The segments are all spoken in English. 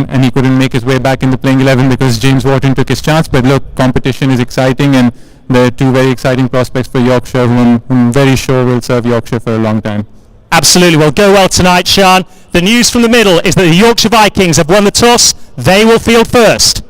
and he couldn't make his way back in the playing 11 because James Wharton took his chance. But look, competition is exciting, and there are two very exciting prospects for Yorkshire who I'm very sure will serve Yorkshire for a long time. Absolutely. Well, go well tonight, Sean. The news from the middle is that the Yorkshire Vikings have won the toss. They will field first.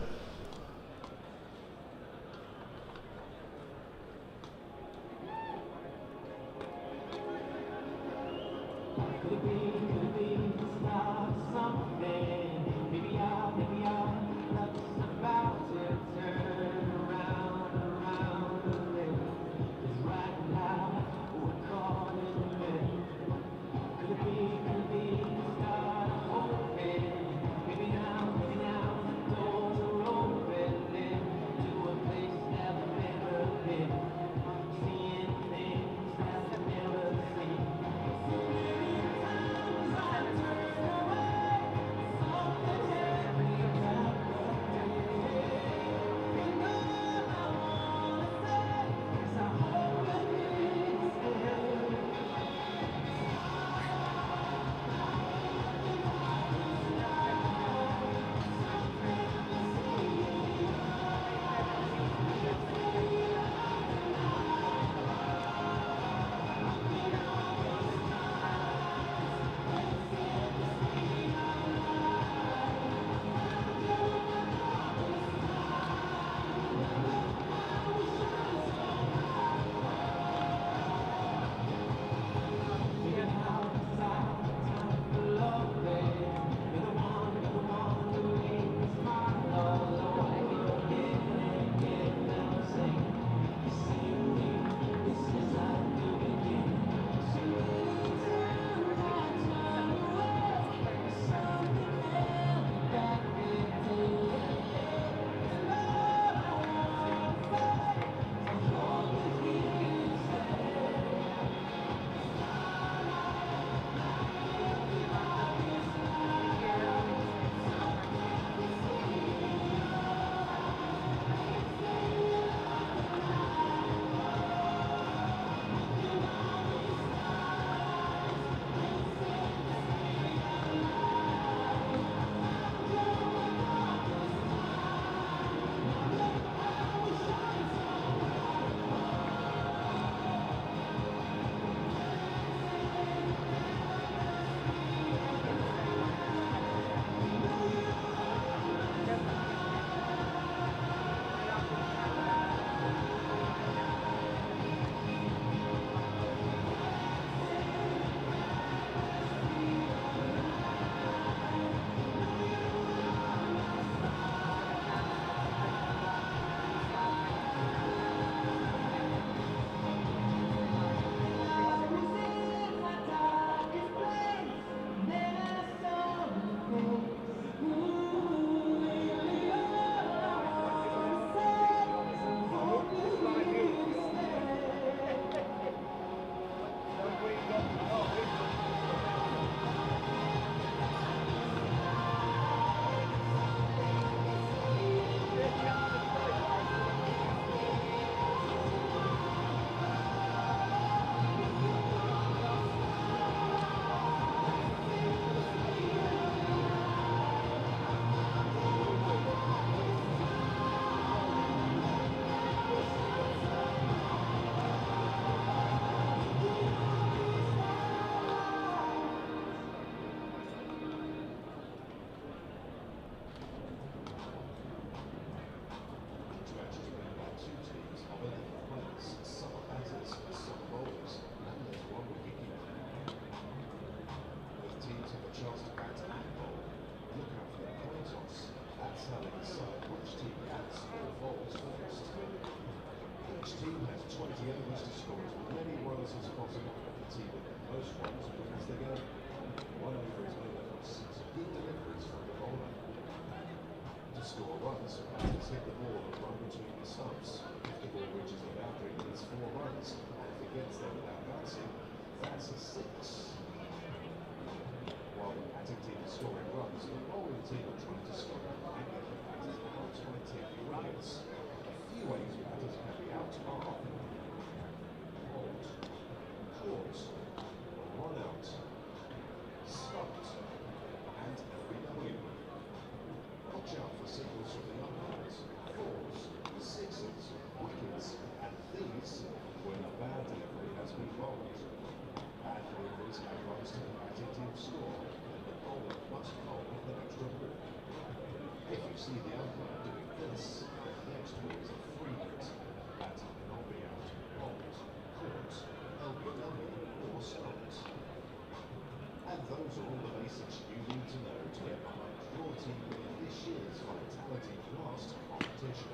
those are all the basics you need to know to get behind your team in this year's Vitality Class competition.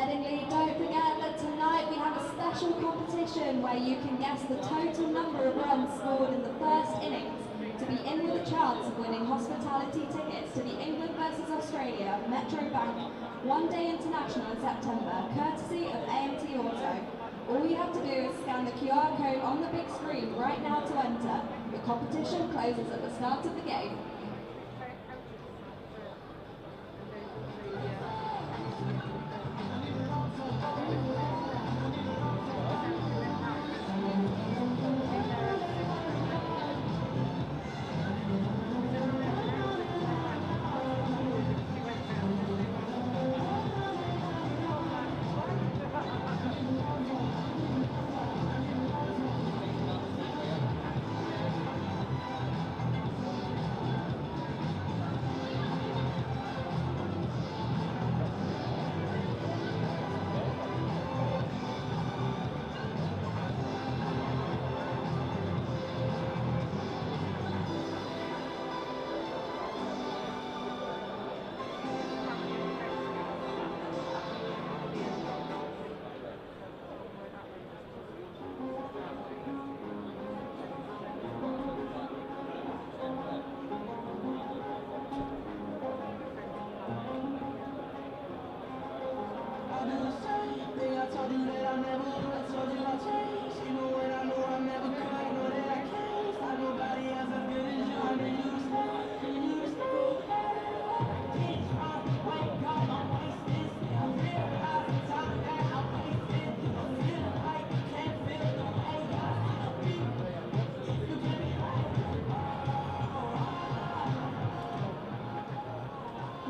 Headingley, don't forget that tonight we have a special competition where you can guess the total number of runs scored in the first innings to be in with a chance of winning hospitality tickets to the England versus Australia Metro Bank One Day International in September, courtesy of AMT Auto. All you have to do is scan the QR code on the big screen right now to enter. The competition closes at the start of the game.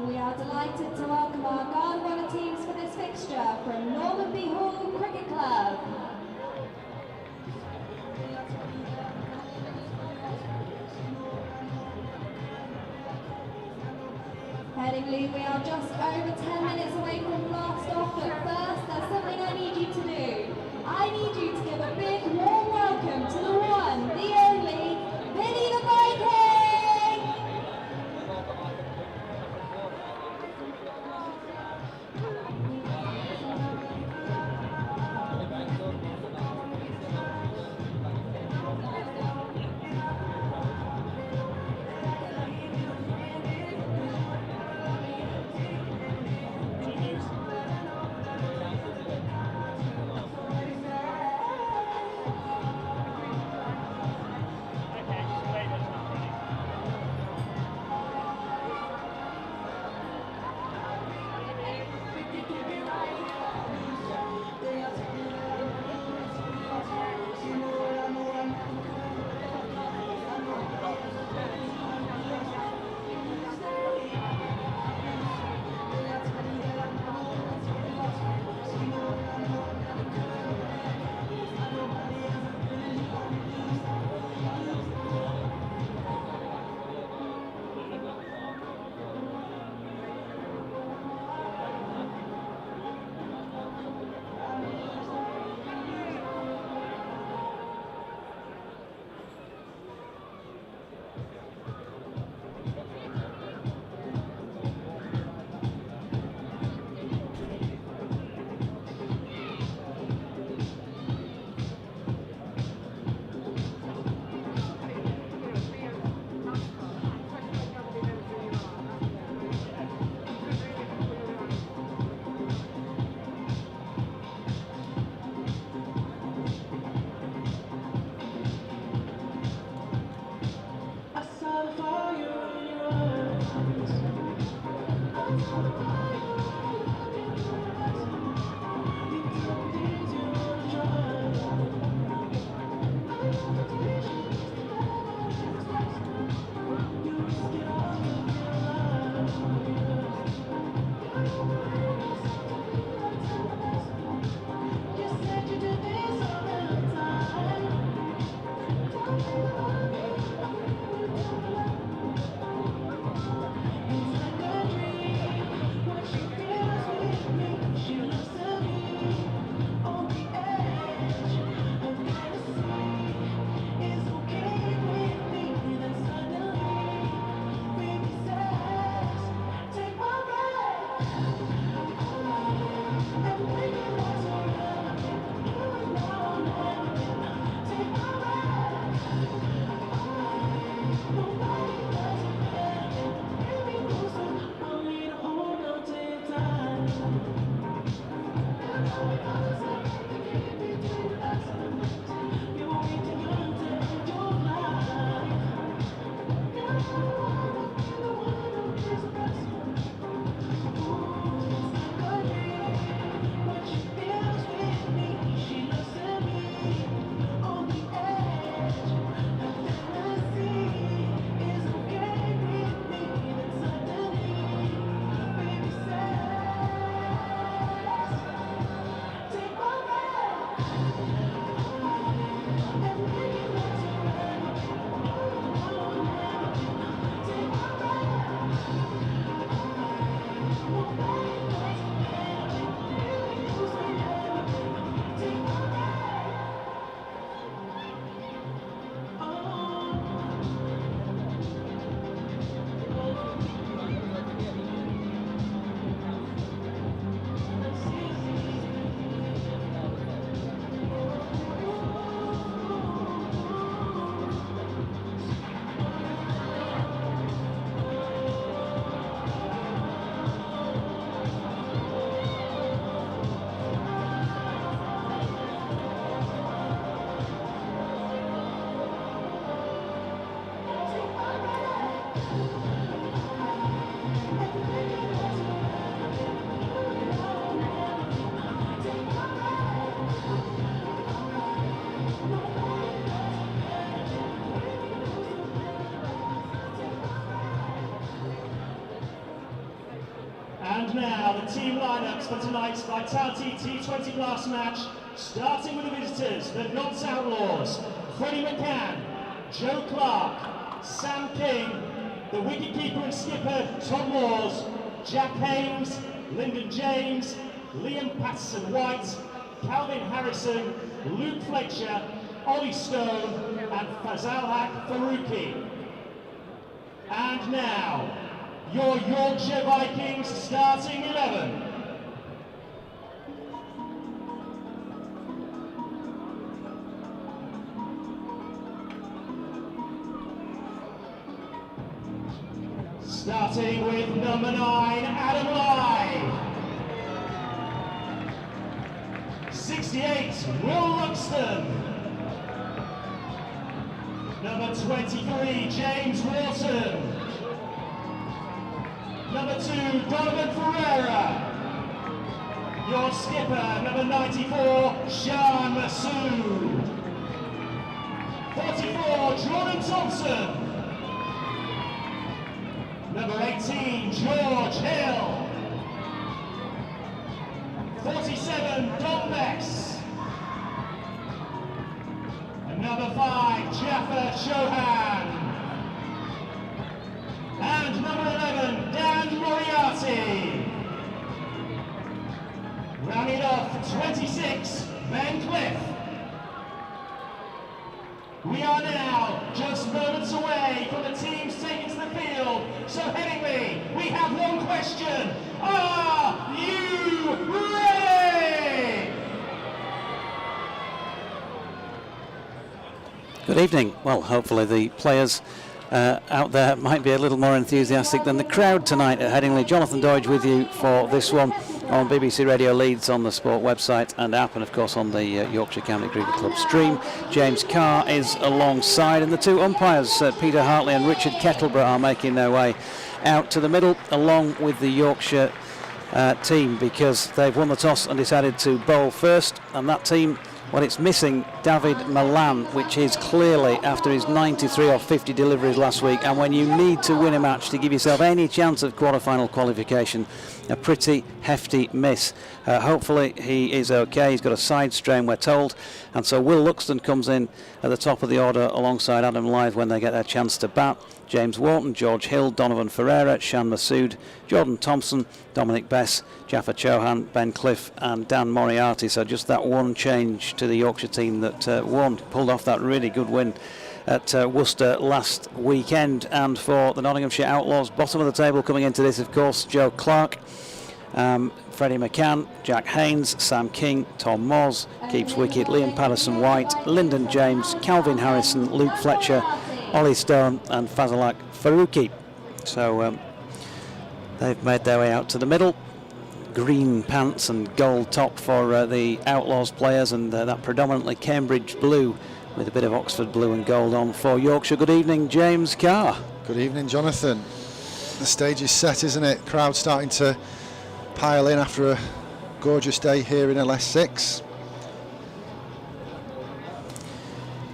We are delighted to welcome our guard runner teams for this fixture from Normanby Hall Cricket Club. Headingley, we are just over 10 minutes away from blast off, but first there's something I need you to do. I need you to give a big warm welcome to the one, the only, Vinny the Viking! And now the team lineups for tonight's Vitality T20 last match, starting with the visitors, the Notts Outlaws, Freddie McCann, Joe Clark, Sam King, the wicketkeeper and skipper Tom Laws, Jack Haynes, Lyndon James, Liam Patterson-White, Calvin Harrison, Luke Fletcher, Ollie Stone and Fazalhak Faruqi. And now, your Yorkshire Vikings starting 11. Starting with number 9, Adam Lye. 68, Will Luxton. Number 23, James Wharton. Number 2, Donovan Ferreira. Your skipper, number 94, Sean Masood. 44, Jordan Thompson. Number 18, George Hill. 47, Don Bex. And number 5, Jaffa Chauhan. And number 11, Dan Moriarty. Rounding off 26, Ben Cliff. We are now just moments away from the teams taking to the field. So Headingley, we have one question. Are you ready? Good evening. Well, hopefully the players out there might be a little more enthusiastic than the crowd tonight at Headingley. Jonathan Doidge with you for this one on BBC Radio Leeds, on the Sport website and app, and of course on the Yorkshire County Cricket Club stream. James Carr is alongside, and the two umpires, Peter Hartley and Richard Kettleborough, are making their way out to the middle along with the Yorkshire team, because they've won the toss and decided to bowl first. And that team, well, it's missing David Malan, which is clearly, after his 93 or 50 deliveries last week, and when you need to win a match to give yourself any chance of quarter-final qualification, a pretty hefty miss. Hopefully he is okay. He's got a side strain, we're told, and so Will Luxton comes in at the top of the order alongside Adam Lyth when they get their chance to bat. James Wharton, George Hill, Donovan Ferreira, Shan Masood, Jordan Thompson, Dominic Bess, Jaffa Chauhan, Ben Cliff and Dan Moriarty. So just that one change to the Yorkshire team that pulled off that really good win at Worcester last weekend. And for the Nottinghamshire Outlaws, bottom of the table coming into this, of course, Joe Clark, Freddie McCann, Jack Haynes, Sam King, Tom Moz keeps wicket, Liam Patterson-White, Lyndon James, Calvin Harrison, Luke Fletcher, Ollie Stone and Fazalhak Faruqi. So they've made their way out to the middle. green pants and gold top for the Outlaws players, and that predominantly Cambridge blue with a bit of Oxford blue and gold on for Yorkshire. Good evening, James Carr. Good evening, Jonathan. The stage is set, isn't it? Crowd starting to pile in after a gorgeous day here in LS6.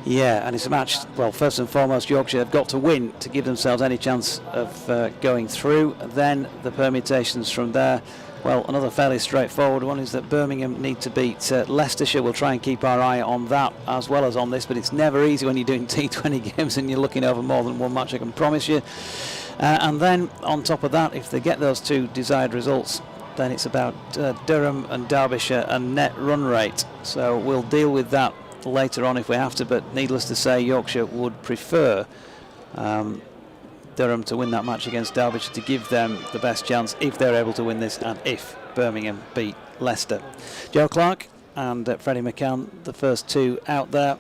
Yeah, and it's a match, well, first and foremost, Yorkshire have got to win to give themselves any chance of going through. Then the permutations from there, well, another fairly straightforward one is that Birmingham need to beat Leicestershire. We'll try and keep our eye on that as well as on this, but it's never easy when you're doing T20 games and you're looking over more than one match, I can promise you. And then on top of that, if they get those two desired results, then it's about Durham and Derbyshire and net run rate. So we'll deal with that later on if we have to, but needless to say, Yorkshire would prefer Durham to win that match against Derbyshire to give them the best chance if they're able to win this and if Birmingham beat Leicester. Joe Clark and Freddie McCann, the first two out there,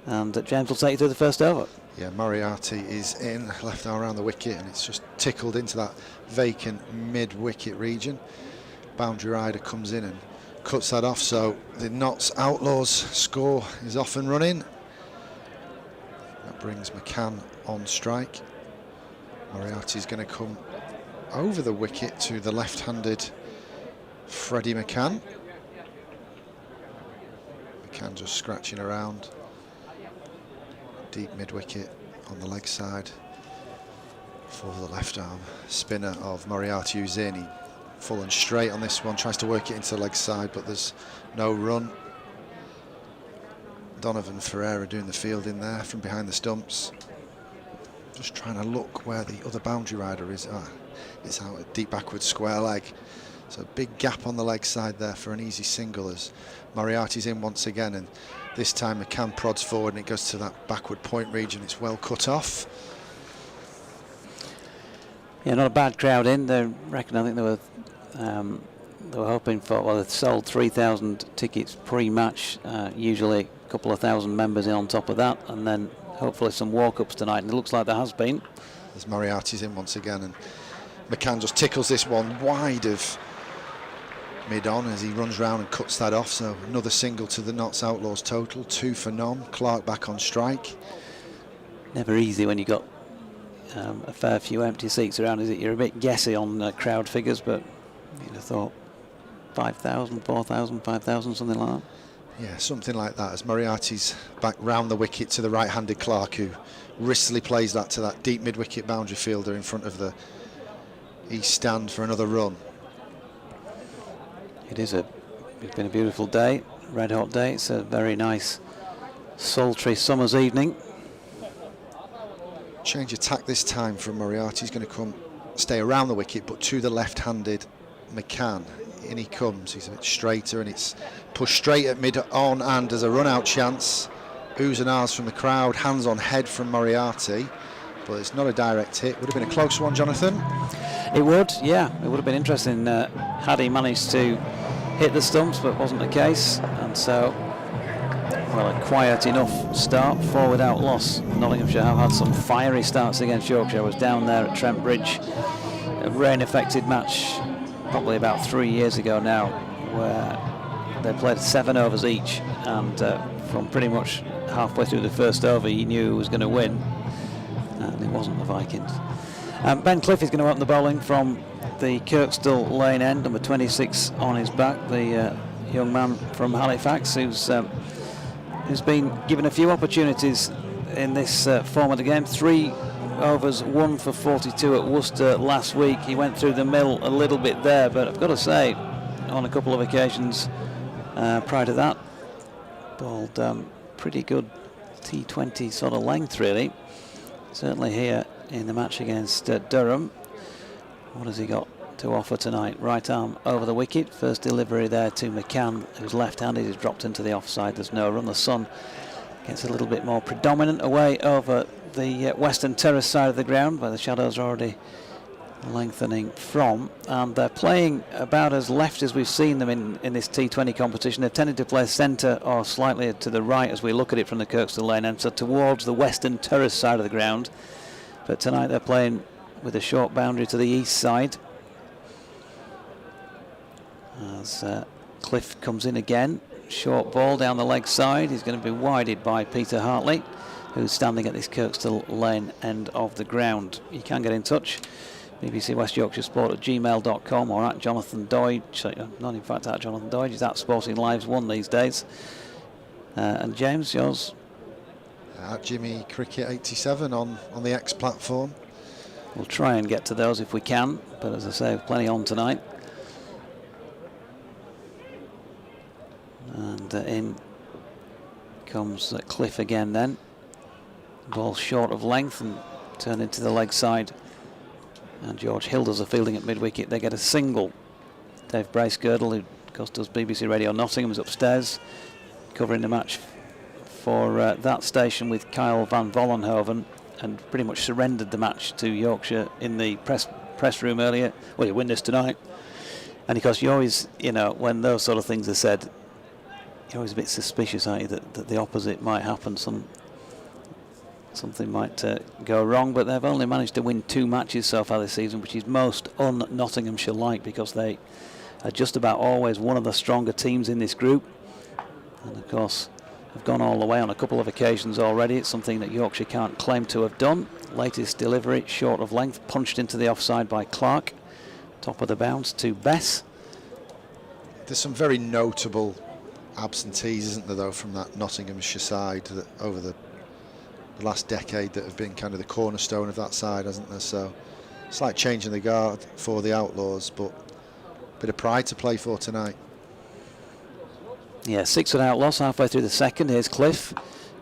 and James will take you through the first over. Yeah, Moriarty is in, left arm around the wicket, and it's just tickled into that vacant mid-wicket region. Boundary rider comes in and cuts that off, so the Notts Outlaws score is off and running. That brings McCann on strike. Moriarty's going to come over the wicket to the left-handed Freddie McCann. McCann just scratching around. Deep mid-wicket on the leg side for the left arm spinner of Moriarty, who's in. He full and straight on this one, tries to work it into the leg side, but there's no run. Donovan Ferreira doing the fielding there from behind the stumps. Just trying to look where the other boundary rider is. It's out at deep backward square leg. So a big gap on the leg side there for an easy single as Moriarty's in once again, and this time McCann prods forward and it goes to that backward point region. It's well cut off. Yeah, not a bad crowd in. They reckon, I think they were hoping for, well, they sold 3,000 tickets pre-match, usually a couple of thousand members in on top of that, and then hopefully some walk-ups tonight, and it looks like there has been. As Moriarty's in once again, and McCann just tickles this one wide of mid-on as he runs round and cuts that off. So another single to the Notts Outlaws total, 2 for none. Clark back on strike. Never easy when you got a fair few empty seats around, is it? You're a bit guessy on crowd figures, but you'd have thought 5,000, 4,000, 5,000, something like that. Yeah, something like that, as Moriarty's back round the wicket to the right-handed Clark, who wristily plays that to that deep mid-wicket boundary fielder in front of the east stand for another run. It's been a beautiful day, red hot day. It's a very nice sultry summer's evening. Change of tack this time from Moriarty. He's going to stay around the wicket, but to the left-handed McCann. In he comes. He's a bit straighter, and it's pushed straight at mid-on, and there's a run-out chance. Oohs and ahs from the crowd. Hands on head from Moriarty, but it's not a direct hit. Would have been a close one, Jonathan. It would, yeah. It would have been interesting had he managed to hit the stumps, but wasn't the case, and so, well, a quiet enough start, 4 without loss. Nottinghamshire have had some fiery starts against Yorkshire. I was down there at Trent Bridge, a rain-affected match probably about 3 years ago now, where they played 7 overs each, and from pretty much halfway through the first over you knew who was going to win, and it wasn't the Vikings. Ben Cliff is going to open the bowling from the Kirkstall lane end, number 26 on his back, the young man from Halifax who's been given a few opportunities in this form of the game. 3 overs, 1 for 42 at Worcester last week. He went through the middle a little bit there, but I've got to say, on a couple of occasions prior to that, bowled pretty good T20 sort of length, really. Certainly here in the match against Durham. What has he got to offer tonight? Right arm over the wicket. First delivery there to McCann, who's left-handed. He's dropped into the offside. There's no run. The sun gets a little bit more predominant away over the western terrace side of the ground, where the shadows are already lengthening from, and they're playing about as left as we've seen them in this T20 competition. They've tended to play centre or slightly to the right as we look at it from the Kirkstall lane end, so towards the western terrace side of the ground. But tonight they're playing with a short boundary to the east side. as Cliff comes in again. Short ball down the leg side. He's going to be wided by Peter Hartley, who's standing at this Kirkstall Lane end of the ground. You can get in touch, BBC West Yorkshire Sport at gmail.com or at Jonathan Doidge. Not in fact at Jonathan Doidge, he's at Sporting Lives 1 these days. And James, yours? At Jimmy Cricket 87 on the X platform. We'll try and get to those if we can, but as I say, plenty on tonight. And in comes Cliff again then. Ball short of length and turned into the leg side. And George Hill does a fielding at mid-wicket. They get a single. Dave Bracegirdle, who of course does BBC Radio Nottingham, is upstairs covering the match for that station with Kyle van Vollenhoven, and pretty much surrendered the match to Yorkshire in the press room earlier. Well, you win this tonight. And of course, you always, you know, when those sort of things are said, you're always a bit suspicious, aren't you, that the opposite might happen. Something might go wrong, but they've only managed to win 2 matches so far this season, which is most un-Nottinghamshire-like, because they are just about always one of the stronger teams in this group. And of course, have gone all the way on a couple of occasions already. It's something that Yorkshire can't claim to have done. Latest delivery, short of length, punched into the offside by Clark. Top of the bounce to Bess. There's some very notable absentees, isn't there, though, from that Nottinghamshire side that over the last decade that have been kind of the cornerstone of that side, hasn't there? So it's like changing the guard for the Outlaws, but a bit of pride to play for tonight. Yeah, 6 for Outlaws halfway through the second. Here's Cliff,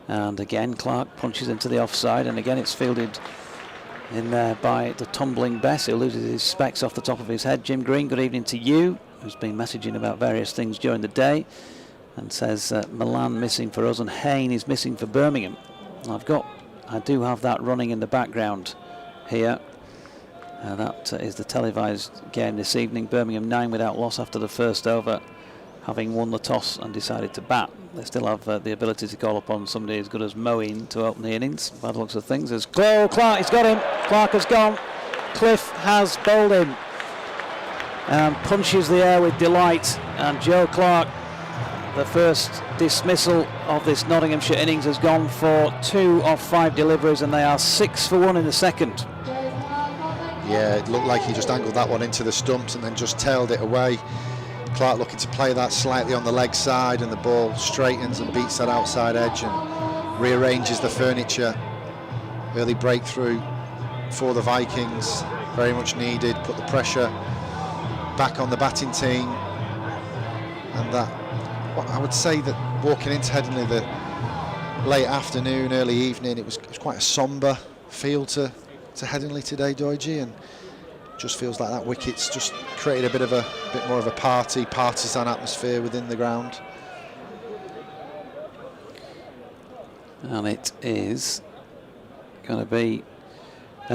and again Clark punches into the offside, and again it's fielded in there by the tumbling Bess, who loses his specs off the top of his head. Jim Green, good evening to you, who's been messaging about various things during the day, and says Milan missing for us and Hayne is missing for Birmingham. I do have that running in the background here. That is the televised game this evening. Birmingham 9 without loss after the first over, having won the toss and decided to bat. They still have the ability to call upon somebody as good as Moeen to open the innings. Bad looks of things. There's Clark, he's got him. Clark has gone. Cliff has bowled him and punches the air with delight. And Joe Clark, the first dismissal of this Nottinghamshire innings, has gone for 2 of 5 deliveries, and they are 6 for 1 in the second. Yeah, it looked like he just angled that one into the stumps and then just tailed it away. Clark looking to play that slightly on the leg side, and the ball straightens and beats that outside edge and rearranges the furniture. Early breakthrough for the Vikings, very much needed, put the pressure back on the batting team. And that, I would say that walking into Headingley the late afternoon, early evening, it was quite a sombre feel to Headingley today, Doidge, and just feels like that wicket's just created a bit more of a partisan atmosphere within the ground. And it is going to be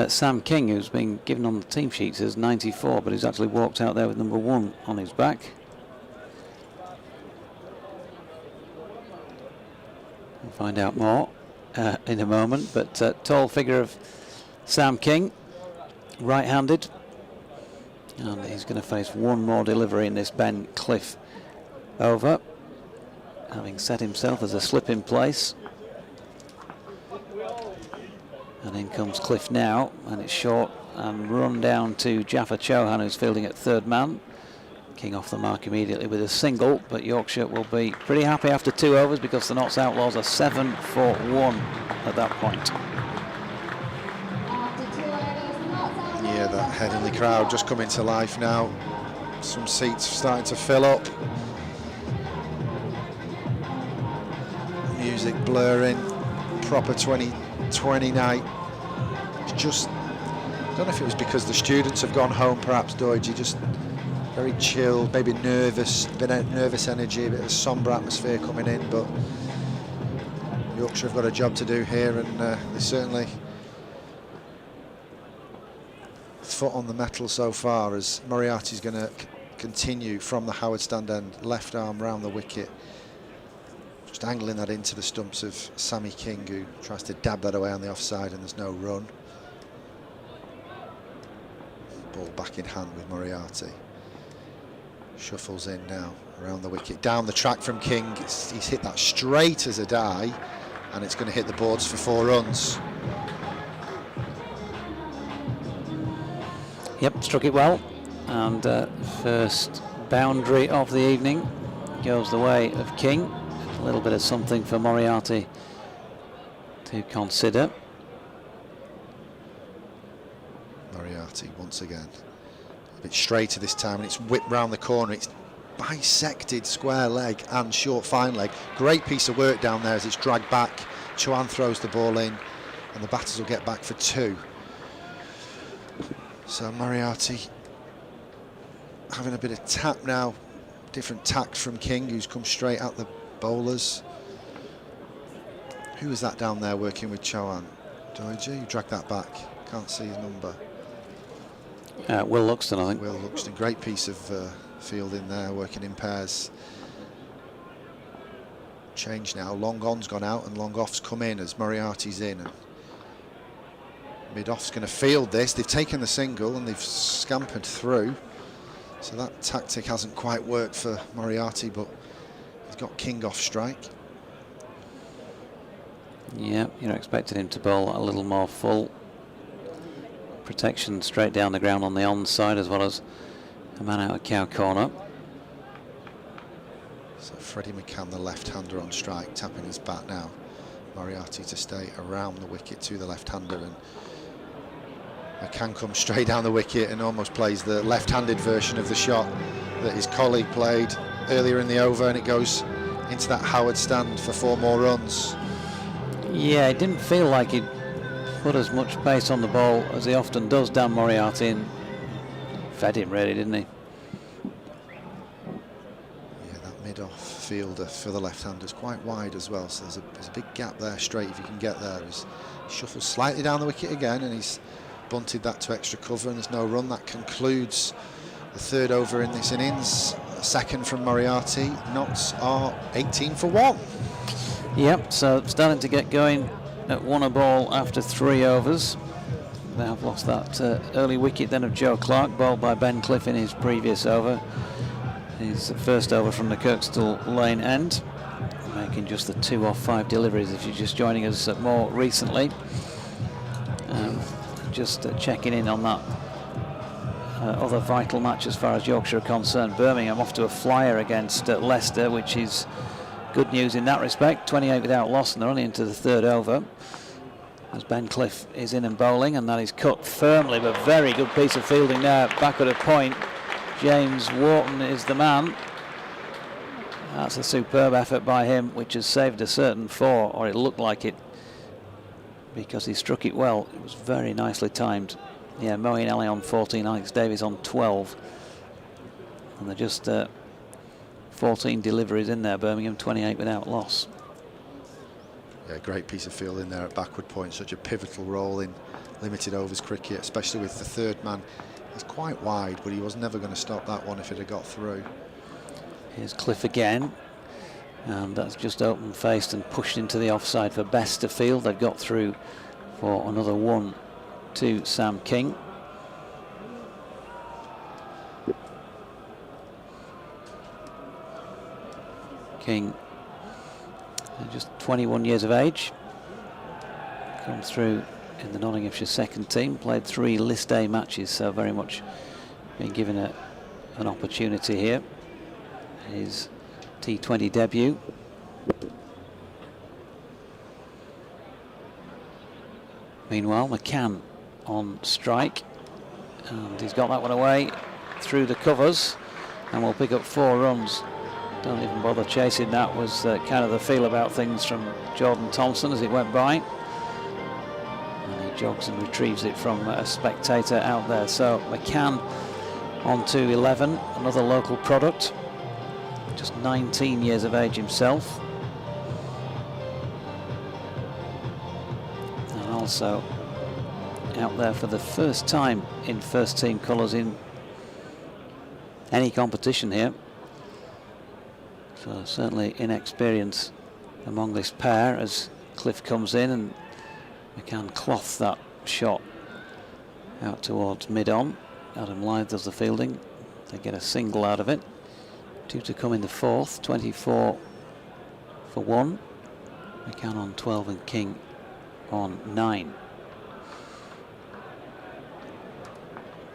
Sam King, who's been given on the team sheets as 94, but he's actually walked out there with number 1 on his back. We'll find out more in a moment, but tall figure of Sam King, right-handed. And he's going to face one more delivery in this Ben Cliff over, having set himself as a slip in place. And in comes Cliff now, and it's short and run down to Jaffa Chauhan, who's fielding at third man. King off the mark immediately with a single, but Yorkshire will be pretty happy after 2 overs, because the Notts Outlaws are 7 for 1 at that point. Yeah, that Headingley crowd just coming to life now. Some seats starting to fill up. Music blaring. Proper 2020 night. It's just, I don't know if it was because the students have gone home, perhaps, Doidge, just very chill, maybe nervous, a bit of nervous energy, a bit of a sombre atmosphere coming in, but Yorkshire have got a job to do here, and they certainly foot on the metal so far, as Moriarty's going to continue from the Howard stand end, left arm round the wicket, just angling that into the stumps of Sammy King, who tries to dab that away on the offside, and there's no run. Ball back in hand with Moriarty. Shuffles in now around the wicket, down the track from King. He's hit that straight as a die, and it's going to hit the boards for 4 runs. Yep, struck it well, and first boundary of the evening goes the way of King. A little bit of something for Moriarty to consider. Moriarty once again a bit straighter this time, and it's whipped round the corner. It's bisected square leg and short fine leg. Great piece of work down there as it's dragged back. Chauhan throws the ball in, and the batters will get back for 2. So Moriarty having a bit of tap now, different tact from King, who's come straight at the bowlers. Who was that down there working with Chauhan? Doige, you dragged that back. Can't see his number. Will Luxton, I think. Will Luxton, great piece of fielding there, working in pairs. Change now, long on's gone out and long off's come in as Moriarty's in. And mid off's going to field this. They've taken the single and they've scampered through. So that tactic hasn't quite worked for Moriarty, but he's got King off strike. Yeah, you're expecting him to bowl a little more full. Protection straight down the ground on the onside, as well as a man out of cow corner. So Freddie McCann, the left-hander on strike, tapping his bat now. Moriarty to stay around the wicket to the left-hander, and McCann comes straight down the wicket and almost plays the left-handed version of the shot that his colleague played earlier in the over, and it goes into that Howard stand for 4 more runs. Yeah, it didn't feel like he'd put as much pace on the ball as he often does, Dan Moriarty, and fed him really, didn't he? Yeah, that mid-off fielder for the left-hander is quite wide as well, so there's a big gap there straight if you can get there. He's shuffles slightly down the wicket again, and he's bunted that to extra cover, and there's no run. That concludes the 3rd over in this innings. A second from Moriarty. Notts are 18 for 1. Yep, so starting to get going at 1 a ball after 3 overs. They have lost that early wicket then of Joe Clark, bowled by Ben Cliff in his previous over. His first over from the Kirkstall Lane end, making just the 2 off 5 deliveries if you're just joining us more recently. Just checking in on that other vital match as far as Yorkshire are concerned. Birmingham off to a flyer against Leicester, which is good news in that respect. 28 without loss, and they're only into the 3rd over as Ben Cliff is in and bowling, and that is cut firmly, but very good piece of fielding there back at a point. James Wharton is the man. That's a superb effort by him, which has saved a certain 4, or it looked like it, because he struck it well. It was very nicely timed. Yeah, Moeen Ali on 14, Alex Davies on 12, and they're just 14 deliveries in there, Birmingham, 28 without loss. Yeah, great piece of fielding there at backward point. Such a pivotal role in limited overs cricket, especially with the 3rd man. He's quite wide, but he was never going to stop that one if it had got through. Here's Cliff again, and that's just open-faced and pushed into the offside for Best to field. They've got through for another 1 to Sam King. King, just 21 years of age, come through in the Nottinghamshire second team, played 3 List A matches, so very much been given an opportunity here. His T20 debut. Meanwhile, McCann on strike, and he's got that one away through the covers, and will pick up 4 runs. Don't even bother chasing that, was kind of the feel about things from Jordan Thompson as it went by. And he jogs and retrieves it from a spectator out there. So McCann on to 11, another local product, just 19 years of age himself. And also out there for the first time in first team colours in any competition here. So certainly inexperience among this pair as Cliff comes in, and McCann cloths that shot out towards mid-on. Adam Lyth does the fielding. They get a single out of it. Due to come in the fourth, 24 for 1. McCann on 12 and King on 9.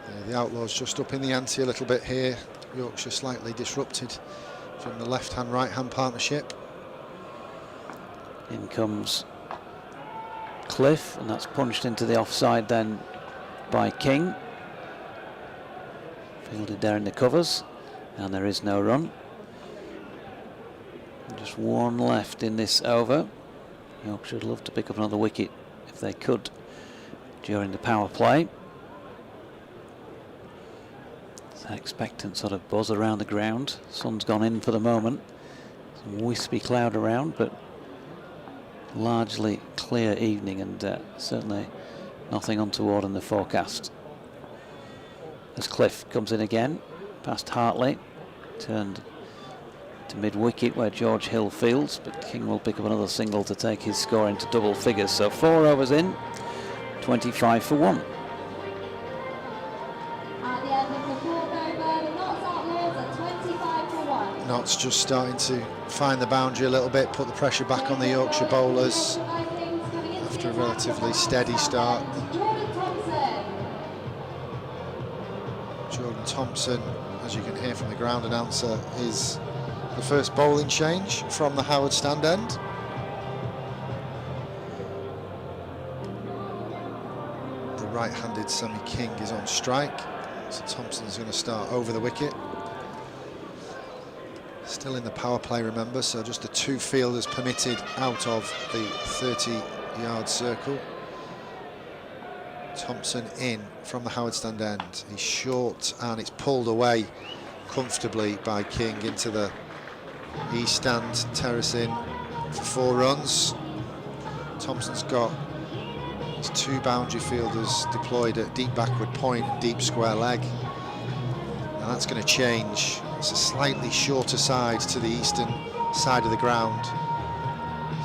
Yeah, the Outlaws just up in the ante a little bit here. Yorkshire slightly disrupted from the left-hand, right-hand partnership. In comes Cliff, and that's punched into the offside then by King. Fielded there in the covers, and there is no run. Just one left in this over. Yorkshire would love to pick up another wicket if they could during the power play. It's an expectant sort of buzz around the ground. Sun's gone in for the moment. Some wispy cloud around, but largely clear evening, and certainly nothing untoward in the forecast. As Cliff comes in again, past Hartley, turned to mid-wicket where George Hill fields, but King will pick up another single to take his score into double figures. So 4 overs in, 25 for 1. At the end of the fourth over, the Notts Outlaws are 25 for 1. Notts just starting to find the boundary a little bit, put the pressure back on the Yorkshire bowlers after a relatively steady start. Jordan Thompson, as you can hear from the ground announcer, is the first bowling change from the Howard stand end. The right-handed Sammy King is on strike, so Thompson's going to start over the wicket. Still in the power play, remember, so just the 2 fielders permitted out of the 30-yard circle. Thompson in from the Howard stand end. He's short and it's pulled away comfortably by King into the east stand, terrace in for 4 runs. Thompson's got his 2 boundary fielders deployed at deep backward point and deep square leg. Now that's going to change. It's a slightly shorter side to the eastern side of the ground.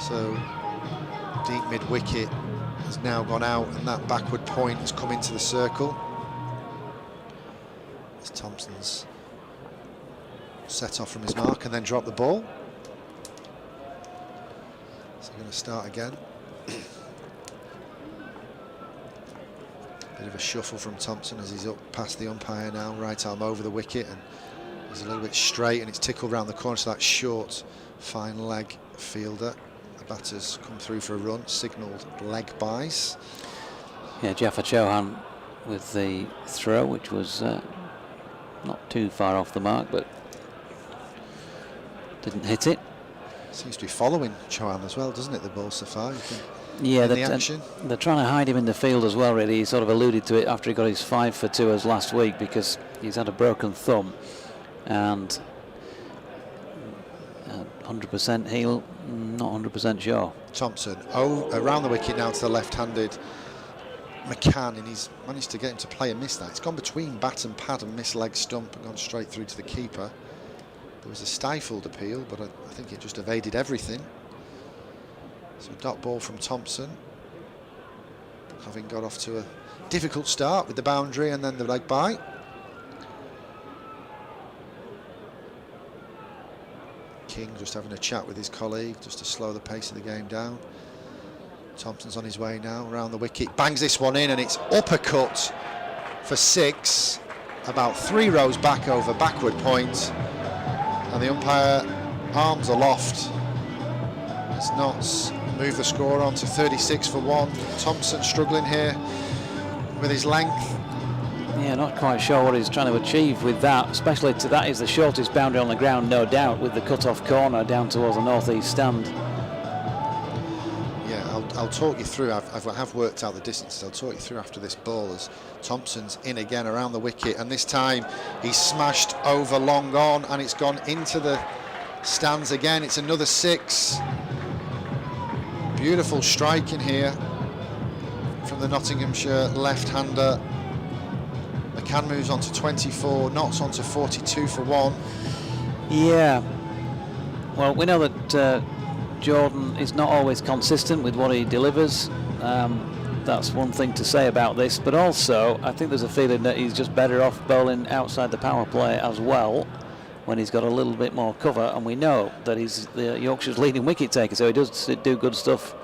So deep mid-wicket has now gone out and that backward point has come into the circle. As Thompson's set off from his mark and then drop the ball. So we're going to start again. Bit of a shuffle from Thompson as he's up past the umpire now, right arm over the wicket, and he's a little bit straight and it's tickled round the corner, so that short fine leg fielder. The batters come through for a run, signalled leg byes. Yeah, Jaffa Chauhan with the throw, which was not too far off the mark, but didn't hit it. Seems to be following Chauhan as well, doesn't it, the ball so far? Yeah, the action. They're trying to hide him in the field as well, really. He sort of alluded to it after he got his 5 for 2 last week, because he's had a broken thumb and 100% heel, not 100% sure. Thompson around the wicket now to the left-handed McCann, and he's managed to get him to play and miss that. It's gone between bat and pad and missed leg stump and gone straight through to the keeper. There was a stifled appeal, but I think it just evaded everything. So dot ball from Thompson, having got off to a difficult start with the boundary and then the leg bye. King just having a chat with his colleague just to slow the pace of the game down. Thompson's on his way now around the wicket, bangs this one in, and it's uppercut for 6, about 3 rows back over backward point, and the umpire arms aloft as Notts move the score on to 36 for 1. Thompson struggling here with his length. Yeah, not quite sure what he's trying to achieve with that, especially to that is the shortest boundary on the ground, no doubt, with the cut-off corner down towards the north-east stand. Yeah, I'll talk you through. I have worked out the distances. I'll talk you through after this ball as Thompson's in again around the wicket, and this time he's smashed over long on and it's gone into the stands again. It's another 6. Beautiful striking here from the Nottinghamshire left-hander. McCann moves on to 24, Notts on to 42 for 1. Yeah, well, we know that Jordan is not always consistent with what he delivers. That's one thing to say about this, but also I think there's a feeling that he's just better off bowling outside the power play as well, when he's got a little bit more cover, and we know that he's the Yorkshire's leading wicket taker, so he does do good stuff.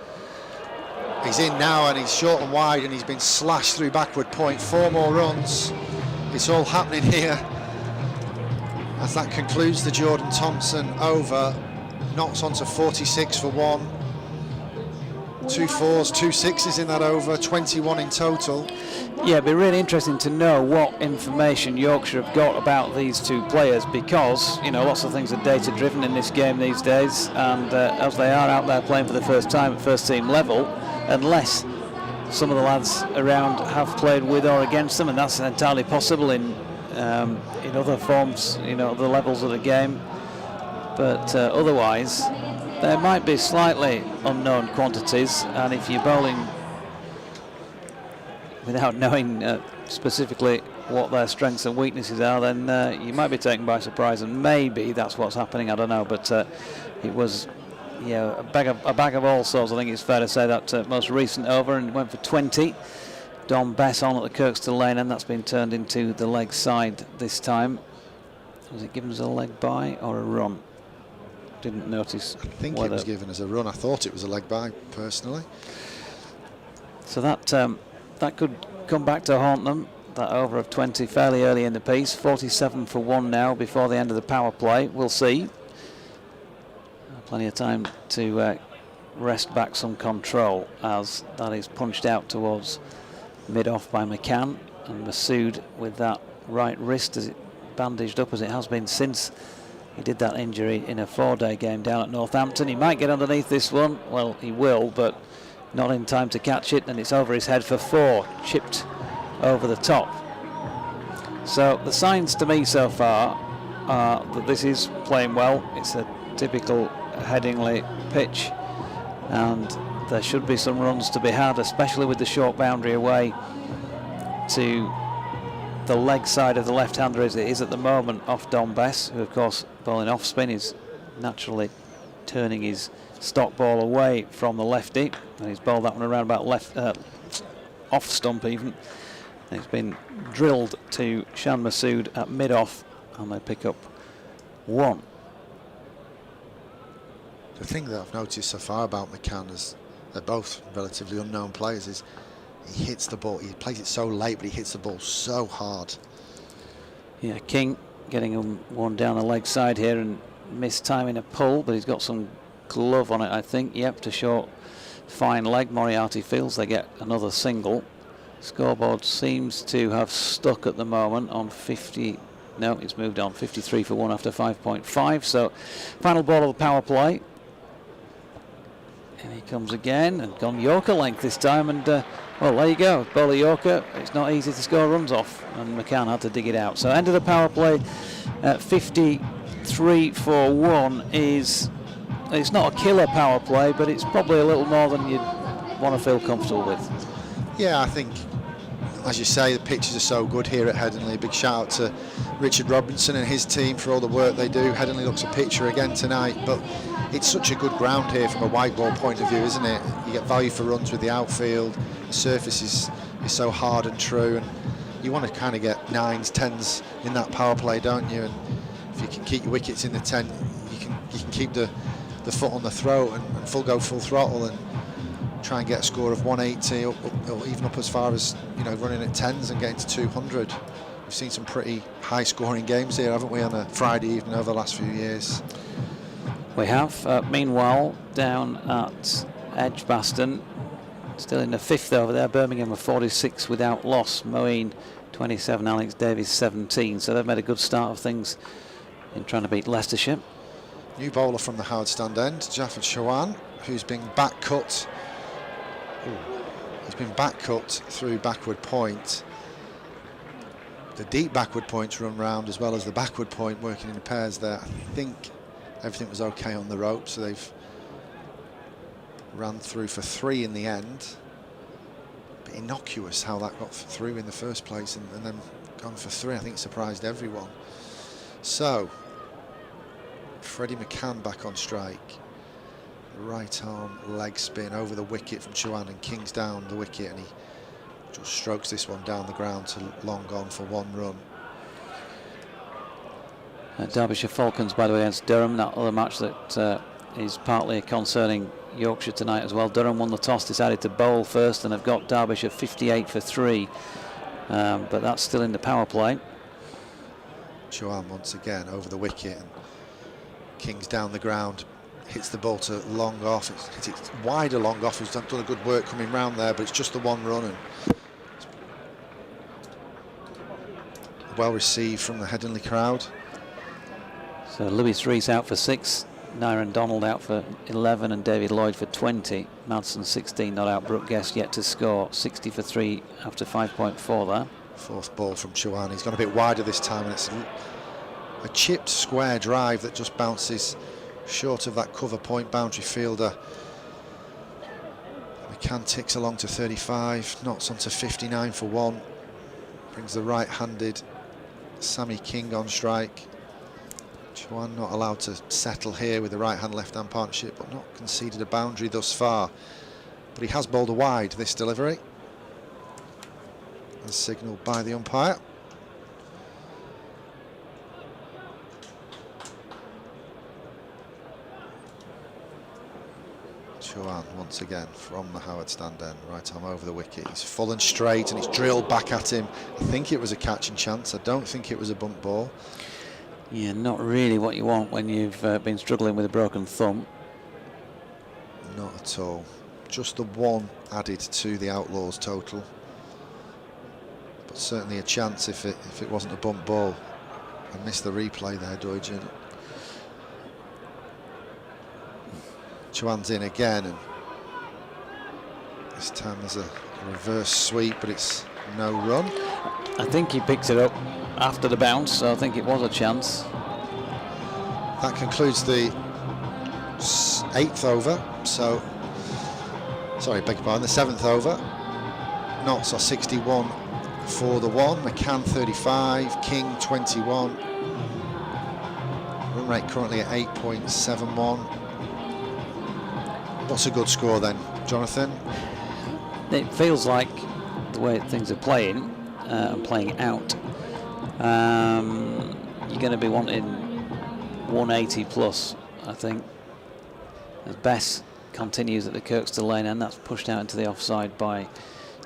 He's in now and he's short and wide, and he's been slashed through backward point. 4 more runs. It's all happening here as that concludes the Jordan Thompson over. Notts on to 46 for 1. 2 4s, 2 6s in that over, 21 in total. Yeah, it'd be really interesting to know what information Yorkshire have got about these 2 players, because, you know, lots of things are data driven in this game these days, and as they are out there playing for the first time at first team level, unless some of the lads around have played with or against them, and that's entirely possible in other forms, you know, the levels of the game. But otherwise, there might be slightly unknown quantities, and if you're bowling without knowing specifically what their strengths and weaknesses are, then you might be taken by surprise, and maybe that's what's happening. I don't know, but it was, yeah, a bag of all sorts. I think it's fair to say that most recent over, and went for 20. Don Bess on at the Kirkstall lane, and that's been turned into the leg side this time. Was it given as a leg by or a run? Didn't notice. I think it was given as a run. I thought it was a leg by, personally. So that could come back to haunt them. That over of 20 fairly early in the piece. 47 for 1 now before the end of the power play. We'll see. Plenty of time to wrest back some control as that is punched out towards mid-off by McCann, and Masood with that right wrist as it bandaged up as it has been since he did that injury in a 4-day game down at Northampton. He might get underneath this one. Well, he will, but not in time to catch it, and it's over his head for 4, chipped over the top. So the signs to me so far are that this is playing well. It's a typical Headingley pitch, and there should be some runs to be had, especially with the short boundary away to the leg side of the left-hander as it is at the moment off Don Bess, who of course bowling off spin is naturally turning his stock ball away from the lefty, and he's bowled that one around about left off stump even. And it's been drilled to Shan Masood at mid-off, and they pick up 1. The thing that I've noticed so far about McCann, is they're both relatively unknown players, is he hits the ball, he plays it so late, but he hits the ball so hard. Yeah, King getting him 1 down the leg side here and missed timing a pull, but he's got some glove on it, I think. Yep, to short, fine leg. Moriarty feels they get another single. Scoreboard seems to have stuck at the moment on 50. No, it's moved on. 53 for 1 after 5.5. So, final ball of the power play. And he comes again, and gone Yorker length this time, and well, there you go, bowler Yorker. It's not easy to score runs off, and McCann had to dig it out. So end of the power play at 53 for 1 is, it's not a killer power play, but it's probably a little more than you'd want to feel comfortable with. Yeah, I think, as you say, the pitches are so good here at Headingley. Big shout out to Richard Robinson and his team for all the work they do. Headingley looks a picture again tonight, but it's such a good ground here from a white ball point of view, isn't it? You get value for runs with the outfield. The surface is so hard and true, and you want to kind of get 9s, 10s in that power play, don't you? And if you can keep your wickets in the 10, you can keep the foot on the throat and full throttle and try and get a score of 180 or even up as far as, you know, running at 10s and getting to 200. We've seen some pretty high scoring games here, haven't we, on a Friday evening over the last few years. We have. Meanwhile, down at Edgbaston, still in the 5th over there, Birmingham are 46 without loss. Moeen 27, Alex Davies 17. So they've made a good start of things in trying to beat Leicestershire. New bowler from the hard stand end, Jaffar Chawan, who's been back cut. He's been back cut through backward point. The deep backward points run round as well as the backward point working in pairs there. I think everything was okay on the rope, so they've ran through for 3 in the end. But innocuous how that got through in the first place, and then gone for 3. I think surprised everyone. So Freddie McCann back on strike. Right arm leg spin over the wicket from Chawan, and King's down the wicket, and he just strokes this one down the ground to long on for 1 run. Derbyshire Falcons, by the way, against Durham, that other match that is partly concerning Yorkshire tonight as well. Durham won the toss, decided to bowl first, and have got Derbyshire 58 for 3. But that's still in the power play. Chuan once again over the wicket, and King's down the ground, hits the ball to long off. It's wider long off. He's done a good work coming round there, but it's just the one run, and well received from the Headingley crowd. So Lewis Rees out for 6, Nyron Donald out for 11, and David Lloyd for 20. Madsen 16 not out. Brooke Guest yet to score. 60 for 3 after 5.4 there. Fourth ball from Chuan. He's gone a bit wider this time, and it's a chipped square drive that just bounces short of that cover point boundary fielder. McCann ticks along to 35, Notts onto 59 for 1. Brings the right-handed Sammy King on strike. Chuan not allowed to settle here with the right-hand left-hand partnership, but not conceded a boundary thus far. But he has bowled a wide this delivery, as signalled by the umpire. Chuan once again from the Howard stand end, right arm over the wicket. He's full and straight, and it's drilled back at him. I think it was a catching chance. I don't think it was a bump ball. Yeah, not really what you want when you've been struggling with a broken thumb. Not at all. Just the one added to the Outlaws total. But certainly a chance if it wasn't a bump ball. I missed the replay there, Doidge. Chuan's in again, and this time there's a reverse sweep, but it's no run. I think he picked it up after the bounce, so I think it was a chance. That concludes the 8th over. So, sorry, beg your pardon, the 7th over. Notts are 61 for the 1. McCann 35, King 21. Run rate currently at 8.71. What's a good score then, Jonathan? It feels like the way things are playing and playing out, you're going to be wanting 180 plus, I think, as Bess continues at the Kirkstall lane, and that's pushed out into the offside by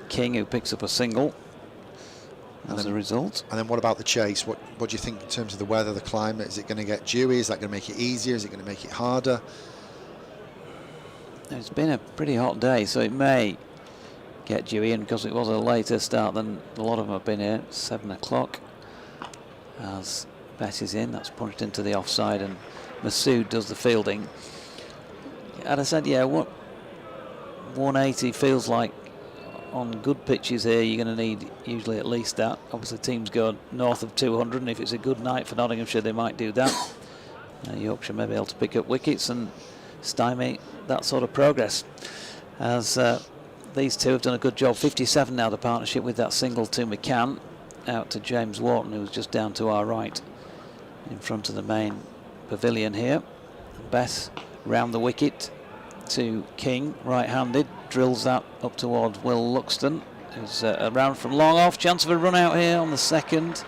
King, who picks up a single as a result. And then what about the chase? What do you think in terms of the weather, the climate? Is it going to get dewy? Is that going to make it easier? Is it going to make it harder? It's been a pretty hot day, so it may get dewy, and because it was a later start than a lot of them have been here, 7 o'clock. As Bess is in, that's punched into the offside, and Masood does the fielding. And I said, yeah, what 180 feels like on good pitches here. You're going to need usually at least that. Obviously, teams go north of 200, and if it's a good night for Nottinghamshire, they might do that. Yorkshire may be able to pick up wickets and stymie that sort of progress, as these two have done a good job. 57 now, the partnership, with that single to McCann, out to James Wharton, who's just down to our right in front of the main pavilion here. Bess round the wicket to King, right-handed, drills that up towards Will Luxton, who's around from long off. Chance of a run out here on the second.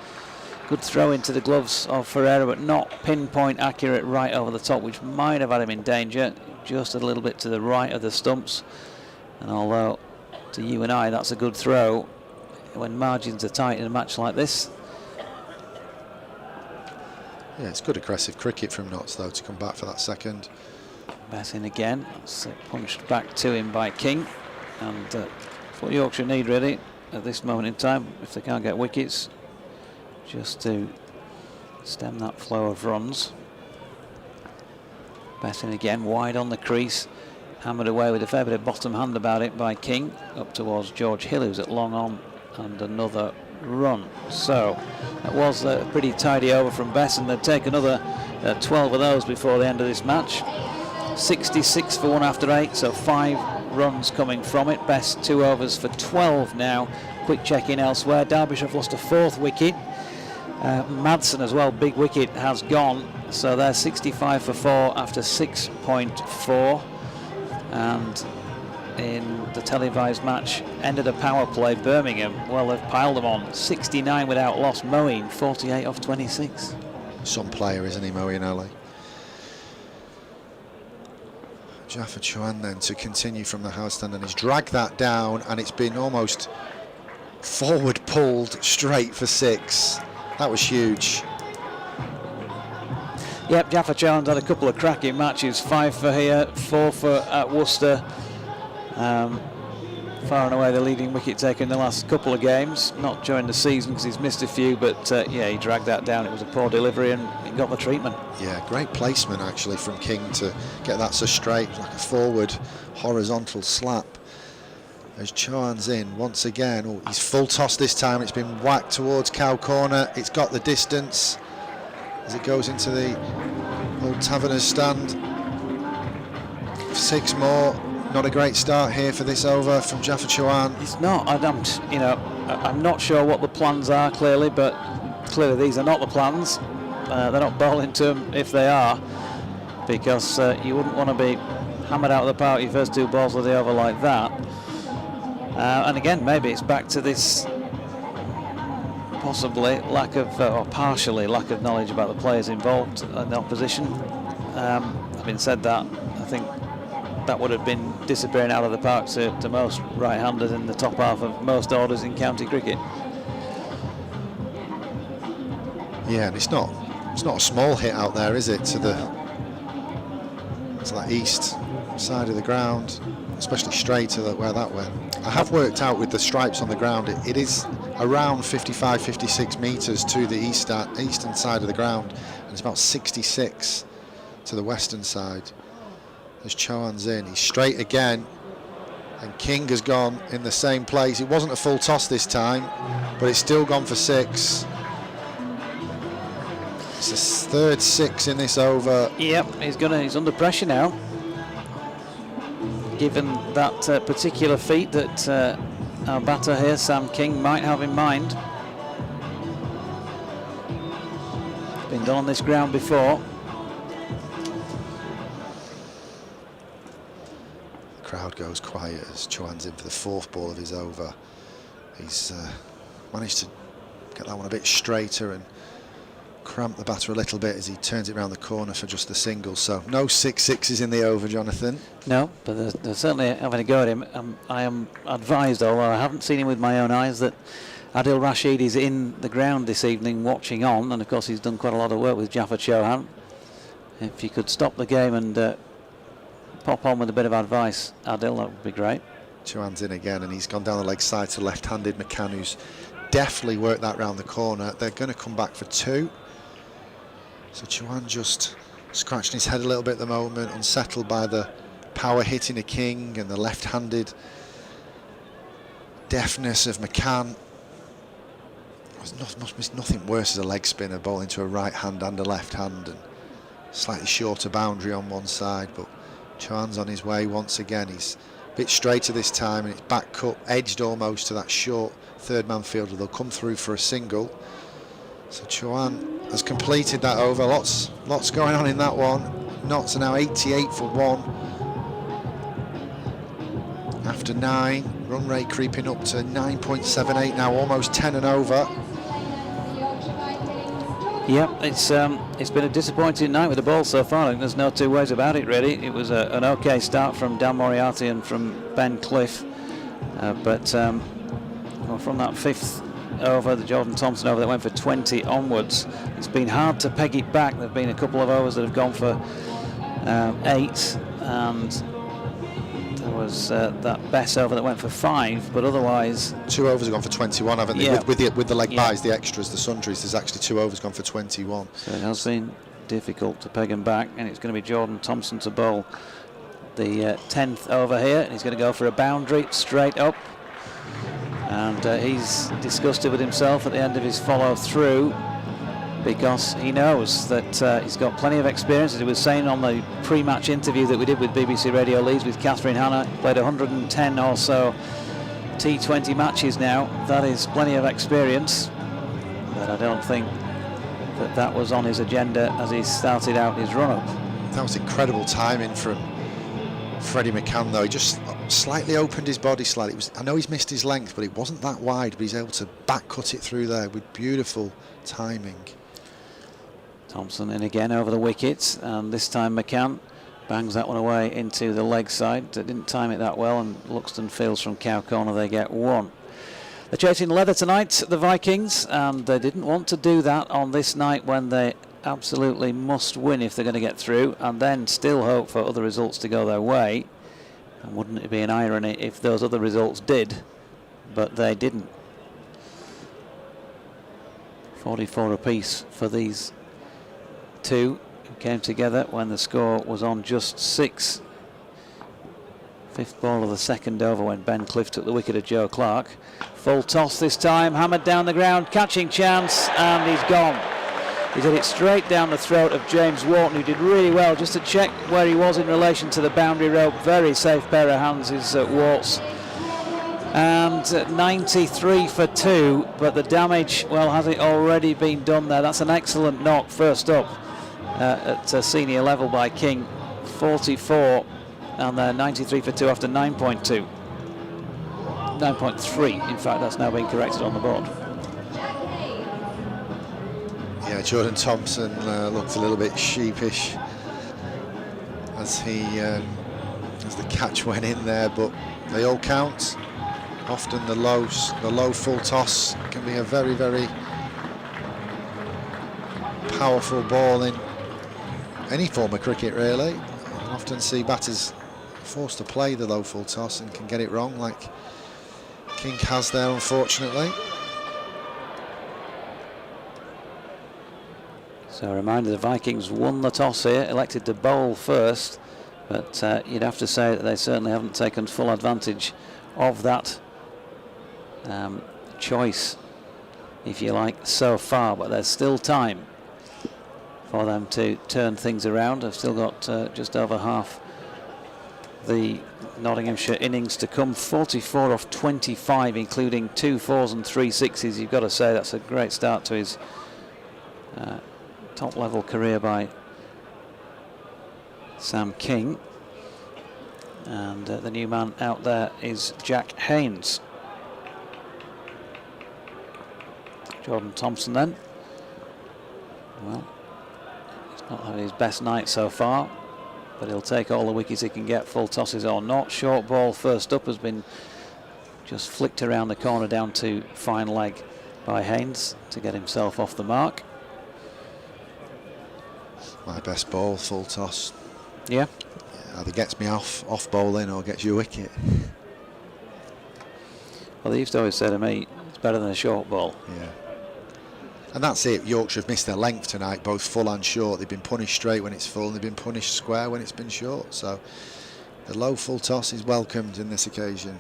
Good throw into the gloves of Ferreira, but not pinpoint accurate right over the top, which might have had him in danger. Just a little bit to the right of the stumps. And although to you and I that's a good throw, when margins are tight in a match like this. Yeah, it's good aggressive cricket from Notts though to come back for that second. Bess in again. That's punched back to him by King. And it's what Yorkshire need really at this moment in time, if they can't get wickets, just to stem that flow of runs. Bess in again, wide on the crease, hammered away with a fair bit of bottom hand about it by King, up towards George Hill, who's at long on, and another run. So that was a pretty tidy over from Bess, and they'd take another 12 of those before the end of this match. 66 for 1 after 8, so 5 runs coming from it. Bess 2 overs for 12 now. Quick check in elsewhere. Derbyshire have lost a 4th wicket. Madsen as well, big wicket, has gone, so they're 65 for 4 after 6.4. And in the televised match, ended a power play, Birmingham, well, they've piled them on. 69 without loss. Moeen 48 off 26. some player, isn't he, Moeen? Jaffa Chuan then to continue from the house stand, and he's dragged that down, and it's been almost forward pulled straight for 6. That was huge. Yep, Jaffa Chuan's had a couple of cracking matches. 5 for here, 4 for at Worcester. Far and away the leading wicket taker in the last couple of games, not during the season because he's missed a few, but yeah, he dragged that down. It was a poor delivery and he got the treatment. Yeah, great placement actually from King to get that so straight, like a forward horizontal slap. As Chuan's in once again. Oh, he's full toss this time. It's been whacked towards cow corner. It's got the distance as it goes into the old Taverners stand. 6 more. Not a great start here for this over from Jaffa Chuan. It's not. I'm not sure what the plans are clearly, but clearly these are not the plans. They're not bowling to them if they are, because you wouldn't want to be hammered out of the park your first 2 balls of the over like that. And again, maybe it's back to this possibly lack of, or partially lack of knowledge about the players involved in the opposition. Having said that, I think that would have been disappearing out of the park to most right-handers in the top half of most orders in county cricket. Yeah, and it's not a small hit out there, is it, to that east side of the ground, especially straight to where that went. I have worked out with the stripes on the ground, it is around 55, 56 metres to the eastern side of the ground, and it's about 66 to the western side. As Chuan's in, he's straight again, and King has gone in the same place. It wasn't a full toss this time, but it's still gone for 6. It's his 3rd 6 in this over. Yep, he's under pressure now, given that particular feat that our batter here, Sam King, might have in mind. It's been done on this ground before. Crowd goes quiet as Chuan's in for the 4th ball of his over. He's managed to get that one a bit straighter and cramp the batter a little bit as he turns it around the corner for just the single. So no 6 6s in the over, Jonathan. No, but they're certainly having a go at him. I am advised, although I haven't seen him with my own eyes, that Adil Rashid is in the ground this evening watching on, and of course he's done quite a lot of work with Jaffa Chuan. If he could stop the game and pop on with a bit of advice, Adil, that would be great. Chuan's in again, and he's gone down the leg side to left-handed McCann, who's definitely worked that round the corner. They're going to come back for 2. So Chuan just scratching his head a little bit at the moment, unsettled by the power hitting of King and the left-handed deftness of McCann. There's nothing worse as a leg spinner bowling to a right hand and a left hand, and slightly shorter boundary on one side, but Chuan's on his way once again. He's a bit straighter this time, and it's back cut, edged almost to that short 3rd man fielder. They'll come through for a single. So Chuan has completed that over. Lots going on in that one. Notts are now 88 for 1. After 9, run rate creeping up to 9.78 now, almost 10 and over. Yep, it's been a disappointing night with the ball so far. I think there's no 2 ways about it, really. It was an okay start from Dan Moriarty and from Ben Cliff, but well, from that 5th over, the Jordan Thompson over that went for 20 onwards, it's been hard to peg it back. There have been a couple of overs that have gone for 8, and there was that Bess over that went for 5, but otherwise 2 overs have gone for 21, haven't they? Yeah. With the leg buys, the extras, the sundries, there's actually 2 overs gone for 21. So it has been difficult to peg him back, and it's going to be Jordan Thompson to bowl the 10th over here, and he's going to go for a boundary straight up, and he's disgusted with himself at the end of his follow through, because he knows that he's got plenty of experience. As he was saying on the pre-match interview that we did with BBC Radio Leeds with Catherine Hanna, played 110 or so T20 matches now. That is plenty of experience, but I don't think that was on his agenda as he started out his run-up. That was incredible timing from Freddie McCann, though. He just slightly opened his body slightly. I know he's missed his length, but it wasn't that wide, but he's able to back cut it through there with beautiful timing. Thompson in again over the wicket, and this time McCann bangs that one away into the leg side. Didn't time it that well, and Luxton Fields from Cow Corner, they get one. They're chasing leather tonight, the Vikings, and they didn't want to do that on this night when they absolutely must win if they're going to get through, and then still hope for other results to go their way. And wouldn't it be an irony if those other results did, but they didn't. 44 apiece for these two who came together when the score was on just 6. Fifth ball of the second over when Ben Cliff took the wicket of Joe Clark. Full toss this time, hammered down the ground, catching chance, and he's gone. He's hit it straight down the throat of James Wharton, who did really well just to check where he was in relation to the boundary rope. Very safe pair of hands is Warts. And 93 for 2, but the damage, well, has it already been done there? That's an excellent knock first up at senior level by King. 44, and then 93 for 2 after 9.2. 9.3, in fact, that's now been corrected on the board. Yeah, Jordan Thompson looked a little bit sheepish as the catch went in there, but they all count. Often the low full toss can be a very, very powerful ball in any form of cricket, really. I often see batters forced to play the low full toss and can get it wrong, like King has there, unfortunately. So a reminder, the Vikings won the toss here, elected to bowl first, but you'd have to say that they certainly haven't taken full advantage of that choice, if you like, so far, but there's still time for them to turn things around. They've still got just over half the Nottinghamshire innings to come. 44 off 25, including 2 4s and 3 6s. You've got to say that's a great start to his top level career by Sam King. And the new man out there is Jack Haynes. Jordan Thompson then. Well, he's not having his best night so far, but he'll take all the wickets he can get, full tosses or not. Short ball first up has been just flicked around the corner down to fine leg by Haynes to get himself off the mark. My best ball, full toss. Yeah. Either gets me off bowling or gets you a wicket. Well, they used to always say to me, it's better than a short ball. Yeah. And that's it. Yorkshire have missed their length tonight, both full and short. They've been punished straight when it's full, and they've been punished square when it's been short. So the low full toss is welcomed in this occasion.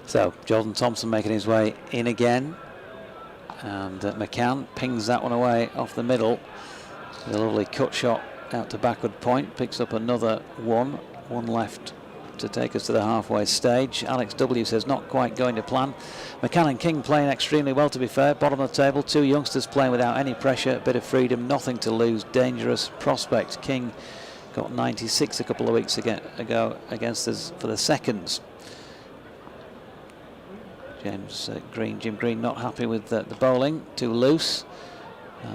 So Jordan Thompson making his way in again, and McCann pings that one away off the middle. A lovely cut shot out to backward point, picks up another one left to take us to the halfway stage. Alex W says not quite going to plan. McCann and King playing extremely well, to be fair. Bottom of the table, 2 youngsters playing without any pressure, a bit of freedom, nothing to lose, dangerous prospect. King got 96 a couple of weeks ago against us for the seconds. Jim Green not happy with the bowling, too loose,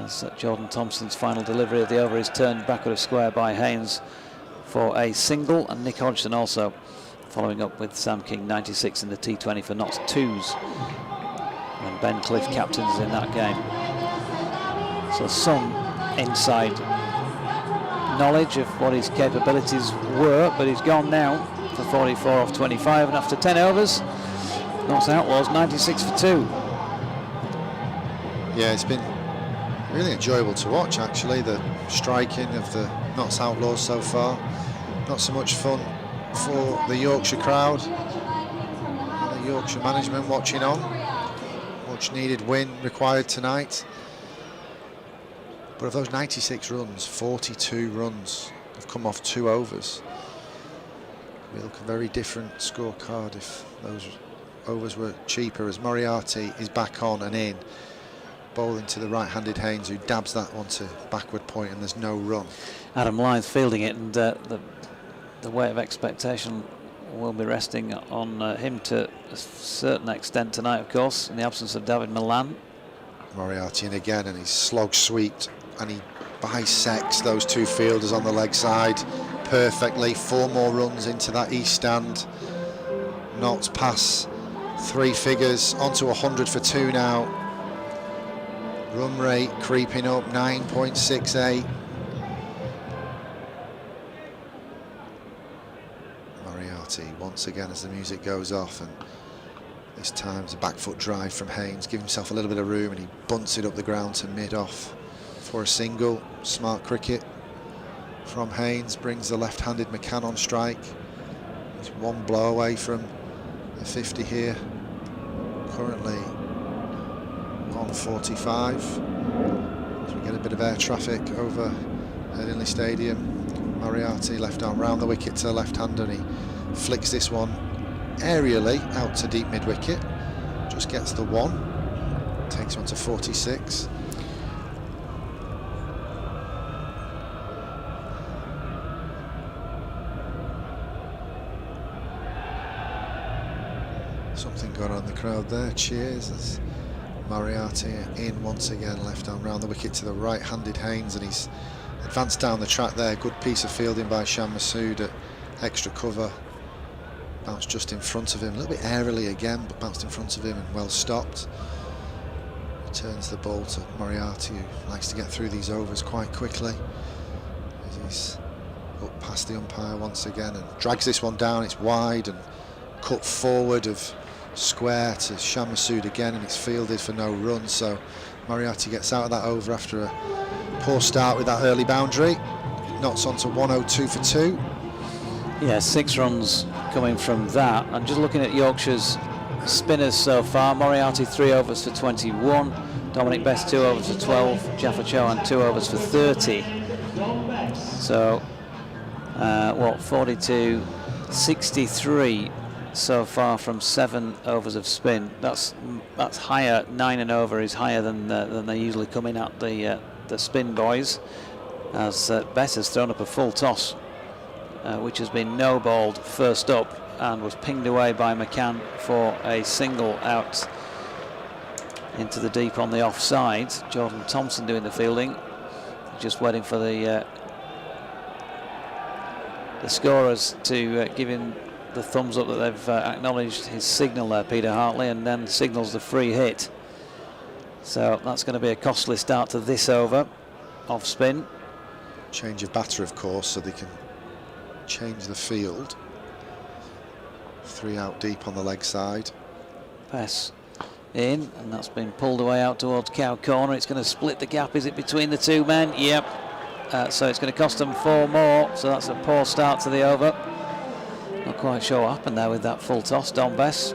as Jordan Thompson's final delivery of the over is turned backward of square by Haynes for a single, and Nick Hodgson also following up with Sam King, 96 in the T20 for Notts 2s when Ben Cliff captains in that game. So some inside knowledge of what his capabilities were, but he's gone now for 44 off 25, and after 10 overs, Notts Outlaws 96 for 2. Yeah, it's been really enjoyable to watch, actually, the striking of the Notts Outlaws so far. Not so much fun for the Yorkshire crowd and the Yorkshire management watching on. Much needed win required tonight. But of those 96 runs, 42 runs have come off 2 overs. We look a very different scorecard if those overs were cheaper, as Moriarty is back on and in, bowling to the right-handed Haynes, who dabs that one to backward point, and there's no run. Adam Lyth fielding it, and the weight of expectation will be resting on him to a certain extent tonight, of course, in the absence of David Milan. Moriarty in again, and he's slog swept, and he bisects those two fielders on the leg side perfectly. 4 more runs into that east stand. Notts pass 3 figures, onto 100 for 2 now. Run rate creeping up, 9.68. Moriarty once again as the music goes off, and this time it's a back foot drive from Haynes. Give himself a little bit of room, and he bunts it up the ground to mid-off for a single. Smart cricket from Haynes, brings the left-handed McCann on strike. He's 1 blow away from the 50 here. Currently on 45. As we get a bit of air traffic over Headingley Stadium. Moriarty left arm round the wicket to the left-hander, and he flicks this one aerially out to deep mid-wicket. Just gets the 1. Takes one to 46. Something going on in the crowd there. Cheers as Moriarty in once again, left arm round the wicket to the right-handed Haynes, and he's advanced down the track there. Good piece of fielding by Shan Masood at extra cover. Bounced just in front of him, a little bit airily again, but bounced in front of him and well stopped. Returns the ball to Moriarty, who likes to get through these overs quite quickly. As he's up past the umpire once again and drags this one down. It's wide and cut forward of square to Shan Masood again, and it's fielded for no run. So Moriarty gets out of that over after a poor start with that early boundary. Notts on to 102 for 2. Yeah, 6 runs coming from that. And just looking at Yorkshire's spinners so far, Moriarty 3 overs for 21, Dominic Best 2 overs for 12, Jaffa Chauhan 2 overs for 30. So, 42, 63 so far from 7 overs of spin. That's higher. 9 and over is higher than they usually come in at the spin boys. As Best has thrown up a full toss, which has been no-balled first up and was pinged away by McCann for a single out into the deep on the offside. Jordan Thompson doing the fielding, just waiting for the scorers to give him the thumbs up that they've acknowledged his signal there, Peter Hartley, and then signals the free hit. So that's going to be a costly start to this over off spin. Change of batter, of course, so they can change the field. 3 out deep on the leg side. Pass in, and that's been pulled away out towards Cow Corner. It's going to split the gap. Is it between the 2 men? Yep. So it's going to cost them 4 more. So that's a poor start to the over. Not quite sure what happened there with that full toss. Don Bess,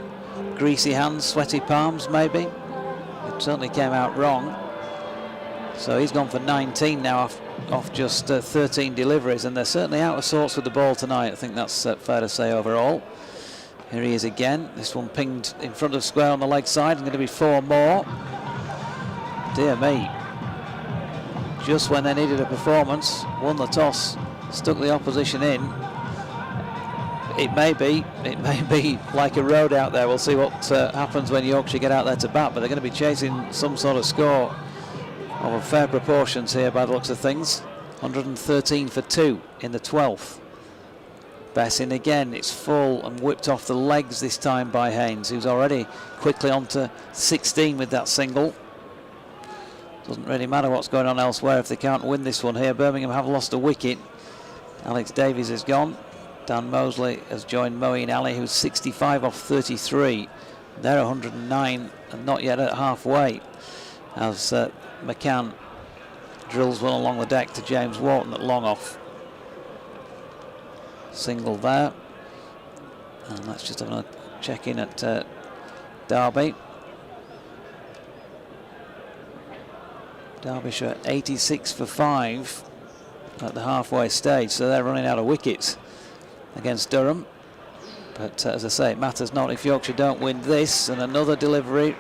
greasy hands, sweaty palms, maybe. It certainly came out wrong. So he's gone for 19 now off just 13 deliveries, and they're certainly out of sorts with the ball tonight. I think that's fair to say overall. Here he is again. This one pinged in front of square on the leg side, and going to be 4 more. Dear me. Just when they needed a performance, won the toss, stuck the opposition in. It may be like a road out there. We'll see what happens when Yorkshire get out there to bat, but they're going to be chasing some sort of score of fair proportions here by the looks of things. 113 for 2 in the 12th. Bess in again, it's full and whipped off the legs this time by Haynes, who's already quickly on to 16 with that single. Doesn't really matter what's going on elsewhere if they can't win this one here. Birmingham have lost a wicket. Alex Davies is gone. Dan Mosley has joined Moeen Ali, who's 65 off 33. They're 109 and not yet at halfway, as McCann drills one along the deck to James Wharton at long off. Single there. And let's just have a check in at Derby. Derbyshire 86 for 5 at the halfway stage, so they're running out of wickets against Durham. But as I say, it matters not if Yorkshire don't win this. And another delivery,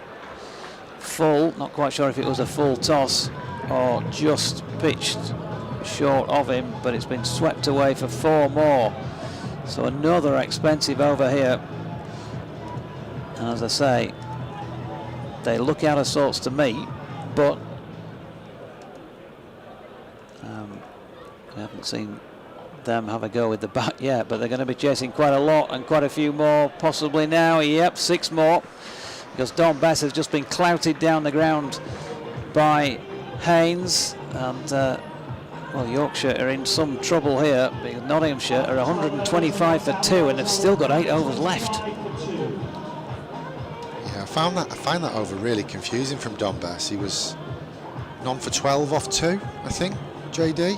full, not quite sure if it was a full toss or just pitched short of him, but it's been swept away for 4 more. So another expensive over here. And as I say, they look out of sorts to me, but I haven't seen them have a go with the bat yet, but they're going to be chasing quite a lot and quite a few more possibly now. Yep, 6 more, because Don Bess has just been clouted down the ground by Haynes, and well, Yorkshire are in some trouble here because Nottinghamshire are 125 for 2 and they've still got 8 overs left. Yeah, I find that over really confusing from Don Bess. He was none for 12 off 2, I think, JD.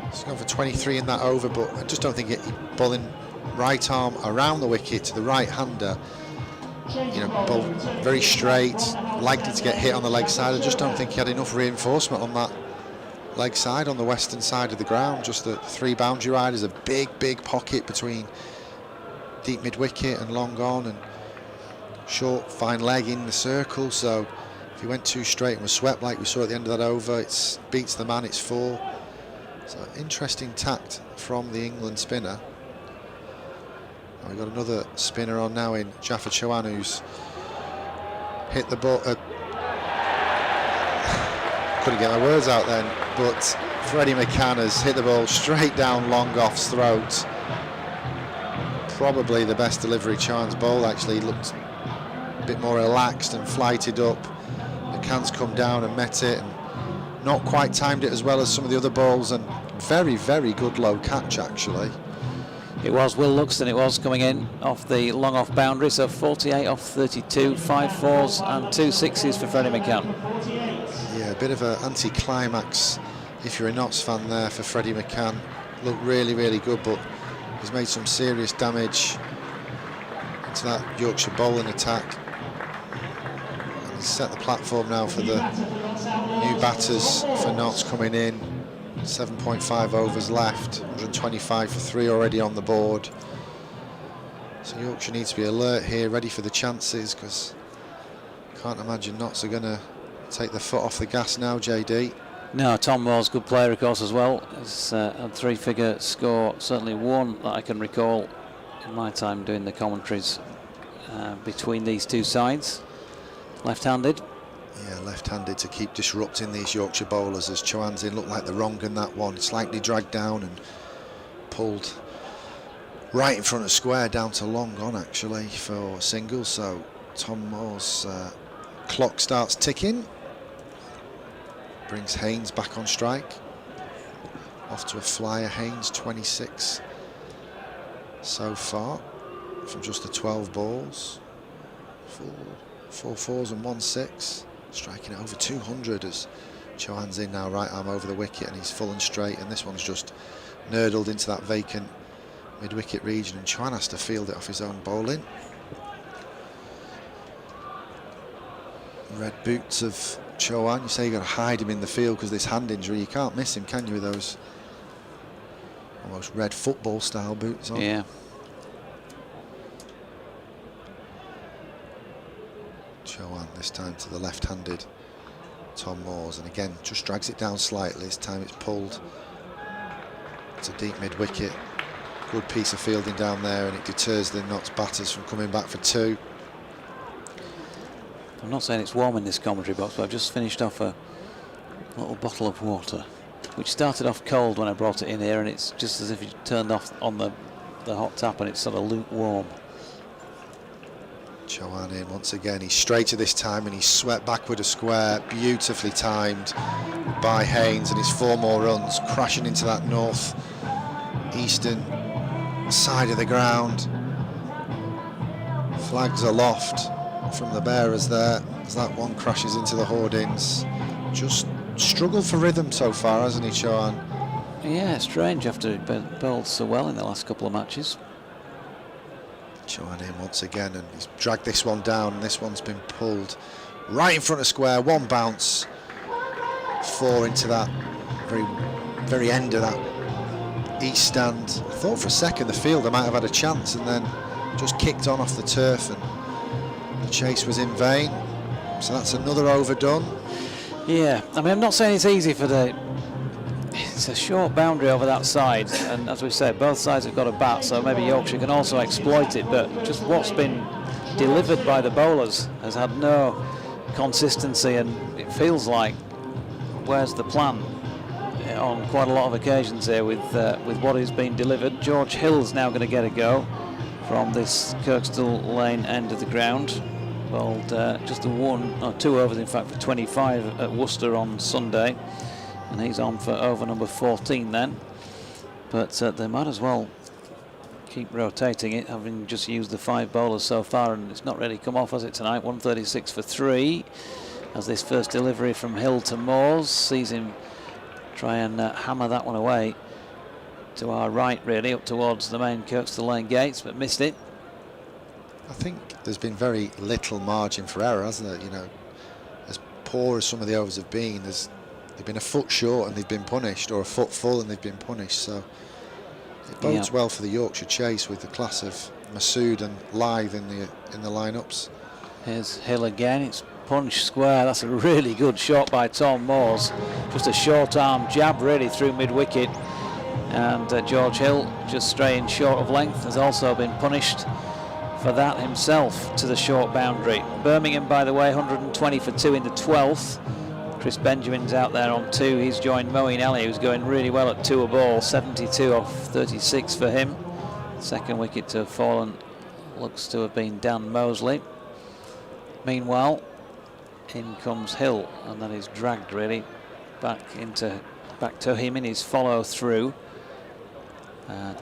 He's gone for 23 in that over, but I just don't think it. Bowling right arm around the wicket to the right-hander, you know, ball very straight, likely to get hit on the leg side. I just don't think he had enough reinforcement on that leg side on the western side of the ground. Just the 3 boundary riders, a big pocket between deep mid-wicket and long on, and short fine leg in the circle. So if he went too straight and was swept like we saw at the end of that over, it beats the man. It's 4. So interesting tact from the England spinner. And we've got another spinner on now in Jaffa Chauhan, who's hit the ball. Couldn't get my words out then, but Freddie McCann has hit the ball straight down long off's throat. Probably the best delivery Chauhan's bowled. Actually looked a bit more relaxed and flighted up. McCann's come down and met it, and not quite timed it as well as some of the other balls, and very good low catch actually. It was Will Luxton, it was, coming in off the long off boundary, so 48 off 32, 5 4s and 2 6s for Freddie McCann. Yeah, a bit of an anti-climax if you're a Notts fan there for Freddie McCann. Looked really good, but he's made some serious damage into that Yorkshire bowling attack. And he's set the platform now for the new batters for Notts coming in. 7.5 overs left, 125 for 3 already on the board. So Yorkshire needs to be alert here, ready for the chances, because I can't imagine Notts are going to take the foot off the gas now, JD. No, Tom Moore's good player, of course, as well. He's a 3-figure score, certainly one that I can recall in my time doing the commentaries between these two sides. Left-handed. Yeah, left-handed to keep disrupting these Yorkshire bowlers, as Chauhan's in looked like the wrong in that one. Slightly dragged down and pulled right in front of square down to long on actually for single. So Tom Moore's clock starts ticking. Brings Haynes back on strike. Off to a flyer, Haynes, 26 so far from just the 12 balls. 4 4s and 1 6. Striking it over 200 as Chauhan's in now, right arm over the wicket, and he's full and straight, and this one's just nurdled into that vacant mid-wicket region, and Chauhan has to field it off his own bowling. Red boots of Chauhan. You say you've got to hide him in the field because this hand injury, you can't miss him, can you, with those almost red football style boots on? Yeah. Chauhan this time to the left-handed Tom Moores, and again just drags it down slightly. This time it's pulled to deep mid-wicket. Good piece of fielding down there, and it deters the Notts batters from coming back for 2. I'm not saying it's warm in this commentary box, but I've just finished off a little bottle of water, which started off cold when I brought it in here, and it's just as if you turned off on the hot tap and it's sort of lukewarm. Chauhan in once again. He's straighter this time, and he's swept backward a square, beautifully timed by Haynes, and his 4 more runs crashing into that north eastern side of the ground. Flags aloft from the bearers there as that one crashes into the hoardings. Just struggled for rhythm so far, hasn't he, Chauhan? Yeah, strange after he bowled so well in the last couple of matches. Chauhan in once again, and he's dragged this one down, and this one's been pulled right in front of square. 1 bounce, 4 into that very end of that east stand. I thought for a second the fielder might have had a chance, and then just kicked on off the turf, and the chase was in vain. So that's another overdone. Yeah, I mean, I'm not saying it's easy for it's a short boundary over that side, and as we said, both sides have got a bat, so maybe Yorkshire can also exploit it, but just what's been delivered by the bowlers has had no consistency, and it feels like where's the plan on quite a lot of occasions here with what has been delivered. George Hill's now going to get a go from this Kirkstall Lane end of the ground. Bowled just a 1 or 2 overs, in fact, for 25 at Worcester on Sunday, and he's on for over number 14 then. But they might as well keep rotating it, having just used the 5 bowlers so far, and it's not really come off, has it, tonight? 136 for 3 as this first delivery from Hill to Moores sees him try and hammer that one away to our right, really, up towards the main Kirkstall Lane gates, but missed it. I think there's been very little margin for error, hasn't there? You know, as poor as some of the overs have been, they've been a foot short and they've been punished, or a foot full and they've been punished. So it bodes well for the Yorkshire chase with the class of Masood and Lythe in the lineups. Here's Hill again. It's punch square. That's a really good shot by Tom Moores. Just a short arm jab really through mid wicket, and George Hill just straying short of length has also been punished for that himself to the short boundary. Birmingham, by the way, 120 for 2 in the 12th. Chris Benjamin's out there on 2. He's joined Moeen Ali, who's going really well at 2 a ball. 72 off 36 for him. Second wicket to have fallen looks to have been Dan Mosley. Meanwhile, in comes Hill, and that is dragged really back to him in his follow through.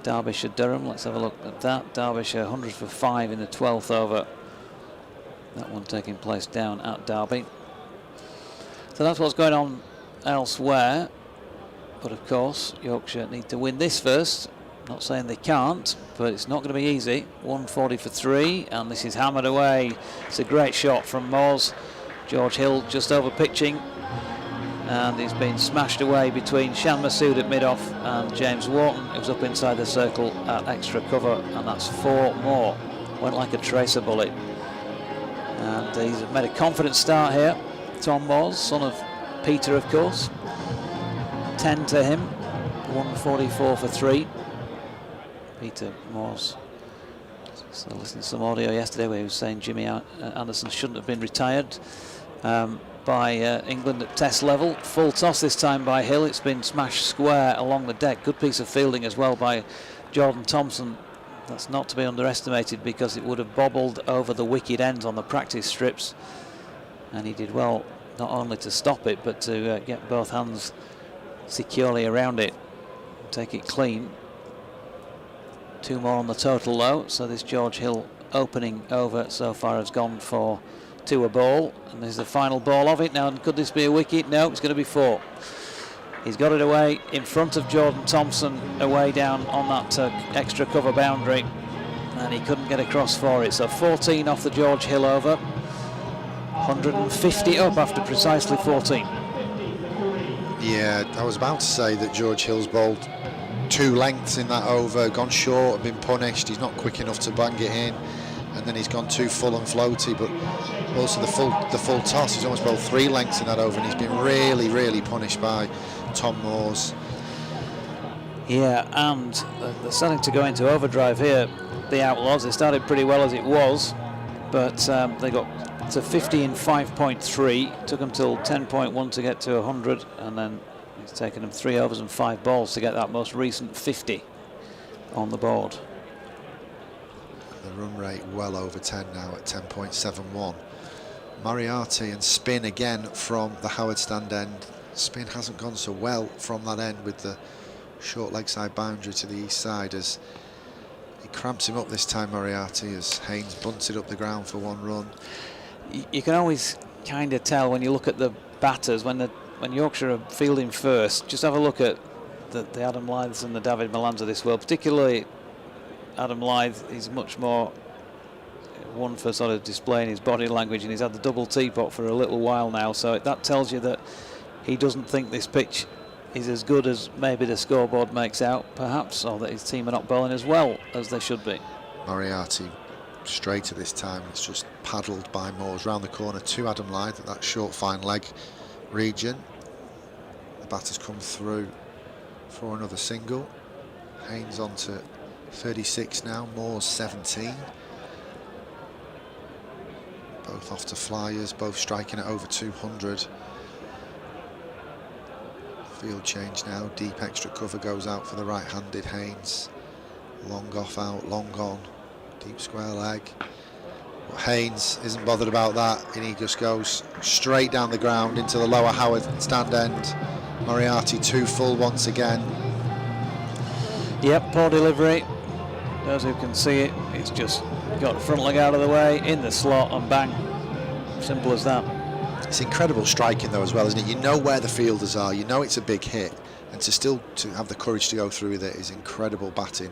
Derbyshire Durham, let's have a look at that. Derbyshire 100 for 5 in the 12th over. That one taking place down at Derby. So that's what's going on elsewhere. But of course, Yorkshire need to win this first. Not saying they can't, but it's not going to be easy. 140 for 3, and this is hammered away. It's a great shot from Moores. George Hill just over pitching, and he's been smashed away between Shan Masood at mid-off and James Wharton, who's up inside the circle at extra cover, and that's 4 more. Went like a tracer bullet. And he's made a confident start here. Tom Moores, son of Peter, of course. 10 to him, 144 for 3. Peter Moores. So I listened to some audio yesterday where he was saying Jimmy Anderson shouldn't have been retired by England at test level. Full toss this time by Hill. It's been smashed square along the deck. Good piece of fielding as well by Jordan Thompson. That's not to be underestimated, because it would have bobbled over the wicket ends on the practice strips, and he did well not only to stop it but to get both hands securely around it and take it clean. 2 more on the total though, so this George Hill opening over so far has gone for 2 a ball, and there's the final ball of it now. And could this be a wicket? No, it's going to be 4. He's got it away in front of Jordan Thompson, away down on that extra cover boundary, and he couldn't get across for it. So 14 off the George Hill over, 150 up after precisely 14. Yeah, I was about to say that George Hill's bowled 2 lengths in that over, gone short and been punished. He's not quick enough to bang it in, and then he's gone too full and floaty. But also the full toss, he's almost bowled 3 lengths in that over, and he's been really punished by Tom Moores. Yeah, and they're starting to go into overdrive here, the Outlaws. They started pretty well as it was, but they got to 50 in 5.3. Took them till 10.1 to get to 100, and then it's taken them 3 overs and 5 balls to get that most recent 50 on the board. The run rate well over 10 now at 10.71. Moriarty and spin again from the Howard Stand end. Spin hasn't gone so well from that end with the short leg side boundary to the east side, as he cramps him up this time, Moriarty, as Haynes bunted up the ground for 1 run. You can always kind of tell when you look at the batters, when Yorkshire are fielding first. Just have a look at the Adam Lythes and the David Millans of this world, particularly Adam Lythe. He's much more one for sort of displaying his body language, and he's had the double teapot for a little while now, so that tells you that he doesn't think this pitch is as good as maybe the scoreboard makes out, perhaps, or that his team are not bowling as well as they should be. Moriarty straight at this time. It's just paddled by Moores round the corner to Adam Lythe at that short fine leg region. The batter's come through for another single. Haynes on to 36 now, Moores 17. Both off to flyers, both striking at over 200. Field change now, deep extra cover goes out for the right-handed Haynes. Long off out, long on, deep square leg. But Haynes isn't bothered about that, and he just goes straight down the ground into the lower Howard stand end. Moriarty too full once again. Yep, poor delivery. Those who can see it, it's just got the front leg out of the way, in the slot, and bang. Simple as that. It's incredible striking though as well, isn't it? You know where the fielders are, you know it's a big hit, and to have the courage to go through with it is incredible batting.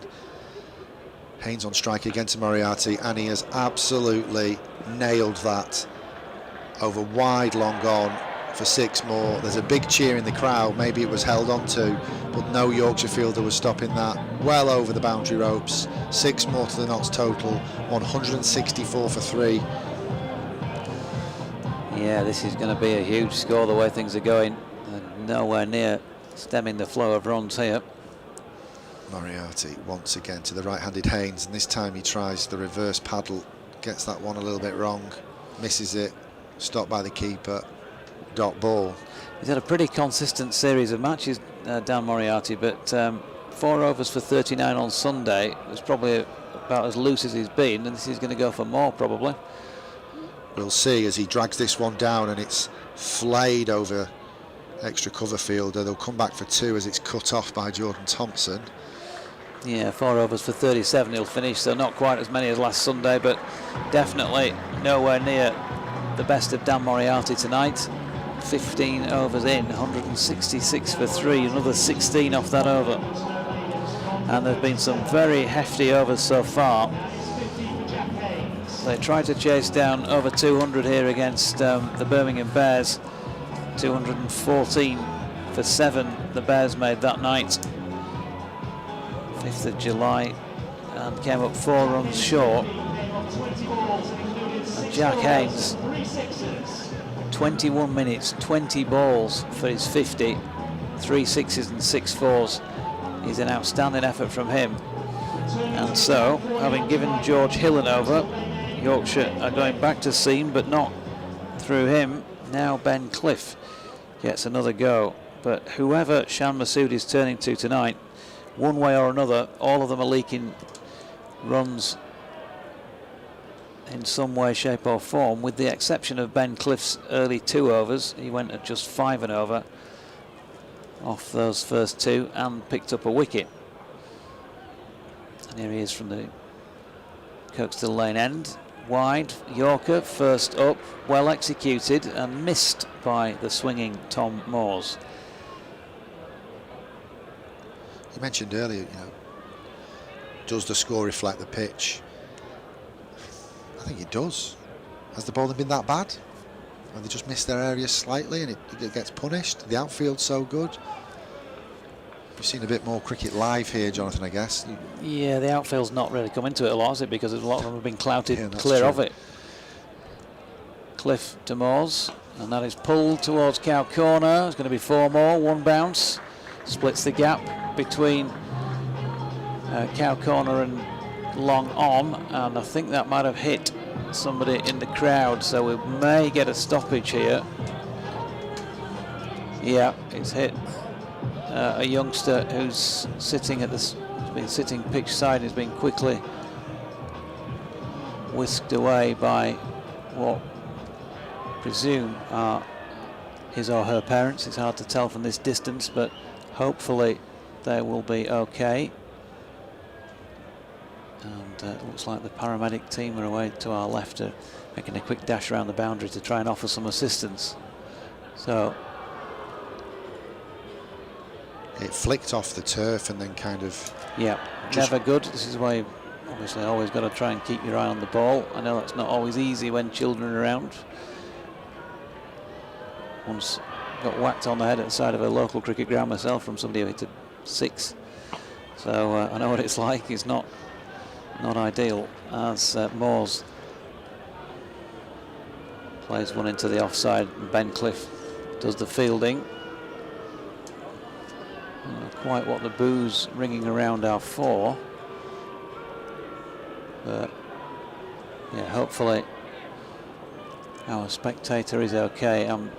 Haynes on strike again to Moriarty, and he has absolutely nailed that. Over wide, long on for 6 more. There's a big cheer in the crowd, maybe it was held on to, but no Yorkshire fielder was stopping that. Well over the boundary ropes. 6 more to the Notts total, 164 for 3. Yeah, this is going to be a huge score the way things are going, and nowhere near stemming the flow of runs here. Moriarty once again to the right-handed Haynes, and this time he tries the reverse paddle, gets that one a little bit wrong, misses it, stopped by the keeper, dot ball. He's had a pretty consistent series of matches, Dan Moriarty, but 4 overs for 39 on Sunday was probably about as loose as he's been, and this is going to go for more probably. We'll see as he drags this one down, and it's flayed over extra cover fielder. They'll come back for 2 as it's cut off by Jordan Thompson. Yeah, 4 overs for 37 he'll finish, so not quite as many as last Sunday, but definitely nowhere near the best of Dan Moriarty tonight. 15 overs in, 166 for 3, another 16 off that over. And there's been some very hefty overs so far. They tried to chase down over 200 here against the Birmingham Bears. 214 for 7 the Bears made that night. 5th of July, and came up 4 runs short. And Jack Haynes, 21 minutes, 20 balls for his 50, 3 sixes and 6 fours. Is an outstanding effort from him. And so, having given George Hill an over, Yorkshire are going back to Seam, but not through him. Now Ben Cliff gets another go. But whoever Shan Massoud is turning to tonight, one way or another, all of them are leaking runs in some way, shape or form, with the exception of Ben Cliff's early 2 overs. He went at just 5 and over off those first 2 and picked up a wicket. And here he is from the Kirkstall Lane end. Wide, Yorker first up, well executed and missed by the swinging Tom Moores. You mentioned earlier, does the score reflect the pitch? I think it does. Has the bowling been that bad? Have they just missed their area slightly and it gets punished? The outfield's so good. You've seen a bit more cricket live here, Jonathan, I guess. Yeah, the outfield's not really come into it a lot, has it? Because a lot of them have been clouted clear true. of it. Cliff to Moores, and that is pulled towards Cow Corner. There's going to be 4 more, 1 bounce. Splits the gap between Cow Corner and long on, and I think that might have hit somebody in the crowd, so we may get a stoppage here. Yeah, it's hit a youngster who's sitting at this, been sitting pitch side, has been quickly whisked away by what I presume are his or her parents. It's hard to tell from this distance, but hopefully they will be okay. And it looks like the paramedic team are away to our left, making a quick dash around the boundary to try and offer some assistance. So it flicked off the turf and then kind of... Yeah, never good. This is why you obviously always got to try and keep your eye on the ball. I know that's not always easy when children are around. Once got whacked on the head at the side of a local cricket ground myself from somebody who hit a 6. So I know what it's like. It's not ideal, as Moores plays one into the offside and Ben Cliff does the fielding. Not quite what the boos ringing around are for, but yeah, hopefully Our spectator is okay. I'm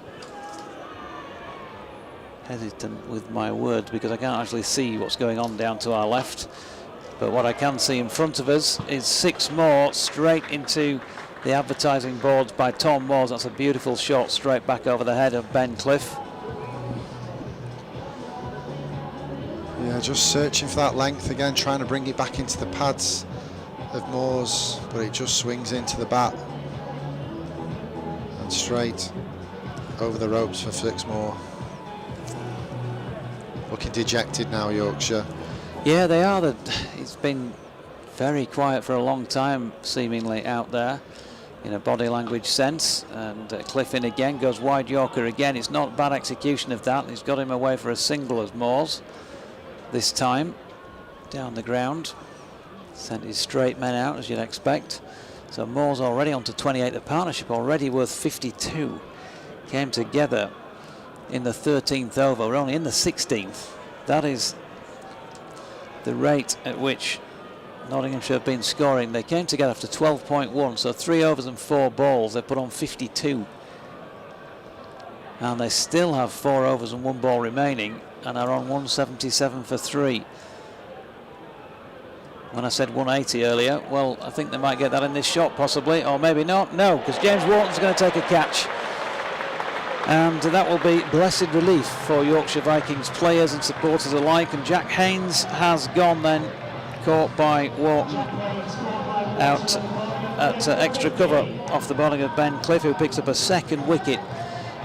hesitant with my words because I can't actually see what's going on down to our left. But what I can see in front of us is 6 more straight into the advertising boards by Tom Moores. That's a beautiful shot straight back over the head of Ben Cliff. Yeah, just searching for that length again, trying to bring it back into the pads of Moores, but it just swings into the bat and straight over the ropes for 6 more. Looking dejected now, Yorkshire. Yeah, they are. It's been very quiet for a long time, seemingly, out there in a body language sense. And Cliff in again, goes wide Yorker again. It's not bad execution of that. He's got him away for a single as Moores this time. Down the ground. Sent his straight men out, as you'd expect. So Moores already on to 28. The partnership already worth 52. Came together in the 13th over. We're only in the 16th. That is the rate at which Nottinghamshire have been scoring. They came together after 12.1, so 3 overs and 4 balls. They put on 52. And they still have 4 overs and 1 ball remaining and are on 177 for 3. When I said 180 earlier, well, I think they might get that in this shot possibly, or maybe not. No, because James Wharton's going to take a catch. And that will be blessed relief for Yorkshire Vikings players and supporters alike. And Jack Haynes has gone then, caught by Wharton out at extra cover off the bowling of Ben Cliff, who picks up a 2nd wicket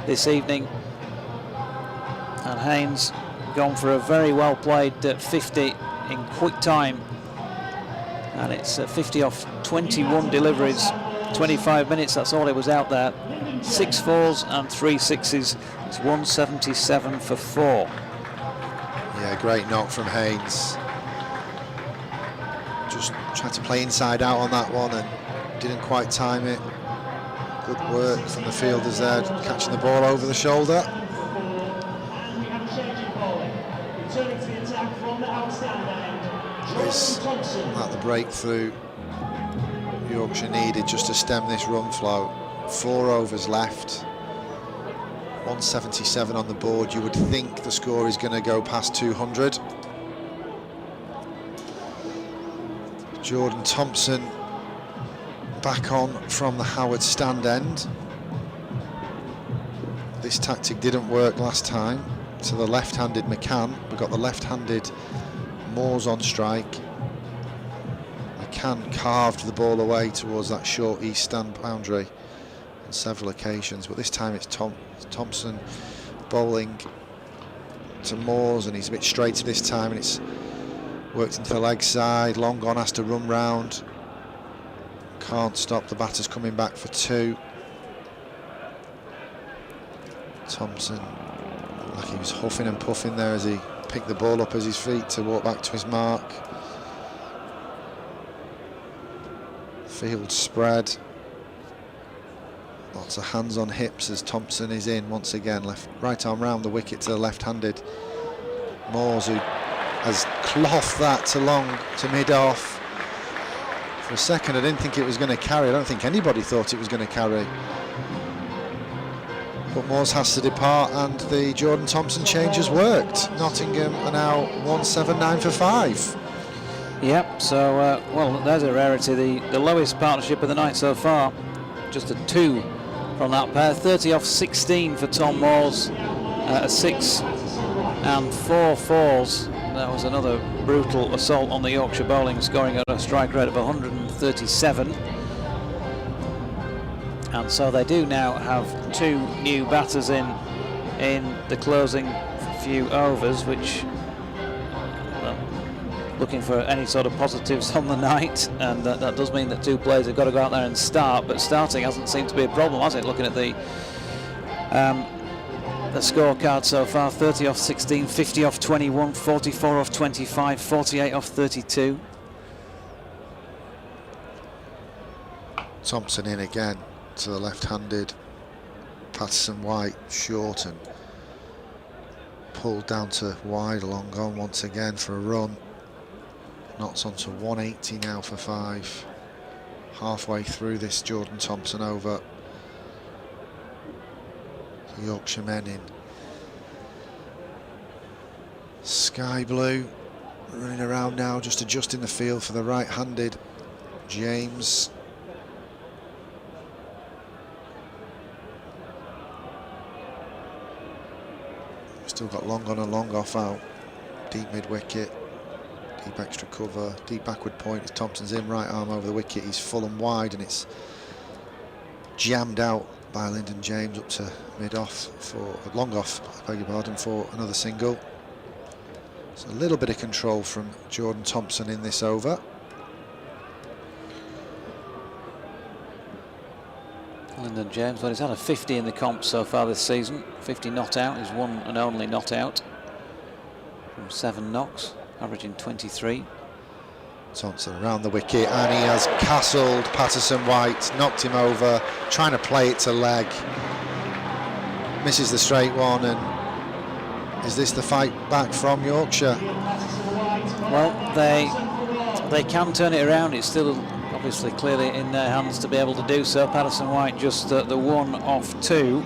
this evening. And Haynes gone for a very well played 50 in quick time. And it's 50 off 21 deliveries, 25 minutes, that's all it was out there. 6 fours and 3 sixes. It's 177 for 4. Yeah, great knock from Haynes. Just tried to play inside out on that one and didn't quite time it. Good work from the fielders there, catching the ball over the shoulder. And we have a change in bowling. Returning to the attack from the outstand end, Is that the breakthrough Yorkshire needed just to stem this run flow? 4 overs left, 177 on the board. You would think the score is going to go past 200. Jordan Thompson back on from the Howard stand end. This tactic didn't work last time. To the left-handed McCann, we've got the left-handed Moores on strike. McCann carved the ball away towards that short east stand boundary on several occasions, but this time it's Thompson bowling to Moores, and he's a bit straighter this time, and it's worked into the leg side. Long on, has to run round, can't stop the batters coming back for 2. Thompson, like he was huffing and puffing there as he picked the ball up as his feet to walk back to his mark. Field spread. Lots of hands on hips as Thompson is in once again. Right arm round the wicket to the left-handed Moores, who has clothed that to long to mid-off. For a second I didn't think it was going to carry. I don't think anybody thought it was going to carry. But Moores has to depart, and the Jordan Thompson change has worked. Nottingham are now 179 for 5. Yep, so, well, there's a rarity. The lowest partnership of the night so far. Just a 2 from that pair. 30 off 16 for Tom Moores. A 6 and 4 fours. That was another brutal assault on the Yorkshire bowling, scoring at a strike rate of 137. And so they do now have 2 new batters in the closing few overs, which, well, looking for any sort of positives on the night, and that does mean that 2 players have got to go out there and start, but starting hasn't seemed to be a problem, has it? Looking at the scorecard so far: 30 off 16, 50 off 21, 44 off 25, 48 off 32. Thompson in again to the left-handed Patterson White, short and pulled down to wide, long on once again for a run. Notts on to 180 now for 5. Halfway through this Jordan Thompson over. Yorkshire men in sky blue running around now, just adjusting the field for the right-handed James. Still got long on and long off out. Deep mid-wicket, deep extra cover, deep backward point as Thompson's in, right arm over the wicket. He's full and wide, and it's jammed out by Lyndon James up to mid-off for long off, I beg your pardon, for another single. So a little bit of control from Jordan Thompson in this over. Lyndon James, well, he's had a 50 in the comp so far this season. 50 not out, his one and only not out from 7 knocks, averaging 23. Thompson around the wicket, and he has castled Patterson White, knocked him over, trying to play it to leg. Misses the straight one, and is this the fight back from Yorkshire? Well, they can turn it around. It's still obviously clearly in their hands to be able to do so. Patterson White just the 1 off 2,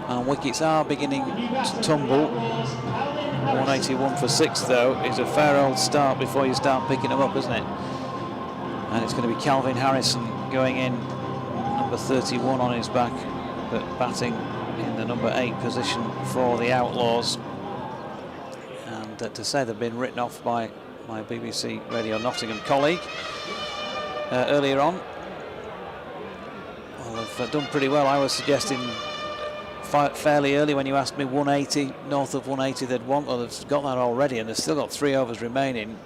and wickets are beginning to tumble. 181 for 6 though is a fair old start before you start picking them up, isn't it? And it's going to be Calvin Harrison going in, number 31 on his back, but batting in the number 8 position for the Outlaws. And to say they've been written off by my BBC Radio Nottingham colleague earlier on. Well, they've done pretty well. I was suggesting fairly early when you asked me 180, north of 180 they'd want. Well, they've got that already, and they've still got 3 overs remaining.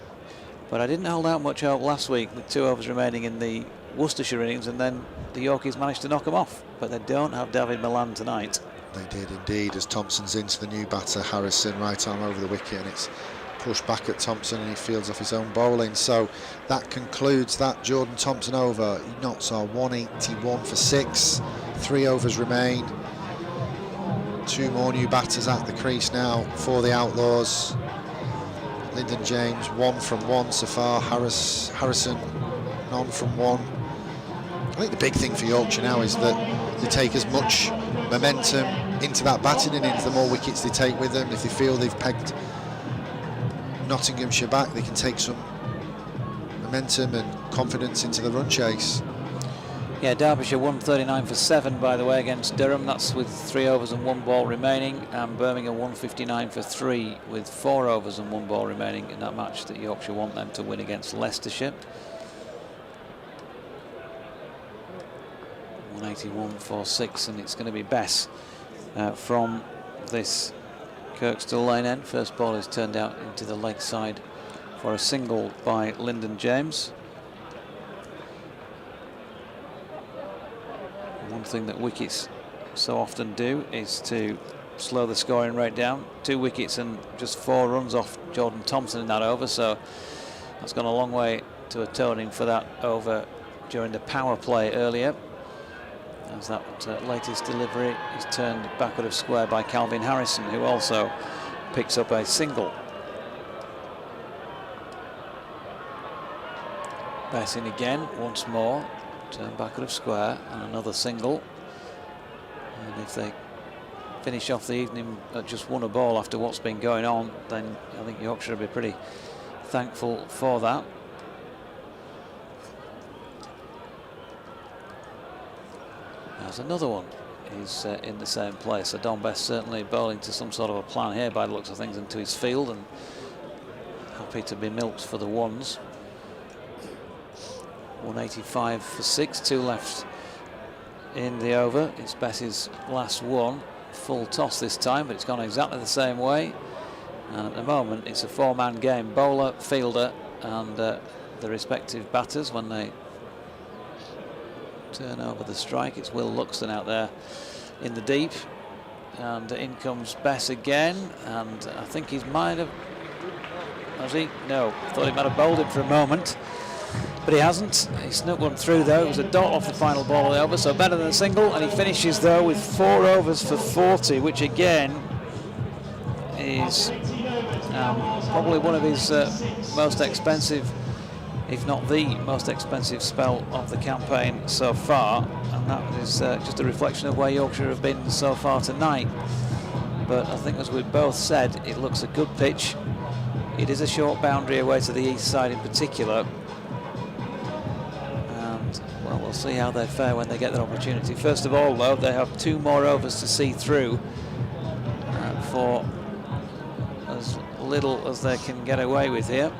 But I didn't hold out much hope last week with 2 overs remaining in the Worcestershire innings, and then the Yorkies managed to knock them off. But they don't have David Milan tonight. They did indeed, as Thompson's into the new batter, Harrison, right arm over the wicket, and it's pushed back at Thompson, and he fields off his own bowling. So that concludes that Jordan Thompson over. Notts are 181 for 6, 3 overs remain. 2 more new batters at the crease now for the Outlaws. Lyndon James 1 from 1 so far. Harrison none from 1. I think the big thing for Yorkshire now is that they take as much momentum into that batting innings, the more wickets they take with them. If they feel they've pegged Nottinghamshire back, they can take some momentum and confidence into the run chase. Yeah, Derbyshire 139 for 7, by the way, against Durham. That's with 3 overs and 1 ball remaining. And Birmingham 159 for 3 with 4 overs and 1 ball remaining in that match that Yorkshire want them to win against Leicestershire. 181 for 6, and it's going to be Bess from this Kirkstall Lane end. First ball is turned out into the leg side for a single by Lyndon James. One thing that wickets so often do is to slow the scoring rate down. 2 wickets and just 4 runs off Jordan Thompson in that over, so that's gone a long way to atoning for that over during the power play earlier, as that latest delivery is turned backward of square by Calvin Harrison, who also picks up a single. Bess in again once more, turn backward of square, and another single. And if they finish off the evening at just 1 a ball after what's been going on, then I think Yorkshire will be pretty thankful for that. There's another one. He's in the same place. So Don Bess certainly bowling to some sort of a plan here by the looks of things into his field, and happy to be milked for the ones. 185 for 6, 2 left in the over. It's Bess's last one. Full toss this time, but it's gone exactly the same way. And at the moment, it's a 4-man game. Bowler, fielder, and the respective batters when they turn over the strike. It's Will Luxton out there in the deep, and in comes Bess again, and I think he might have, has he? No, I thought he might have bowled him for a moment, but he hasn't. He snuck one through though. It was a dot off the final ball of the over, so better than a single, and he finishes though with 4 overs for 40, which again is probably one of his most expensive if not the most expensive spell of the campaign so far, and that is just a reflection of where Yorkshire have been so far tonight. But I think, as we've both said, it looks a good pitch. It is a short boundary away to the east side in particular, and well, we'll see how they fare when they get their opportunity. First of all, though, they have 2 more overs to see through for as little as they can get away with here.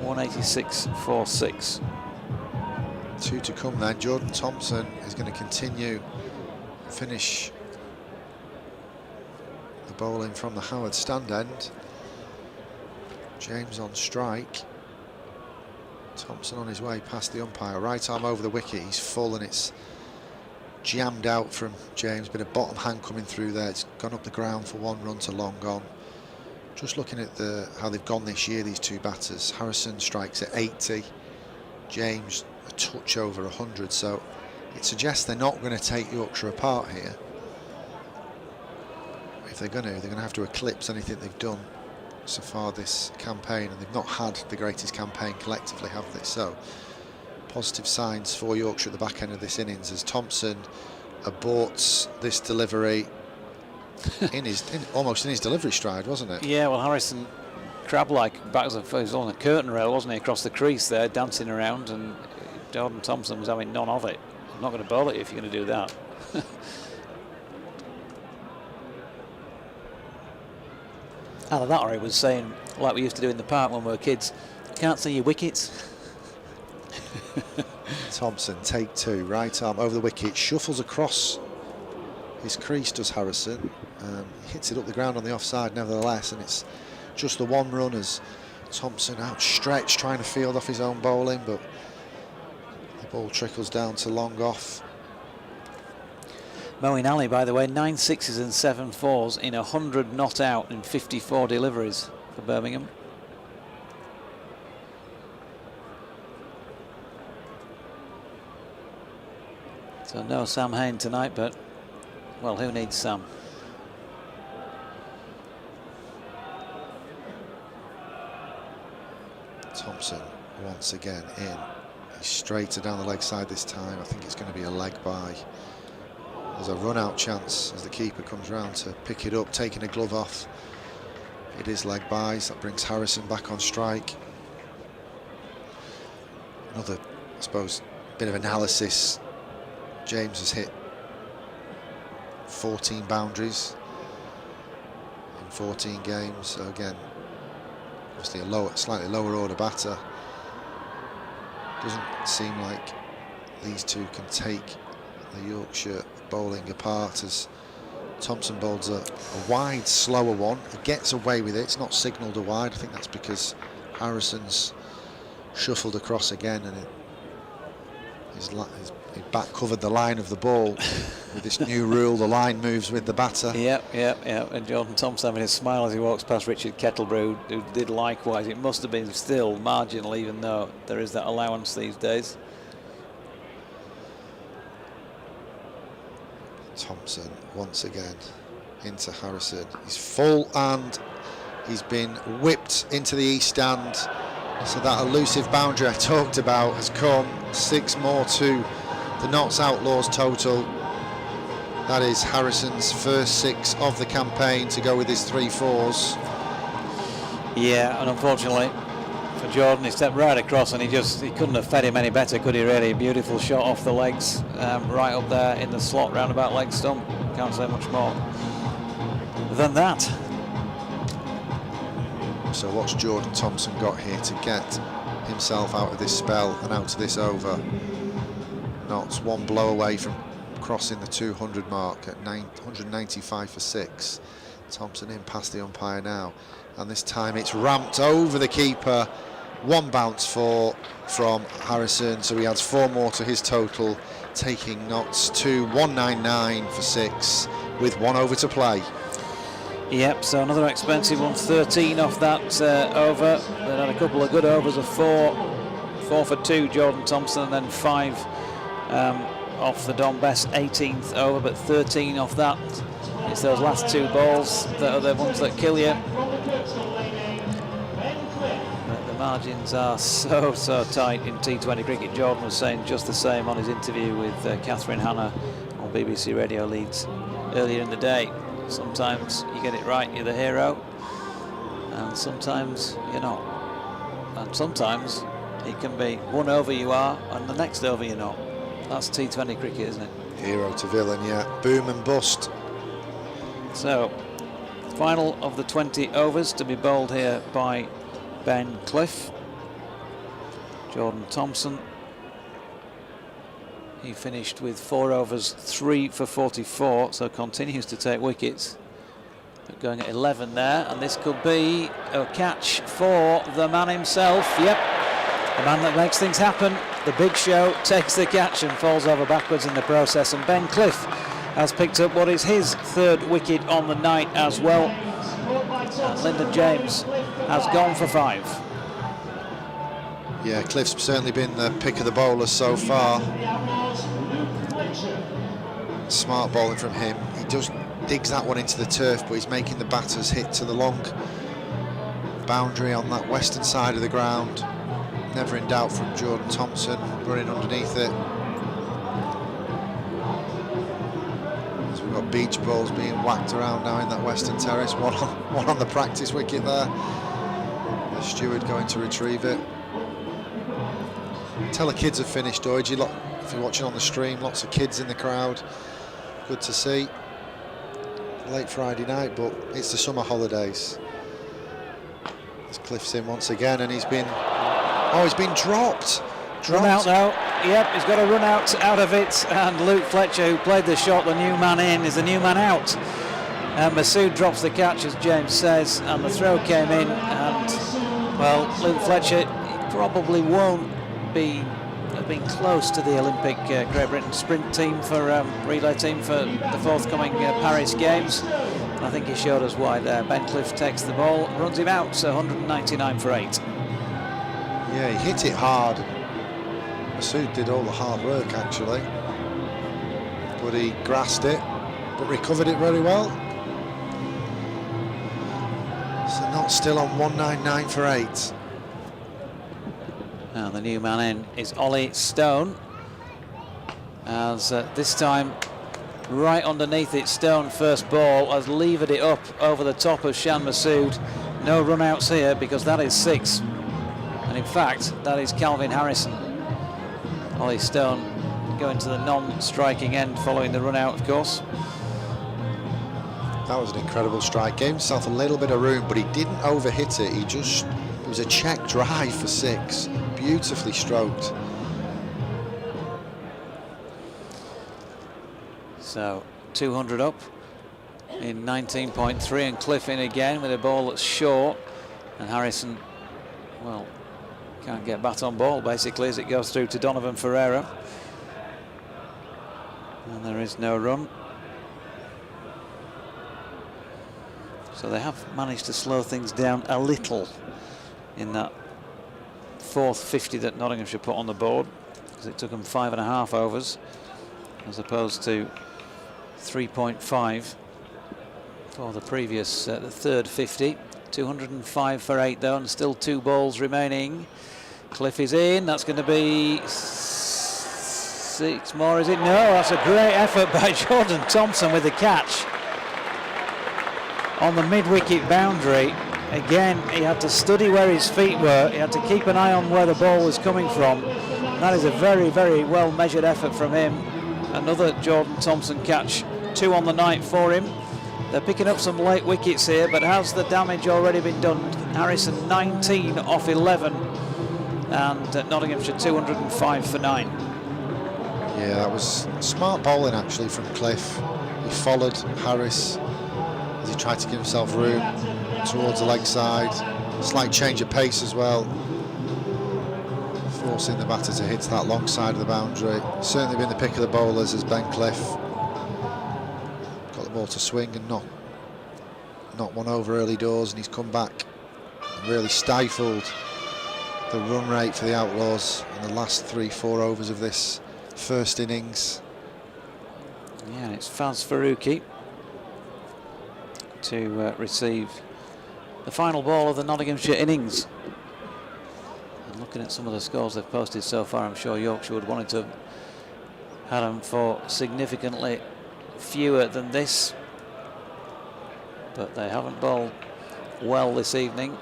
186.46. 2 to come then. Jordan Thompson is going to continue, finish the bowling from the Howard stand end. James on strike. Thompson on his way past the umpire. Right arm over the wicket. He's full and it's jammed out from James. Bit of bottom hand coming through there. It's gone up the ground for 1 run to long on. Just looking at how they've gone this year, these 2 batters. Harrison strikes at 80. James a touch over 100. So it suggests they're not going to take Yorkshire apart here. If they're going to have to eclipse anything they've done so far this campaign, and they've not had the greatest campaign collectively, have they? So positive signs for Yorkshire at the back end of this innings as Thompson aborts this delivery almost in his delivery stride, wasn't it? Yeah, well, Harrison crab-like back he was on a curtain rail, wasn't he, across the crease there, dancing around, and Jordan Thompson was having none of it. I'm not going to bowl it if you're going to do that. Either that, or he was saying, like we used to do in the park when we were kids, can't see your wickets. Thompson, take 2, right arm over the wicket, shuffles across his crease, does Harrison. Hits it up the ground on the offside nevertheless, and it's just the 1 run as Thompson outstretched, trying to field off his own bowling, but the ball trickles down to long off. Moeen Ali, by the way, 9 6s and 7 4s in 100 not out in 54 deliveries for Birmingham. So no Sam Hain tonight, but, well, who needs Sam? Thompson once again in. He's straighter down the leg side this time. I think it's going to be a leg by. There's a run-out chance as the keeper comes round to pick it up, taking a glove off. It is leg bys. That brings Harrison back on strike. Another, I suppose, bit of analysis. James has hit 14 boundaries in 14 games. So again, obviously a slightly lower order batter. Doesn't seem like these 2 can take the Yorkshire bowling apart as Thompson bowls a wide, slower one. He gets away with it. It's not signalled a wide. I think that's because Harrison's shuffled across again, and his back covered the line of the ball. With this new rule, the line moves with the batter. Yep. And Jordan Thompson having a smile as he walks past Richard Kettlebrew, who did likewise. It must have been still marginal, even though there is that allowance these days. Thompson once again into Harrison. He's full and he's been whipped into the east stand. So that elusive boundary I talked about has come. 6 more to the Notts Outlaws total. That is Harrison's first 6 of the campaign to go with his 3 4s. Yeah, and unfortunately for Jordan, he stepped right across and he couldn't have fed him any better, could he really? Beautiful shot off the legs, right up there in the slot round about leg stump. Can't say much more than that. So what's Jordan Thompson got here to get himself out of this spell and out to this over? Notts 1 blow away from crossing the 200 mark at 195 for 6. Thompson in past the umpire now, and this time it's ramped over the keeper. 1 bounce from Harrison, so he adds 4 more to his total, taking Notts to 199 for 6 with 1 over to play. Yep, so another expensive one, 13 off that over. They had a couple of good overs of 4 for 2, Jordan Thompson, and then 5 off the Don Best 18th over, but 13 off that. It's those last 2 balls that are the ones that kill you. But the margins are so tight in T20 cricket. Jordan was saying just the same on his interview with Catherine Hanna on BBC Radio Leeds earlier in the day. Sometimes you get it right, you're the hero, and sometimes you're not. And sometimes it can be one over you are, and the next over you're not. That's T20 cricket, isn't it? Hero to villain, yeah. Boom and bust. So, final of the 20 overs to be bowled here by Ben Cliff. Jordan Thompson. He finished with 4 overs, 3 for 44, so continues to take wickets. But going at 11 there, and this could be a catch for the man himself. Yep, the man that makes things happen. The Big Show takes the catch and falls over backwards in the process, and Ben Cliff has picked up what is his 3rd wicket on the night as well. And Lyndon James has gone for 5. Yeah, Cliff's certainly been the pick of the bowlers so far. Smart bowling from him. He just digs that one into the turf, but he's making the batters hit to the long boundary on that western side of the ground. Never in doubt from Jordan Thompson, running underneath it. So we've got beach balls being whacked around now in that western terrace. One on the practice wicket there. The steward going to retrieve it. Tell the kids have finished, Doige. If you're watching on the stream, lots of kids in the crowd. Good to see. Late Friday night, but it's the summer holidays. As Cliff's in once again, and he's been dropped. Run out now. Yep, he's got a run out of it, and Luke Fletcher, who played the shot, the new man in, is the new man out. And Masood drops the catch, as James says, and the throw came in, and well, Luke Fletcher probably won't have been close to the Olympic Great Britain sprint team for relay team for the forthcoming Paris Games. And I think he showed us why there. Ben Cliff takes the ball, runs him out, so 199 for 8. Yeah, he hit it hard. Masood did all the hard work actually, but he grasped it, but recovered it very well. So not still on 199 for 8. Now the new man in is Ollie Stone, as this time right underneath it, Stone first ball has levered it up over the top of Shan Masood. No run outs here because that is 6, and in fact that is Calvin Harrison. Ollie Stone going to the non-striking end following the run out, of course. That was an incredible strike. Gave himself a little bit of room, but he didn't overhit it. It was a check drive for 6. Beautifully stroked. So 200 up in 19.3, and Cliff in again with a ball that's short, and Harrison, well, can't get bat on ball basically as it goes through to Donovan Ferreira, and there is no run. So they have managed to slow things down a little in that 4th 50 that Nottinghamshire put on the board, because it took them 5.5 overs as opposed to 3.5 for the previous the 3rd 50. 205 for 8 though, and still 2 balls remaining. Cliff is in, that's going to be 6 more, is it? No, that's a great effort by Jordan Thompson with the catch on the mid-wicket boundary. Again, he had to study where his feet were, he had to keep an eye on where the ball was coming from. That is a very, very well measured effort from him. Another Jordan Thompson catch, 2 on the night for him. They're picking up some late wickets here, but has the damage already been done? Harrison 19 off 11, and Nottinghamshire 205 for 9. Yeah, that was smart bowling actually from Cliff. He followed Harris as he tried to give himself room towards the leg side. Slight change of pace as well, forcing the batter to hit that long side of the boundary. Certainly been the pick of the bowlers as Ben Cliff got the ball to swing and not one over early doors, and he's come back and really stifled the run rate for the Outlaws in the last 3-4 overs of this first innings. Yeah, it's Faz Faruqi to receive the final ball of the Nottinghamshire innings. looking at some of the scores they've posted so far, I'm sure Yorkshire would wanted to have had them for significantly fewer than this, but they haven't bowled well this evening.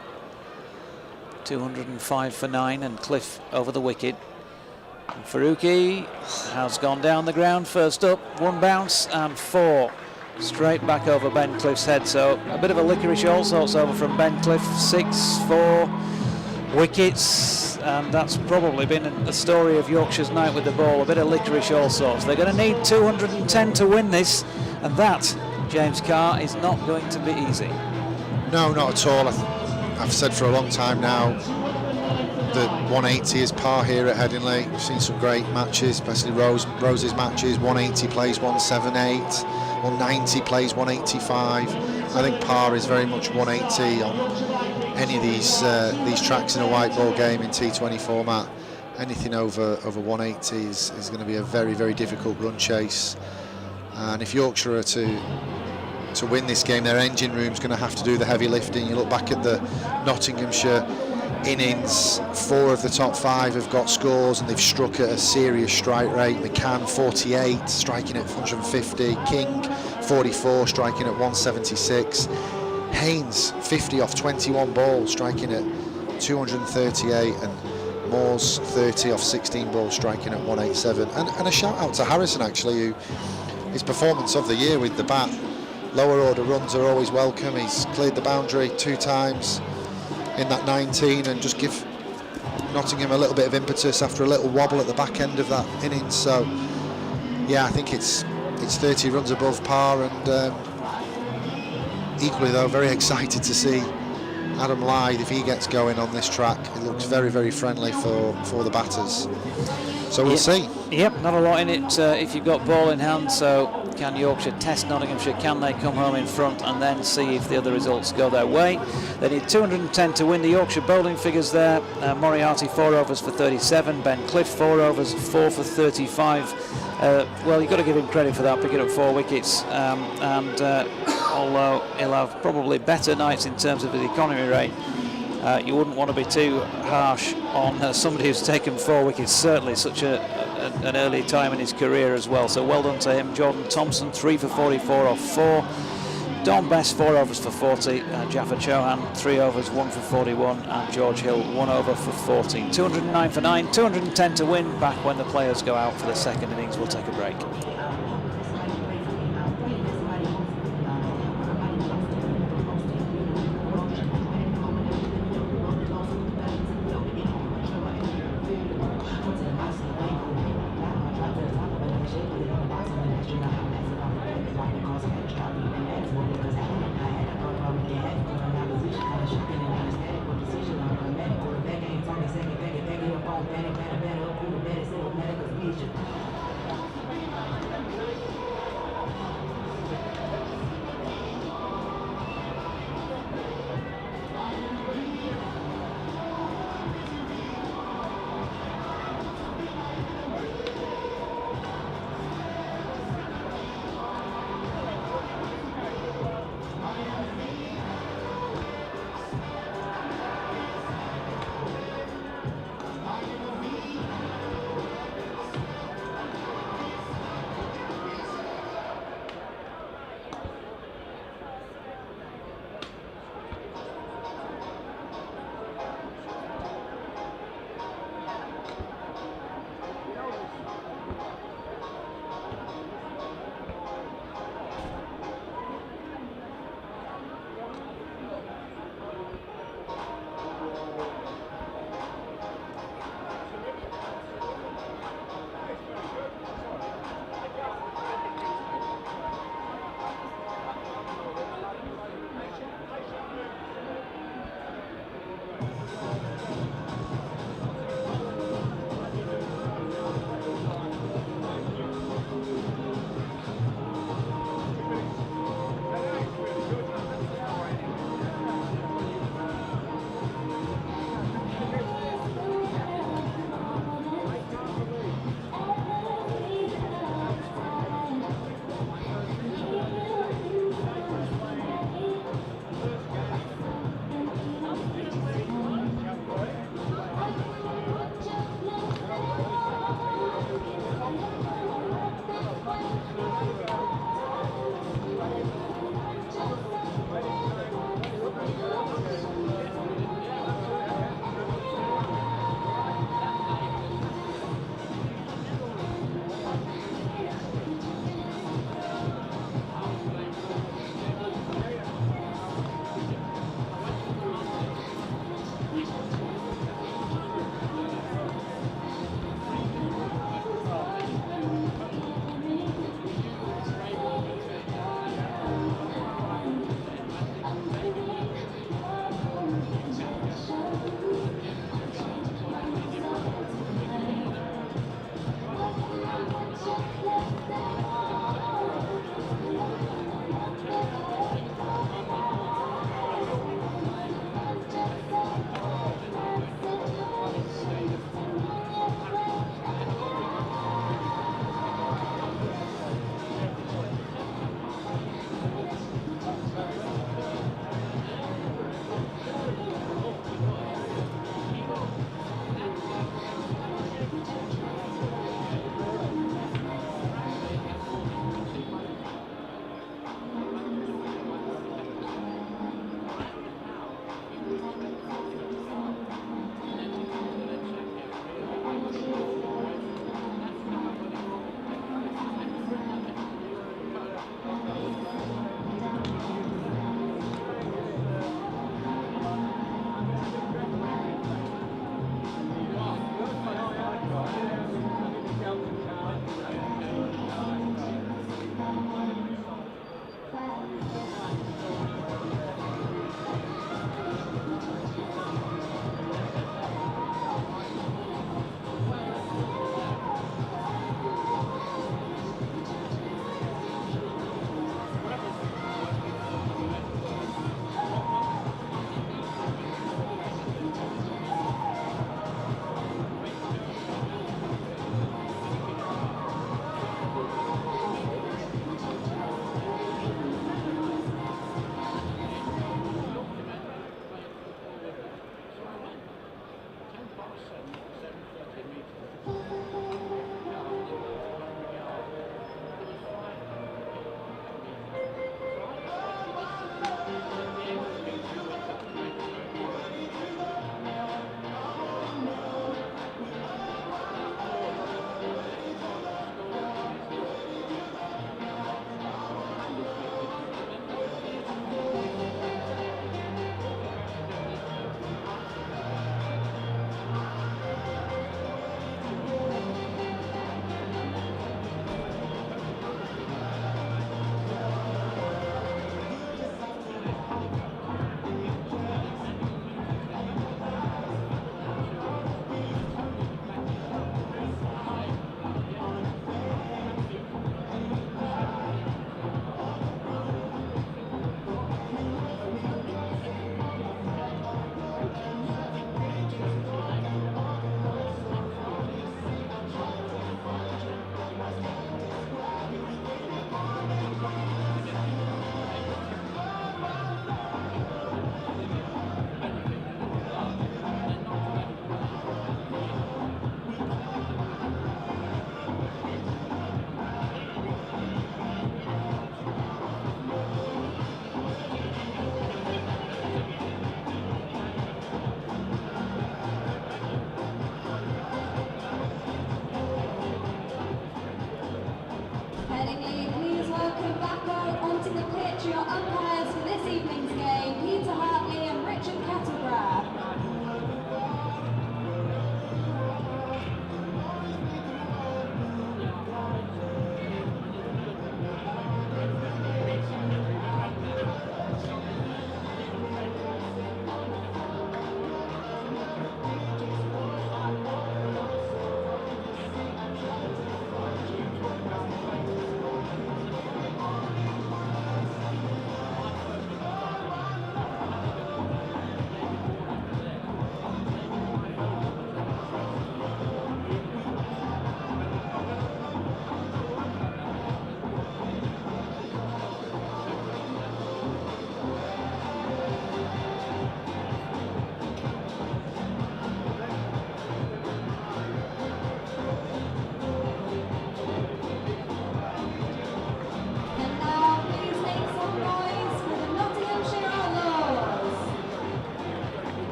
205 for 9, and Cliff over the wicket. And Faruqi has gone down the ground first up, 1 bounce and 4 straight back over Ben Cliff's head. So a bit of a licorice all sorts over from Ben Cliff. 6, 4 wickets, and that's probably been the story of Yorkshire's night with the ball. A bit of licorice all sorts. They're going to need 210 to win this, and that, James Carr, is not going to be easy. No, not at all. I've said for a long time now that 180 is par here at Headingley. We've seen some great matches, especially Rose's matches. 180 plays 178, 190 plays 185. I think par is very much 180 on any of these tracks in a white ball game in T20 format. Anything over 180 is going to be a very, very difficult run chase. And if Yorkshire are to win this game, their engine room's going to have to do the heavy lifting. You look back at the Nottinghamshire innings, 4 of the top 5 have got scores and they've struck at a serious strike rate. McCann 48, striking at 150. King 44, striking at 176. Haynes 50 off 21 balls, striking at 238, and Moores 30 off 16 balls, striking at 187. And a shout out to Harrison, actually, who his performance of the year with the bat. Lower order runs are always welcome. He's cleared the boundary 2 times in that 19, and just give Nottingham a little bit of impetus after a little wobble at the back end of that innings. So yeah, I think it's 30 runs above par, and equally though, very excited to see Adam Lyth, if he gets going on this track. It looks very, very friendly for the batters. So we'll see. Yep, not a lot in it if you've got ball in hand. So can Yorkshire test Nottinghamshire? Can they come home in front and then see if the other results go their way? They need 210 to win. The Yorkshire bowling figures there. Moriarty 4 overs for 37. Ben Cliff 4 overs, 4 for 35. Well, you've got to give him credit for that, picking up 4 wickets. Although he'll have probably better nights in terms of his economy rate, you wouldn't want to be too harsh on somebody who's taken 4 wickets, certainly such an early time in his career as well. So well done to him. Jordan Thompson 3 for 44 off 4. Don Best 4 overs for 40. Jaffa Chauhan 3 overs, 1 for 41, and George Hill 1 over for 14. 209 for 9, 210 to win. Back when the players go out for the second innings. We'll take a break.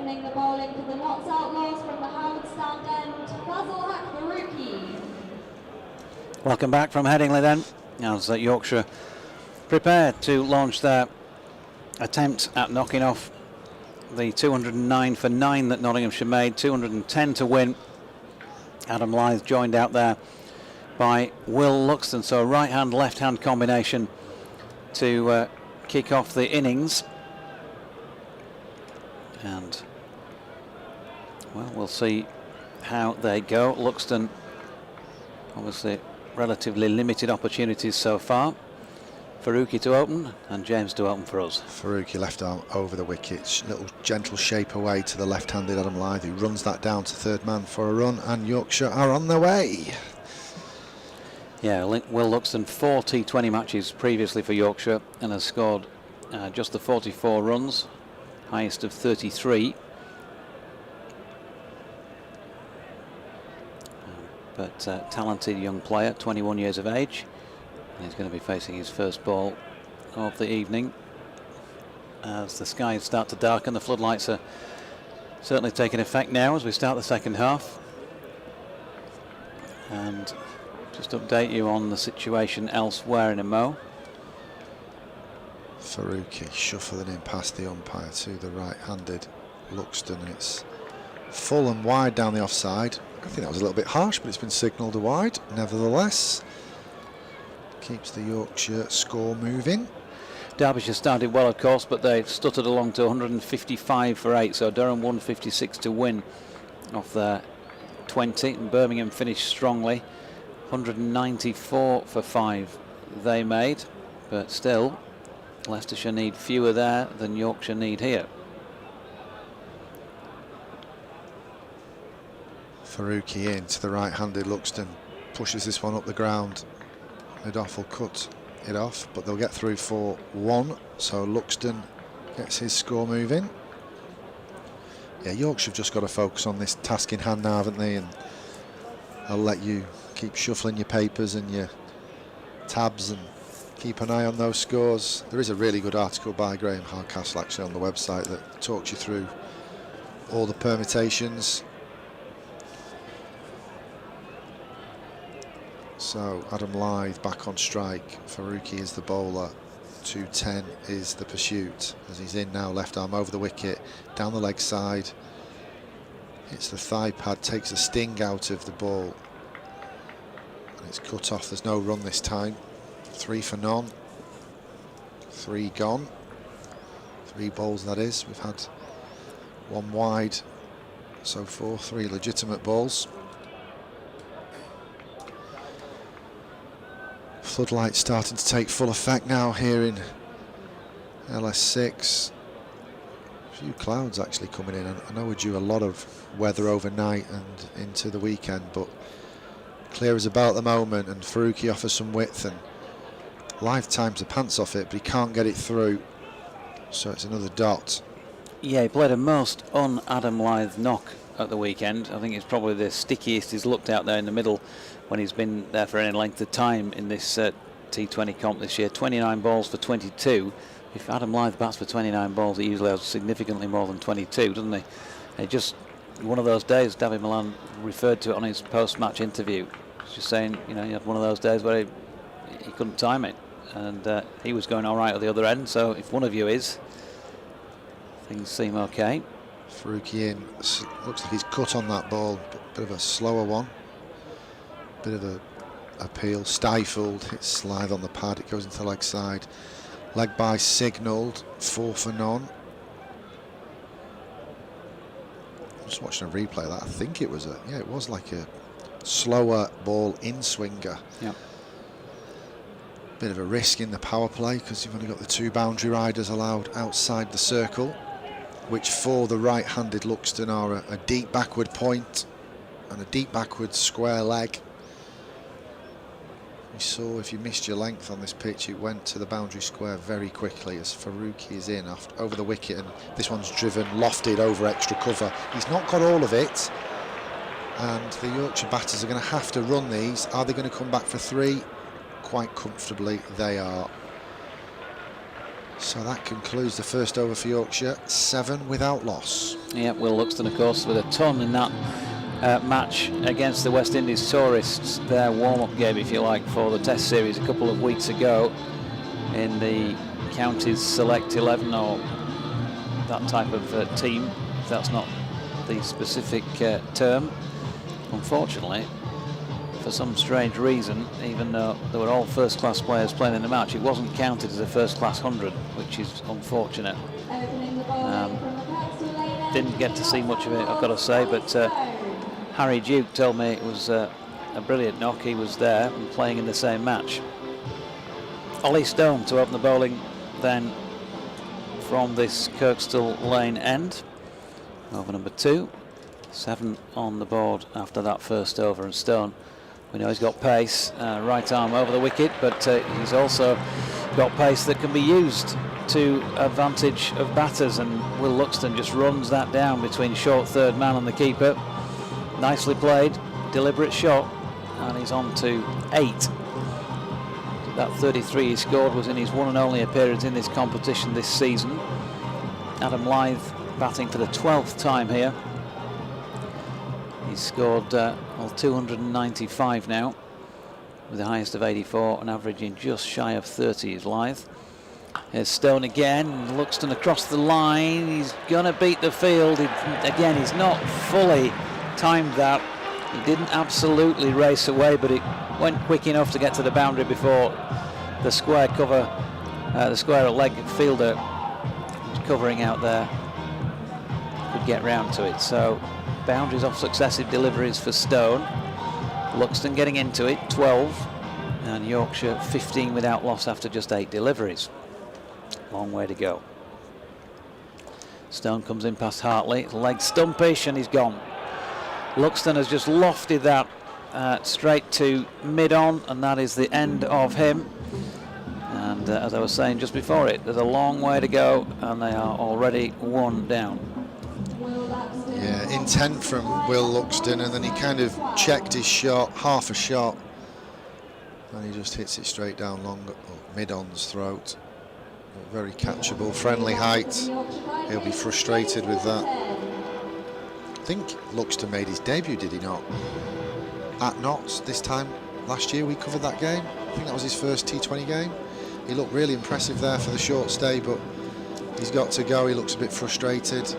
opening the bowling for the Notts Outlaws from the Howard stand end, Fazal Faruqi. Welcome back from Headingley then, as Yorkshire prepare to launch their attempt at knocking off the 209 for 9 that Nottinghamshire made, 210 to win. Adam Lyth joined out there by Will Luxton, so a right hand left hand combination to kick off the innings. And well, we'll see how they go. Luxton obviously relatively limited opportunities so far. Faruqi to open and James to open for us. Faruqi left arm over the wicket, little gentle shape away to the left-handed Adam Lyth, who runs that down to third man for a run, and Yorkshire are on their way. Yeah, Will Luxton 4 T20 matches previously for Yorkshire and has scored just the 44 runs, highest of 33. But talented young player, 21 years of age. He's going to be facing his first ball of the evening. As the skies start to darken, the floodlights are certainly taking effect now as we start the second half. And just update you on the situation elsewhere in a mo. Faruqi shuffling in past the umpire to the right-handed Luxton. It's full and wide down the offside. I think that was a little bit harsh, but it's been signalled a wide. Nevertheless, keeps the Yorkshire score moving. Derbyshire started well, of course, but they stuttered along to 155 for 8, so Durham 156 to win off their 20, and Birmingham finished strongly, 194 for 5 they made, but still Leicestershire need fewer there than Yorkshire need here. Faruqi in to the right-handed Luxton, pushes this one up the ground. Midoff will cut it off, but they'll get through for 1, so Luxton gets his score moving. Yeah, Yorkshire have just got to focus on this task in hand now, haven't they? And I'll let you keep shuffling your papers and your tabs and keep an eye on those scores. There is a really good article by Graham Hardcastle actually on the website that talks you through all the permutations. So Adam Lyth back on strike, Faruqi is the bowler, 210 is the pursuit as he's in now, left arm over the wicket, down the leg side, hits the thigh pad, takes the sting out of the ball, and it's cut off. There's no run this time. 3 for none, 3 gone, 3 balls that is. We've had 1 wide so far, 3 legitimate balls. Floodlights starting to take full effect now here in LS6. A few clouds actually coming in. I know we're due a lot of weather overnight and into the weekend, but clear as a bell at the moment, and Faruqi offers some width and Lyth times the pants off it, but he can't get it through, so it's another dot. Yeah, he played a most un-Adam Lyth knock at the weekend. I think it's probably the stickiest he's looked out there in the middle when he's been there for any length of time in this T20 comp this year. 29 balls for 22. If Adam Lyth bats for 29 balls, he usually has significantly more than 22, doesn't he? And just one of those days, David Milan referred to it on his post-match interview. He's just saying, you know, he had one of those days where he couldn't time it, and he was going all right at the other end. So if one of you is, things seem okay. Faruqi in, looks like he's cut on that ball, bit of a slower one, bit of a appeal, stifled, hits Lyth on the pad, it goes into the leg side, leg by signalled, 4 for none. Just watching a replay of that, I think it was it was like a slower ball in swinger. Yeah. Bit of a risk in the power play because you've only got the 2 boundary riders allowed outside the circle, which for the right-handed Luxton are a deep backward point and a deep backward square leg. You saw if you missed your length on this pitch, it went to the boundary square very quickly as Faruqi is in over the wicket, and this one's driven, lofted over extra cover. He's not got all of it, and the Yorkshire batters are going to have to run these. Are they going to come back for 3? Quite comfortably they are. So that concludes the first over for Yorkshire, 7 without loss. Yeah, Will Luxton, of course, with a ton in that match against the West Indies Tourists, their warm-up game, if you like, for the Test series a couple of weeks ago in the Counties Select 11 or that type of team, if that's not the specific term. Unfortunately, for some strange reason, even though there were all first-class players playing in the match, it wasn't counted as a first-class 100, which is unfortunate. Didn't get to see much of it, I've got to say, but Harry Duke told me it was a brilliant knock. He was there and playing in the same match. Ollie Stone to open the bowling then from this Kirkstall Lane end. Over number 2. 7 on the board after that first over, and Stone, we know he's got pace, right arm over the wicket, but he's also got pace that can be used to advantage of batters, and Will Luxton just runs that down between short third man and the keeper. Nicely played, deliberate shot, and he's on to 8. That 33 he scored was in his one and only appearance in this competition this season. Adam Lyth batting for the 12th time here. He's scored 295 now, with the highest of 84, and averaging just shy of 30 is Lyth. Here's Stone again, Luxton across the line, he's gonna beat the field. Again, he's not fully timed that. He didn't absolutely race away, but it went quick enough to get to the boundary before the square cover, the square leg fielder covering out there could get round to it. So boundaries off successive deliveries for Stone. Luxton getting into it, 12, and Yorkshire 15 without loss after just 8 deliveries. Long way to go. Stone comes in past Hartley, leg stumpish, and he's gone. Luxton has just lofted that straight to mid-on, and that is the end of him. And as I was saying just before it, there's a long way to go, and they are already 1 down. Yeah, intent from Will Luxton, and then he kind of checked his shot, half a shot, and he just hits it straight down mid-on's throat. Very catchable, friendly height. He'll be frustrated with that. I think Luxton made his debut, did he not? At Notts this time last year, we covered that game. I think that was his first T20 game. He looked really impressive there for the short stay, but he's got to go. He looks a bit frustrated.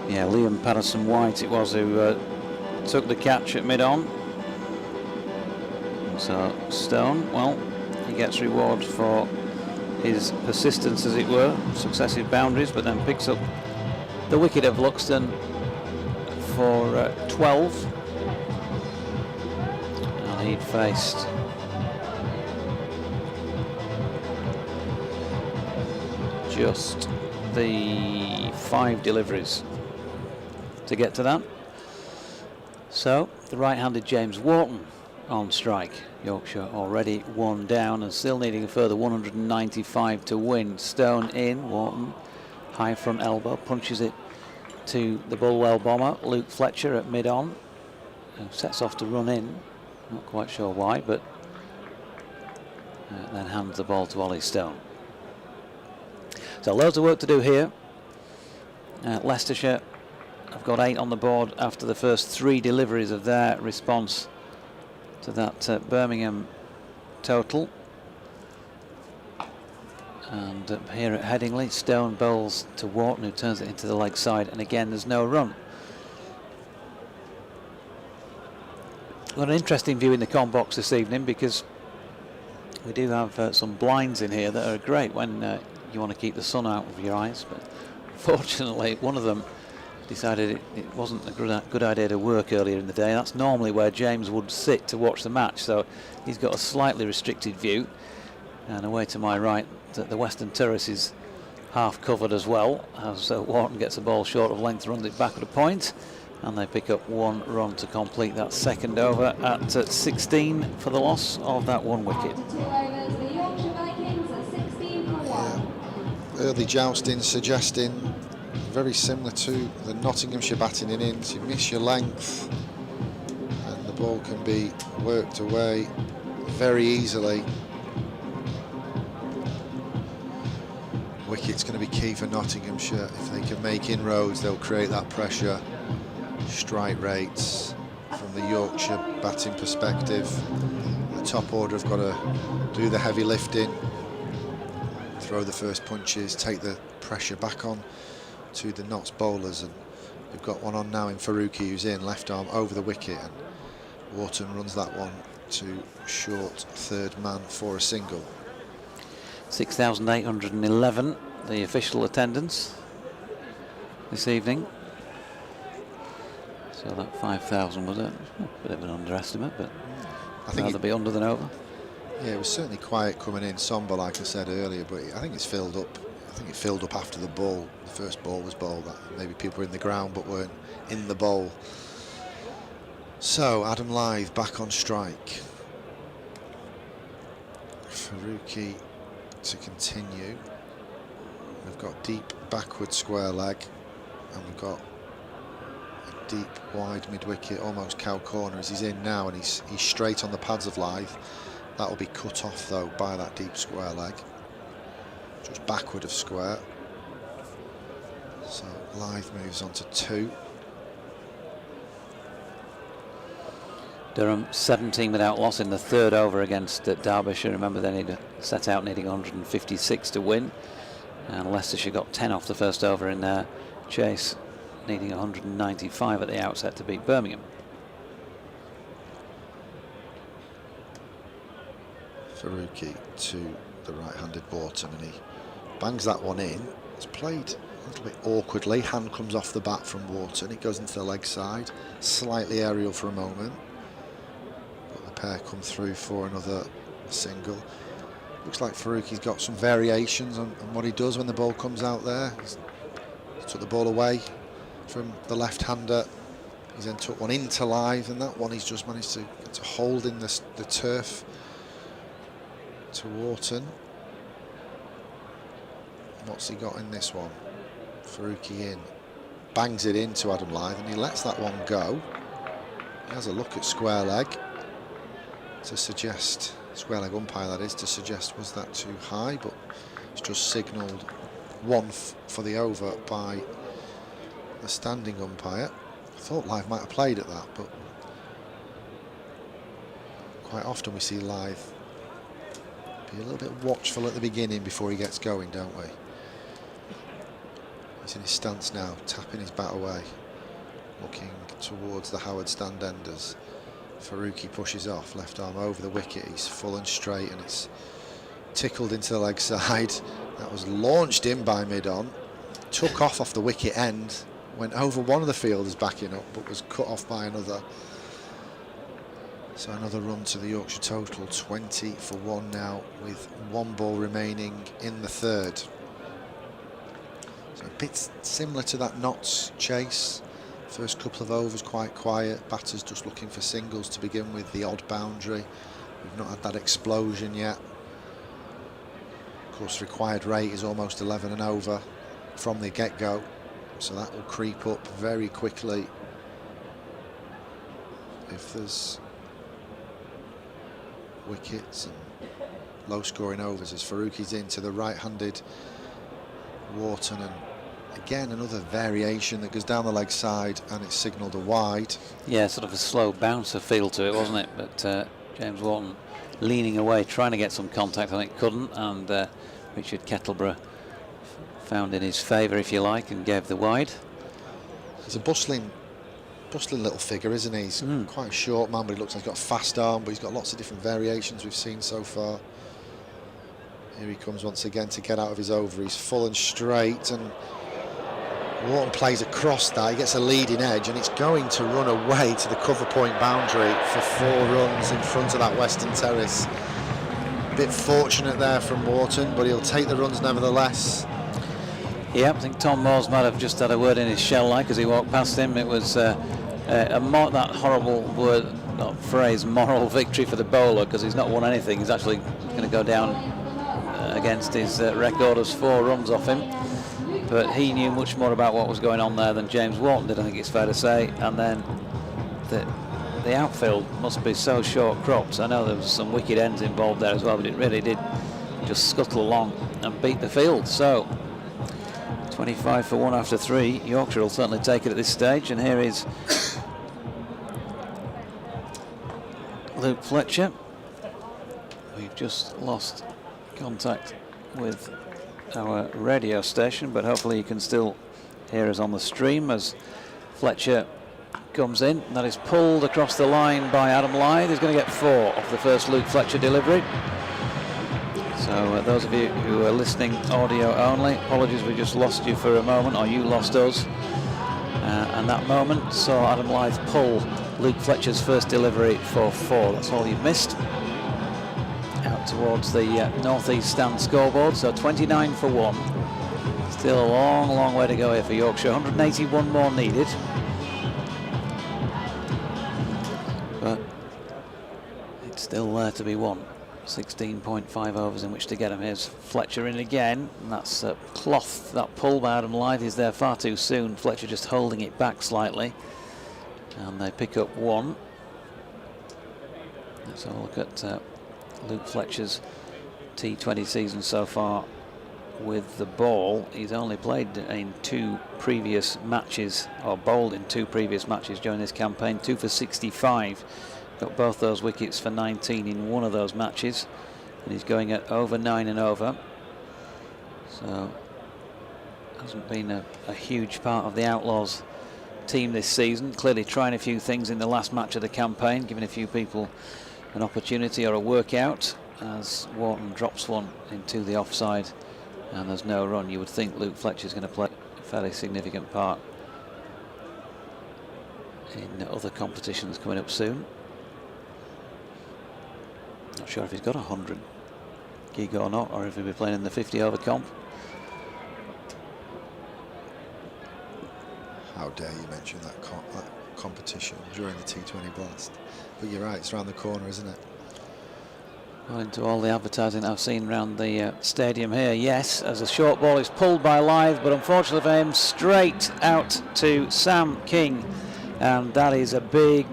Yeah, Liam Patterson-White it was who took the catch at mid-on. So Stone, well, he gets reward for his persistence, as it were, successive boundaries, but then picks up the wicket of Luxton for 12. And he'd faced just the 5 deliveries to get to that. So the right-handed James Wharton on strike. Yorkshire already 1 down and still needing a further 195 to win. Stone in, Wharton high front elbow, punches it to the Bulwell bomber Luke Fletcher at mid-on, who sets off to run in, not quite sure why, but then hands the ball to Ollie Stone. So loads of work to do here. Leicestershire have got 8 on the board after the first 3 deliveries of their response to that Birmingham total. And here at Headingley, Stone bowls to Wharton, who turns it into the leg side, and again there's no run. Got an interesting view in the comm box this evening, because we do have some blinds in here that are great when you want to keep the sun out of your eyes, but fortunately one of them decided it wasn't a good idea to work earlier in the day. That's normally where James would sit to watch the match, so he's got a slightly restricted view. And away to my right, the western terrace is half covered as well, as Wharton gets the ball short of length, runs it back at a point, and they pick up 1 run to complete that second over at 16 for the loss of that 1 wicket. After 2 overs, the Yorkshire Vikings are 16 for 1. Early jousting suggesting very similar to the Nottinghamshire batting innings. You miss your length and the ball can be worked away very easily. wicket's going to be key for Nottinghamshire. If they can make inroads, they'll create that pressure. Strike rates from the Yorkshire batting perspective. The top order have got to do the heavy lifting, throw the first punches, take the pressure back on to the Notts bowlers, and we've got one on now in Faruqi, who's in, left arm over the wicket, and Wharton runs that one to short third man for a single. 6,811 the official attendance this evening. So that 5,000 was a bit of an underestimate, but I think rather be under than over. Yeah, it was certainly quiet coming in, sombre like I said earlier, but I think it's filled up. I think it filled up after the ball. The first ball was bowled. Maybe people were in the ground but weren't in the bowl. So Adam Lyth back on strike. Faruqi to continue. We've got deep backward square leg, and we've got a deep wide mid wicket, almost cow corner as he's in now, and he's straight on the pads of Lyth. That will be cut off though by that deep square leg, just backward of square. So Lyth moves on to 2. Durham 17 without loss in the third over against Derbyshire. Remember, they need to set out needing 156 to win, and Leicestershire got 10 off the first over in their chase, needing 195 at the outset to beat Birmingham. Faruqi to the right-handed Wharton, and he bangs that one in. It's played a little bit awkwardly. Hand comes off the bat from Wharton. It goes into the leg side, slightly aerial for a moment. Pair come through for another single. Looks like Faruqi's got some variations on what he does when the ball comes out there. He's took the ball away from the left-hander. He's then took one into Lyth, and that one he's just managed to hold in the turf to Wharton. What's he got in this one? Faruqi in. Bangs it into Adam Lyth, and he lets that one go. He has a look at square leg to suggest, square leg umpire that is, to suggest was that too high, but it's just signalled 1 for the over by the standing umpire. I thought Lyth might have played at that, but quite often we see Lyth be a little bit watchful at the beginning before he gets going, don't we? He's in his stance now, tapping his bat away, looking towards the Howard stand enders. Faruqi pushes off, left arm over the wicket, he's full and straight, and it's tickled into the leg side. That was launched in by mid-on, took off the wicket end, went over one of the fielders backing up, but was cut off by another. So another run to the Yorkshire total, 20 for 1 now, with 1 ball remaining in the third. So a bit similar to that Notts chase. First couple of overs quite quiet, batters just looking for singles to begin with, the odd boundary. We've not had that explosion yet. Of course, required rate is almost 11 and over from the get-go, so that will creep up very quickly if there's wickets and low-scoring overs, as Faruqi's into the right-handed Wharton, and again another variation that goes down the leg side, and it's signalled a wide. Yeah, sort of a slow bouncer feel to it, wasn't it? But James Wharton leaning away, trying to get some contact, I think couldn't, and Richard Kettleborough found in his favour, if you like, and gave the wide. He's a bustling little figure, isn't he? He's quite a short man, but he looks like he's got a fast arm, but he's got lots of different variations we've seen so far. Here he comes once again to get out of his over. He's full and straight, and Wharton plays across that. He gets a leading edge, and it's going to run away to the cover point boundary for 4 runs in front of that western terrace. A bit fortunate there from Wharton, but he'll take the runs nevertheless. Yeah, I think Tom Moores might have just had a word in his shell like as he walked past him. It was that horrible word, not phrase, moral victory for the bowler, because he's not won anything. He's actually going to go down against his record as 4 runs off him. But he knew much more about what was going on there than James Wharton did, I think it's fair to say. And then the outfield must be so short cropped. I know there was some wicked ends involved there as well, but it really did just scuttle along and beat the field. So 25 for 1 after 3. Yorkshire will certainly take it at this stage, and here is Luke Fletcher. We've just lost contact with our radio station, but hopefully you can still hear us on the stream as Fletcher comes in. That is pulled across the line by Adam Lythe. He's going to get 4 off the first Luke Fletcher delivery. So those of you who are listening audio only, apologies, we just lost you for a moment, or you lost us. And that moment saw Adam Lythe pull Luke Fletcher's first delivery for 4. That's all you've missed. Out towards the northeast stand scoreboard, so 29 for 1. Still a long, long way to go here for Yorkshire. 181 more needed. But it's still there to be won. 16.5 overs in which to get him. Here's Fletcher in again, and that's cloth. That pull by Adam Lythe is there far too soon. Fletcher just holding it back slightly, and they pick up 1. Let's have a look at Luke Fletcher's T20 season so far with the ball. He's only played in 2 previous matches, or bowled in 2 previous matches during this campaign. 2 for 65. Got both those wickets for 19 in one of those matches, and he's going at over 9 and over. So hasn't been a huge part of the Outlaws team this season. Clearly trying a few things in the last match of the campaign, giving a few people an opportunity or a workout, as Wharton drops one into the offside and there's no run. You would think Luke Fletcher's going to play a fairly significant part in other competitions coming up soon. Not sure if he's got 100 gig or not, or if he'll be playing in the 50 over comp. How dare you mention that competition during the T20 Blast. But you're right, it's around the corner, isn't it? Well, into all the advertising I've seen around the stadium here, yes, as a short ball is pulled by Lythe, but unfortunately for him, straight out to Sam King. And that is a big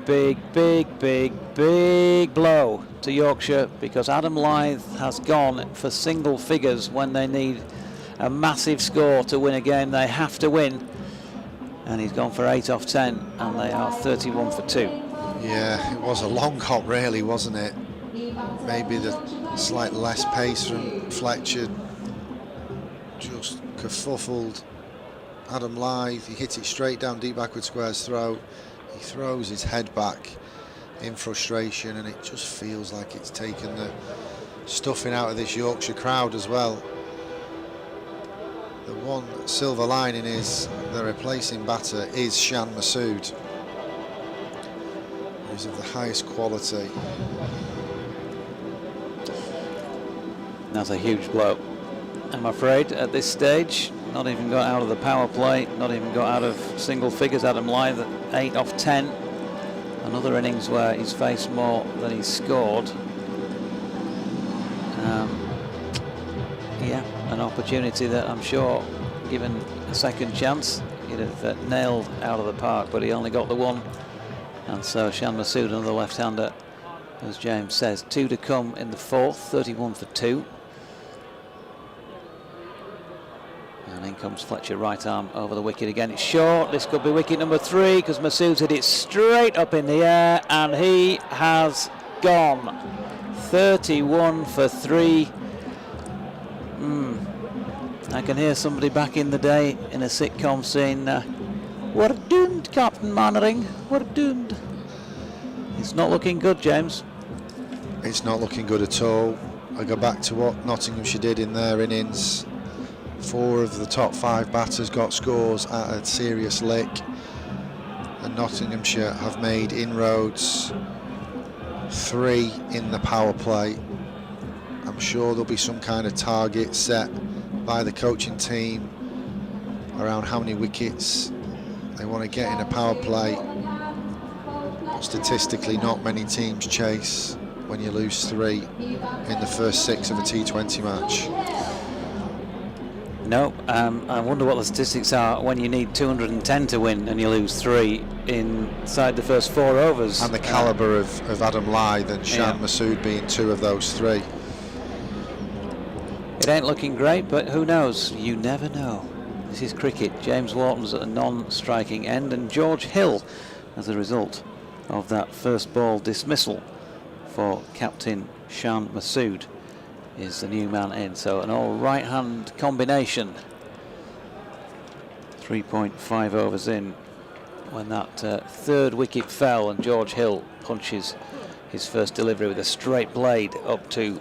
blow to Yorkshire, because Adam Lythe has gone for single figures when they need a massive score to win a game they have to win. And he's gone for 8 off 10, and they are 31 for 2. Yeah, it was a long hop really, wasn't it? Maybe the slight less pace from Fletcher just kerfuffled Adam Lythe. He hit it straight down deep backward square's throat. He throws his head back in frustration, and it just feels like it's taken the stuffing out of this Yorkshire crowd as well. The one silver lining is the replacing batter is Shan Masood, who's of the highest quality. That's a huge blow, I'm afraid, at this stage. Not even got out of the power play, not even got out of single figures. Adam Lythe at 8 off 10. Another innings where he's faced more than he's scored. Yeah, an opportunity that I'm sure, given a second chance, he'd have nailed out of the park, but he only got the one. And so Shan Masood, another left-hander, as James says, 2 to come in the 4th, 31 for 2. And in comes Fletcher, right arm over the wicket again. It's short. This could be wicket number 3, because Masood's hit it straight up in the air, and he has gone. 31 for 3. I can hear somebody back in the day in a sitcom saying, "We're doomed, Captain Mannering. We're doomed." It's not looking good, James. It's not looking good at all. I go back to what Nottinghamshire did in their innings. 4 of the top 5 batters got scores at a serious lick, and Nottinghamshire have made inroads, 3 in the power play. I'm sure there'll be some kind of target set by the coaching team around how many wickets they want to get in a power play. Statistically, not many teams chase when you lose 3 in the first 6 of a T20 match. No, I wonder what the statistics are when you need 210 to win and you lose 3 inside the first 4 overs. And the calibre of Adam Lythe and Shan Masood being 2 of those 3. It ain't looking great, but who knows? You never know. This is cricket. James Wharton's at a non-striking end, and George Hill, as a result of that first ball dismissal for captain Shan Masood, is the new man in. So an all right-hand combination. 3.5 overs in when that third wicket fell, and George Hill punches his first delivery with a straight blade up to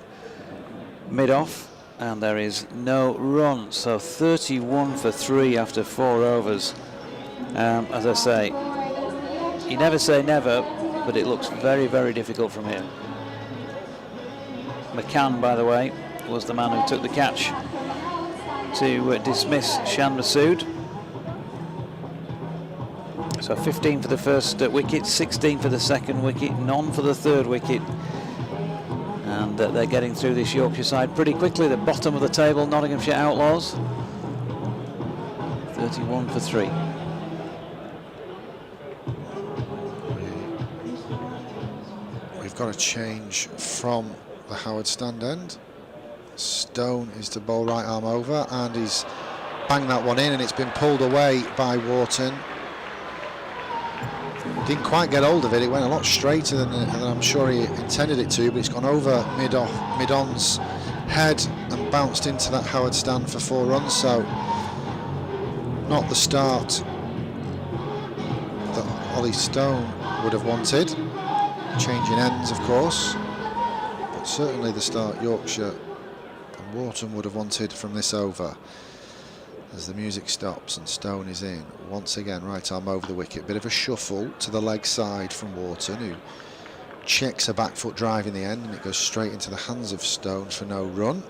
mid-off, and there is no run. So 31 for 3 after 4 overs. As I say, you never say never, but it looks very, very difficult from here. McCann, by the way, was the man who took the catch to dismiss Shan Masood. So 15 for the first wicket, 16 for the second wicket, none for the third wicket. And they're getting through this Yorkshire side pretty quickly. The bottom of the table, Nottinghamshire Outlaws. 31 for 3. We've got a change from the Howard stand end. Stone is to bowl right arm over, and he's banged that one in, and it's been pulled away by Wharton. Didn't quite get hold of it. It went a lot straighter than I'm sure he intended it to, but it's gone over mid-on's head and bounced into that Howard stand for 4 runs. So not the start that Ollie Stone would have wanted. Changing ends, of course, but certainly the start Yorkshire and Wharton would have wanted from this over. As the music stops and Stone is in once again, right arm over the wicket. Bit of a shuffle to the leg side from Wharton, who checks a back foot drive in the end, and it goes straight into the hands of Stone for no run.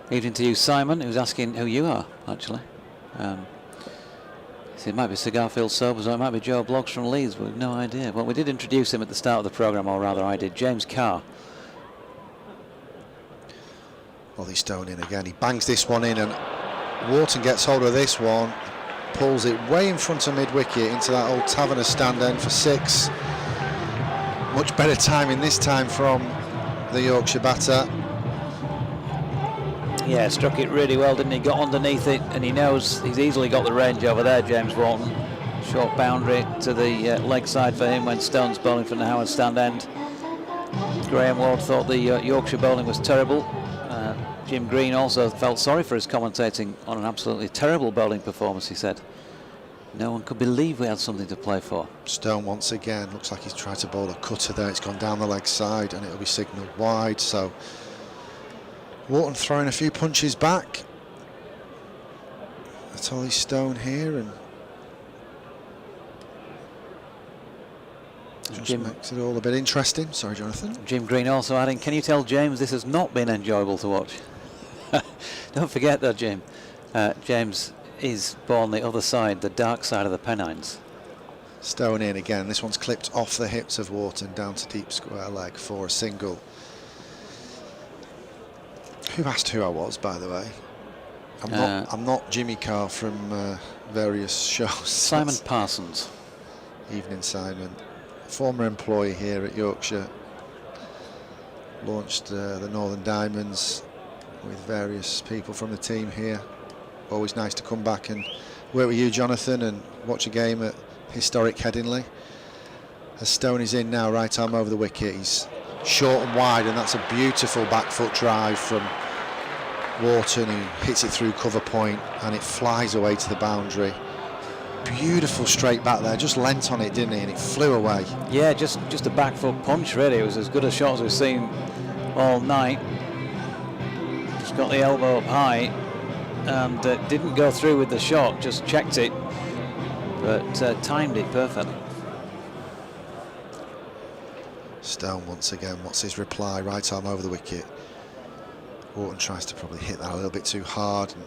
Evening to you, Simon, who's asking who you are, actually. It might be Cigarfield Sobers, or it might be Joe Bloggs from Leeds. We've no idea. Well, we did introduce him at the start of the programme, or rather I did. James Carr. Ollie Stone in again. He bangs this one in, and Wharton gets hold of this one, pulls it way in front of mid-wicket into that old Taverner stand end for 6. Much better timing this time from the Yorkshire batter. Yeah, struck it really well, didn't he? Got underneath it, and he knows he's easily got the range over there, James Wharton. Short boundary to the leg side for him when Stone's bowling from the Howard stand end. Graham Ward thought the Yorkshire bowling was terrible. Jim Green also felt sorry for his commentating on an absolutely terrible bowling performance, he said. No one could believe we had something to play for. Stone once again, looks like he's tried to bowl a cutter there. It's gone down the leg side and it'll be signalled wide. So Wharton throwing a few punches back. That's Ollie Stone here, and just makes it all a bit interesting. Sorry, Jonathan. Jim Green also adding, can you tell James this has not been enjoyable to watch? Don't forget though, Jim, James is born the other side, the dark side of the Pennines. Stone in again. This one's clipped off the hips of Wharton down to deep square leg for a single. Who asked who I was, by the way? I'm not Jimmy Carr from various shows. Simon Parsons. Evening, Simon. Former employee here at Yorkshire. Launched the Northern Diamonds with various people from the team here. Always nice to come back and work with you, Jonathan, and watch a game at historic Headingley. As Stone is in now, right arm over the wicket. He's short and wide, and that's a beautiful back foot drive from Wharton, who hits it through cover point, and it flies away to the boundary. Beautiful straight back there, just leant on it, didn't he, and it flew away. Yeah, just a back foot punch, really. It was as good a shot as we've seen all night. Just got the elbow up high, and didn't go through with the shot, just checked it, but timed it perfectly. Stone once again, what's his reply? Right arm over the wicket. Wharton tries to probably hit that a little bit too hard, and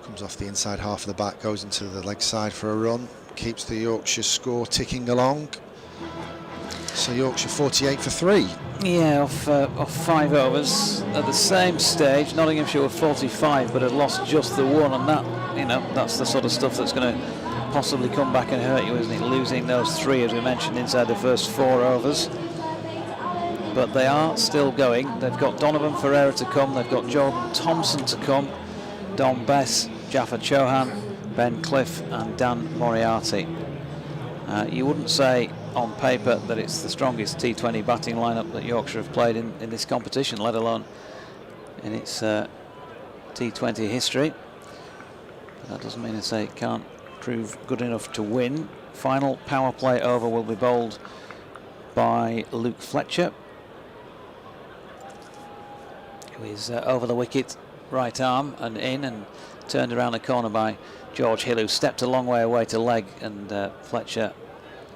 comes off the inside half of the bat, goes into the leg side for a run, keeps the Yorkshire score ticking along. So Yorkshire 48 for 3. Yeah, off 5 overs. At the same stage, Nottinghamshire were 45, but had lost just the one, and that, you know, that's the sort of stuff that's going to possibly come back and hurt you, isn't it? Losing those 3, as we mentioned, inside the first 4 overs. But they are still going. They've got Donovan Ferreira to come, they've got Jordan Thompson to come, Dom Bess, Jaffa Chauhan, Ben Cliff and Dan Moriarty. You wouldn't say on paper that it's the strongest T20 batting lineup that Yorkshire have played in this competition, let alone in its T20 history. But that doesn't mean to say it can't prove good enough to win. Final power play over will be bowled by Luke Fletcher, who is over the wicket, right arm and in, and turned around the corner by George Hill, who stepped a long way away to leg, and Fletcher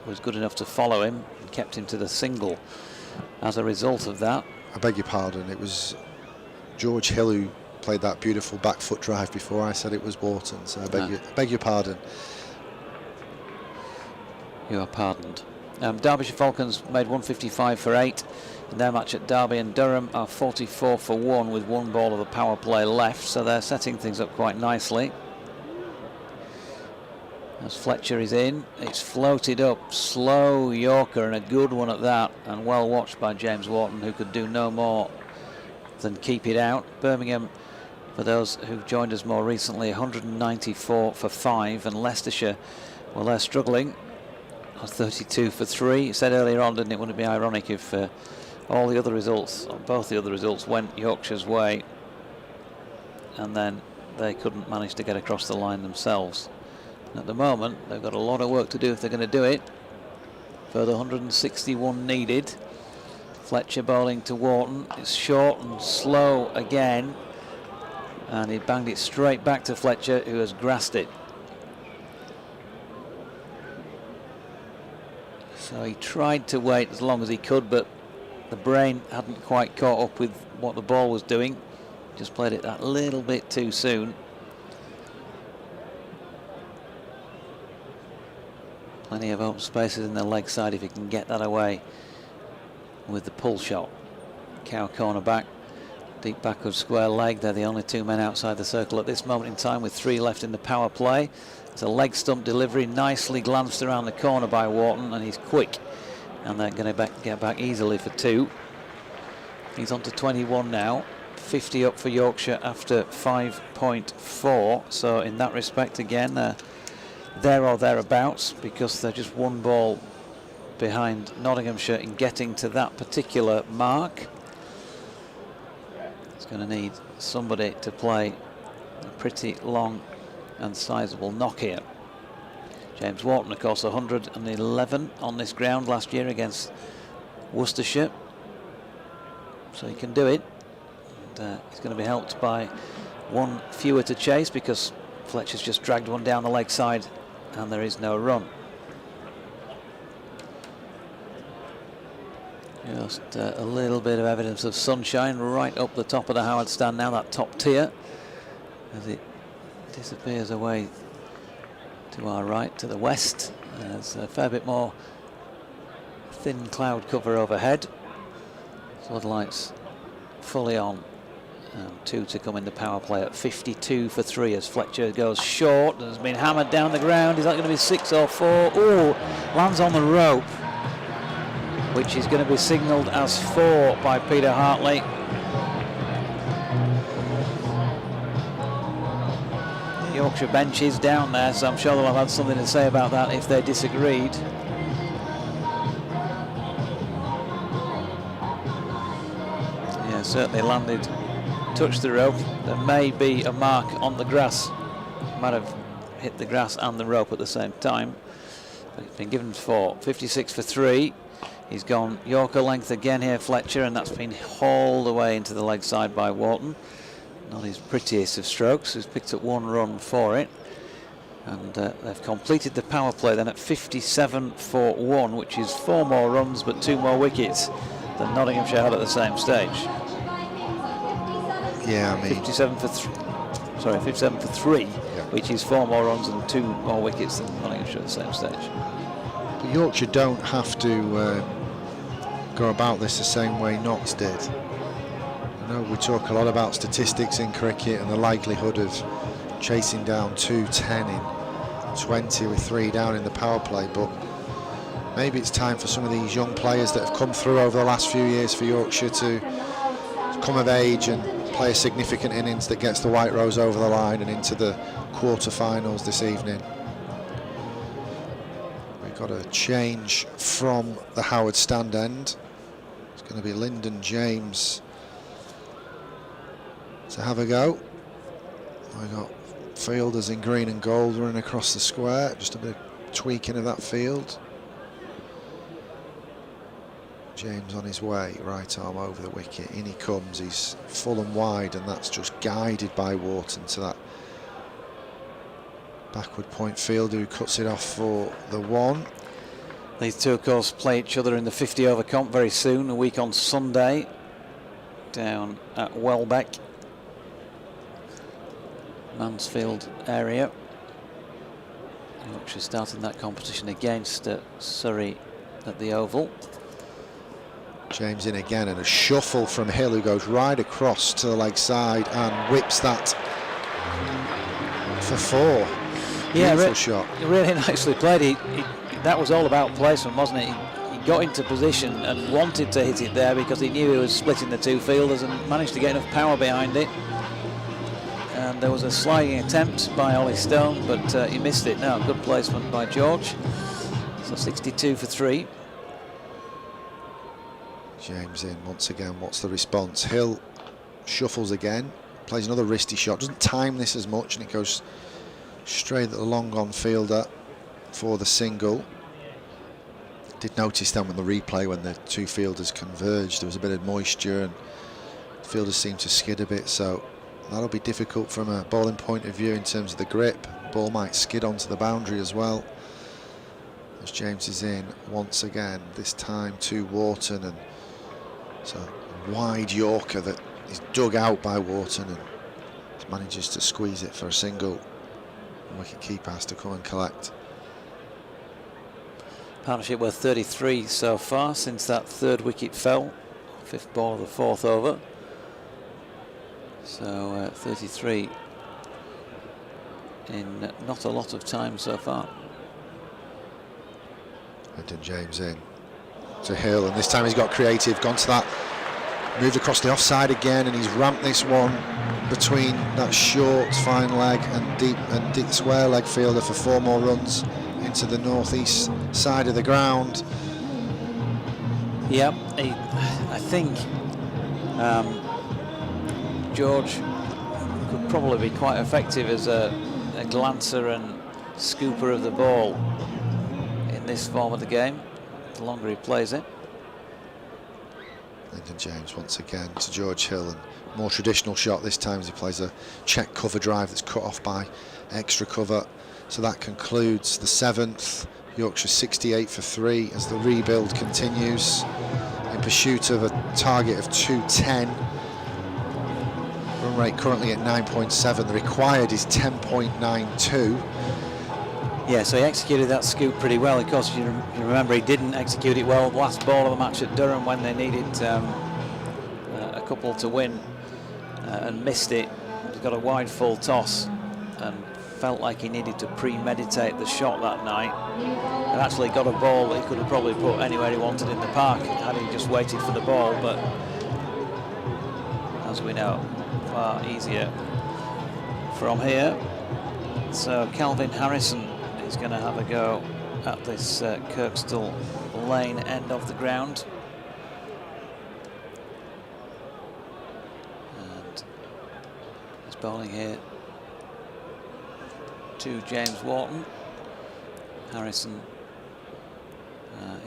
was good enough to follow him and kept him to the single as a result of that. I beg your pardon, it was George Hill who played that beautiful back foot drive before. I said it was Wharton, so I beg your pardon. You are pardoned. Derbyshire Falcons made 155 for 8 in their match at Derby, and Durham are 44 for 1 with 1 ball of the power play left, so they're setting things up quite nicely. As Fletcher is in, it's floated up, slow Yorker, and a good one at that, and well watched by James Wharton, who could do no more than keep it out. Birmingham, for those who've joined us more recently, 194 for 5, and Leicestershire, well, they're struggling. 32 for 3. I said earlier on, didn't it, wouldn't it be ironic if all the other results, or both the other results, went Yorkshire's way, and then they couldn't manage to get across the line themselves. And at the moment, they've got a lot of work to do if they're going to do it. Further 161 needed. Fletcher bowling to Wharton. It's short and slow again, and he banged it straight back to Fletcher, who has grasped it. So he tried to wait as long as he could, but the brain hadn't quite caught up with what the ball was doing. Just played it that little bit too soon. Plenty of open spaces in the leg side if he can get that away with the pull shot. Cow corner back, deep backward square leg. They're the only 2 men outside the circle at this moment in time, with 3 left in the power play. It's a leg stump delivery, nicely glanced around the corner by Wharton, and he's quick, and they're going to get back easily for 2. He's on to 21 now, 50 up for Yorkshire after 5.4, so in that respect again there or thereabouts, because they're just 1 ball behind Nottinghamshire in getting to that particular mark. It's going to need somebody to play a pretty long and sizable knock here. James Wharton, of course, 111 on this ground last year against Worcestershire, so he can do it. And he's going to be helped by 1 fewer to chase, because Fletcher's just dragged one down the leg side and there is no run. Just a little bit of evidence of sunshine right up the top of the Howard stand now, that top tier, as it disappears away to our right, to the west. There's a fair bit more thin cloud cover overhead. Floodlights fully on. 2 to come in the power play at 52 for 3 as Fletcher goes short and has been hammered down the ground. Is that going to be 6 or 4? Oh, lands on the rope, which is going to be signalled as 4 by Peter Hartley. The Yorkshire bench is down there, so I'm sure they'll have had something to say about that if they disagreed. Yeah, certainly landed, touched the rope. There may be a mark on the grass. Might have hit the grass and the rope at the same time. But it's been given 4. 56 for 3. He's gone Yorker length again here, Fletcher, and that's been hauled away into the leg side by Wharton. Not his prettiest of strokes. He's picked up 1 run for it. And they've completed the power play then at 57 for 1, which is 4 more runs but 2 more wickets than Nottinghamshire had at the same stage. Yeah, I mean, 57 for 3, yeah, which is 4 more runs and 2 more wickets than Nottinghamshire at the same stage. But Yorkshire don't have to go about this the same way Notts did. I know we talk a lot about statistics in cricket and the likelihood of chasing down 210 in 20 with 3 down in the power play, but maybe it's time for some of these young players that have come through over the last few years for Yorkshire to come of age and play a significant innings that gets the White Rose over the line and into the quarter-finals this evening. We've got a change from the Howard stand end. It's going to be Lyndon James to have a go. We've got fielders in green and gold running across the square, just a bit of tweaking of that field. James on his way, right arm over the wicket, in he comes, he's full and wide, and that's just guided by Wharton to that backward point fielder who cuts it off for the one. These two, of course, play each other in the 50 over comp very soon, a week on Sunday, down at Welbeck, Mansfield area. Yorkshire starting that competition against Surrey at the Oval. James in again, and a shuffle from Hill, who goes right across to the leg side and whips that for 4. Yeah, beautiful shot. Really nicely played. That was all about placement, wasn't it? He got into position and wanted to hit it there because he knew he was splitting the two fielders, and managed to get enough power behind it. And there was a sliding attempt by Ollie Stone, but he missed it. No, good placement by George. So 62 for 3. James in once again. What's the response? Hill shuffles again, plays another wristy shot, doesn't time this as much, and it goes straight at the long on fielder for the single. Did notice then when the replay, when the two fielders converged, there was a bit of moisture and the fielders seemed to skid a bit, so that'll be difficult from a bowling point of view in terms of the grip. Ball might skid onto the boundary as well. As James is in once again, this time to Wharton, and it's a wide Yorker that is dug out by Wharton and manages to squeeze it for a single. The wicket keeper has to come and collect. Partnership worth 33 so far since that third wicket fell. 5th ball of the 4th over. So 33 in not a lot of time so far. Lyndon James in to Hill, and this time he's got creative, gone to that, moved across the offside again, and he's ramped this one between that short fine leg and deep square leg fielder for 4 more runs into the northeast side of the ground. Yep, I think George could probably be quite effective as a glancer and scooper of the ball in this form of the game, the longer he plays it. Lyndon James once again to George Hill, and more traditional shot this time as he plays a check cover drive that's cut off by extra cover. So that concludes the 7th. Yorkshire 68 for 3 as the rebuild continues in pursuit of a target of 210. Run rate currently at 9.7. The required is 10.92. Yeah, so he executed that scoop pretty well. Of course, you remember he didn't execute it well last ball of the match at Durham when they needed a couple to win and missed it. He got a wide full toss and felt like he needed to premeditate the shot that night, and actually got a ball that he could have probably put anywhere he wanted in the park had he just waited for the ball. But as we know, far easier from here. So Calvin Harrison is going to have a go at this Kirkstall Lane end of the ground. And he's bowling here to James Wharton. Harrison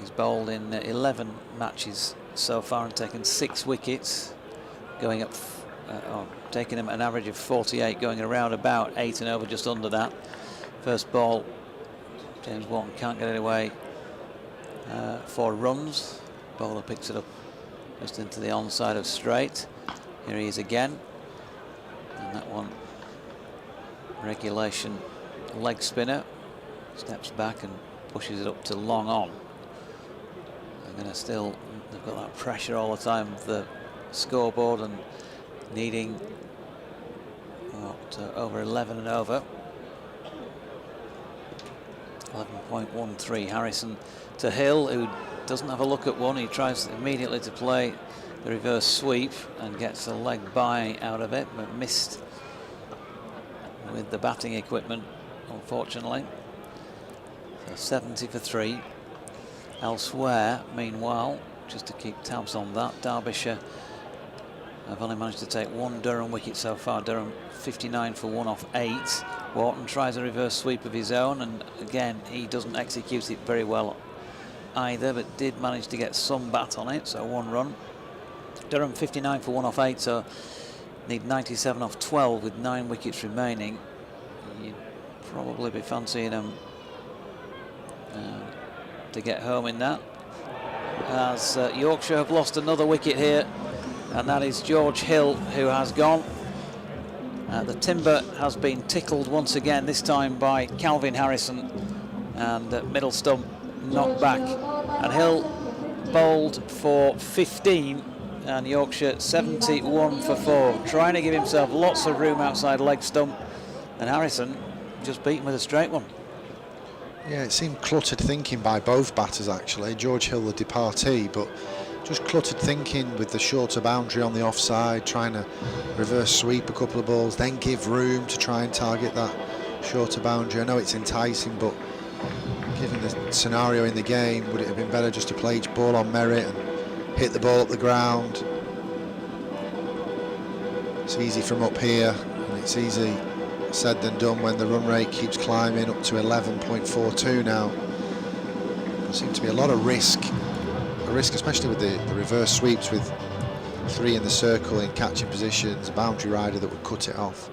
he's bowled in 11 matches so far and taken 6 wickets, going up, taking him an average of 48, going around about 8 and over, just under that. First ball, James Wharton can't get it away for runs. Bowler picks it up just into the onside of straight. Here he is again, and that one regulation leg spinner, steps back and pushes it up to long on. They're going to still, they've got that pressure all the time of the scoreboard and needing what, over 11 and over. 11.13. Harrison to Hill, who doesn't have a look at one. He tries immediately to play the reverse sweep and gets a leg bye out of it, but missed with the batting equipment, unfortunately. So 70 for 3. Elsewhere, meanwhile, just to keep tabs on that, Derbyshire have only managed to take 1 Durham wicket so far. Durham 59 for 1 off 8. Wharton tries a reverse sweep of his own, and again he doesn't execute it very well either, but did manage to get some bat on it, so 1 run. Durham 59 for 1 off 8, so need 97 off 12 with 9 wickets remaining. You'd probably be fancying them to get home in that, as Yorkshire have lost another wicket here, and that is George Hill, who has gone. The timber has been tickled once again, this time by Calvin Harrison, and middle stump knocked back, and Hill bowled for 15 and Yorkshire 71 for 4, trying to give himself lots of room outside leg stump, and Harrison just beat him with a straight one. Yeah, it seemed cluttered thinking by both batters actually. George Hill the departee, but just cluttered thinking with the shorter boundary on the offside, trying to reverse sweep a couple of balls, then give room to try and target that shorter boundary. I know it's enticing, but given the scenario in the game, would it have been better just to play each ball on merit and hit the ball up the ground? It's easy from up here, and it's easy said than done when the run rate keeps climbing up to 11.42 now. There seems to be a lot of risk, especially with the reverse sweeps, with 3 in the circle in catching positions, a boundary rider that would cut it off.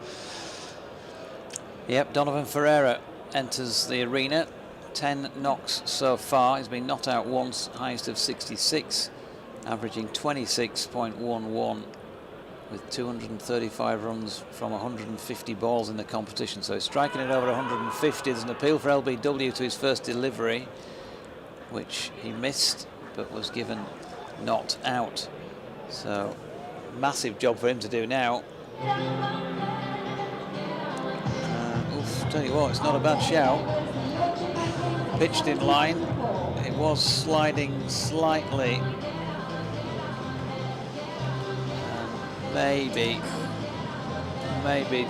Yep, Donovan Ferreira enters the arena. 10 knocks so far. He's been not out once, highest of 66, averaging 26.11 with 235 runs from 150 balls in the competition. So he's striking it over 150. There's an appeal for LBW to his first delivery, which he missed, but was given not out. So massive job for him to do now. Tell you what, it's not a bad shout. Pitched in line. It was sliding slightly. Maybe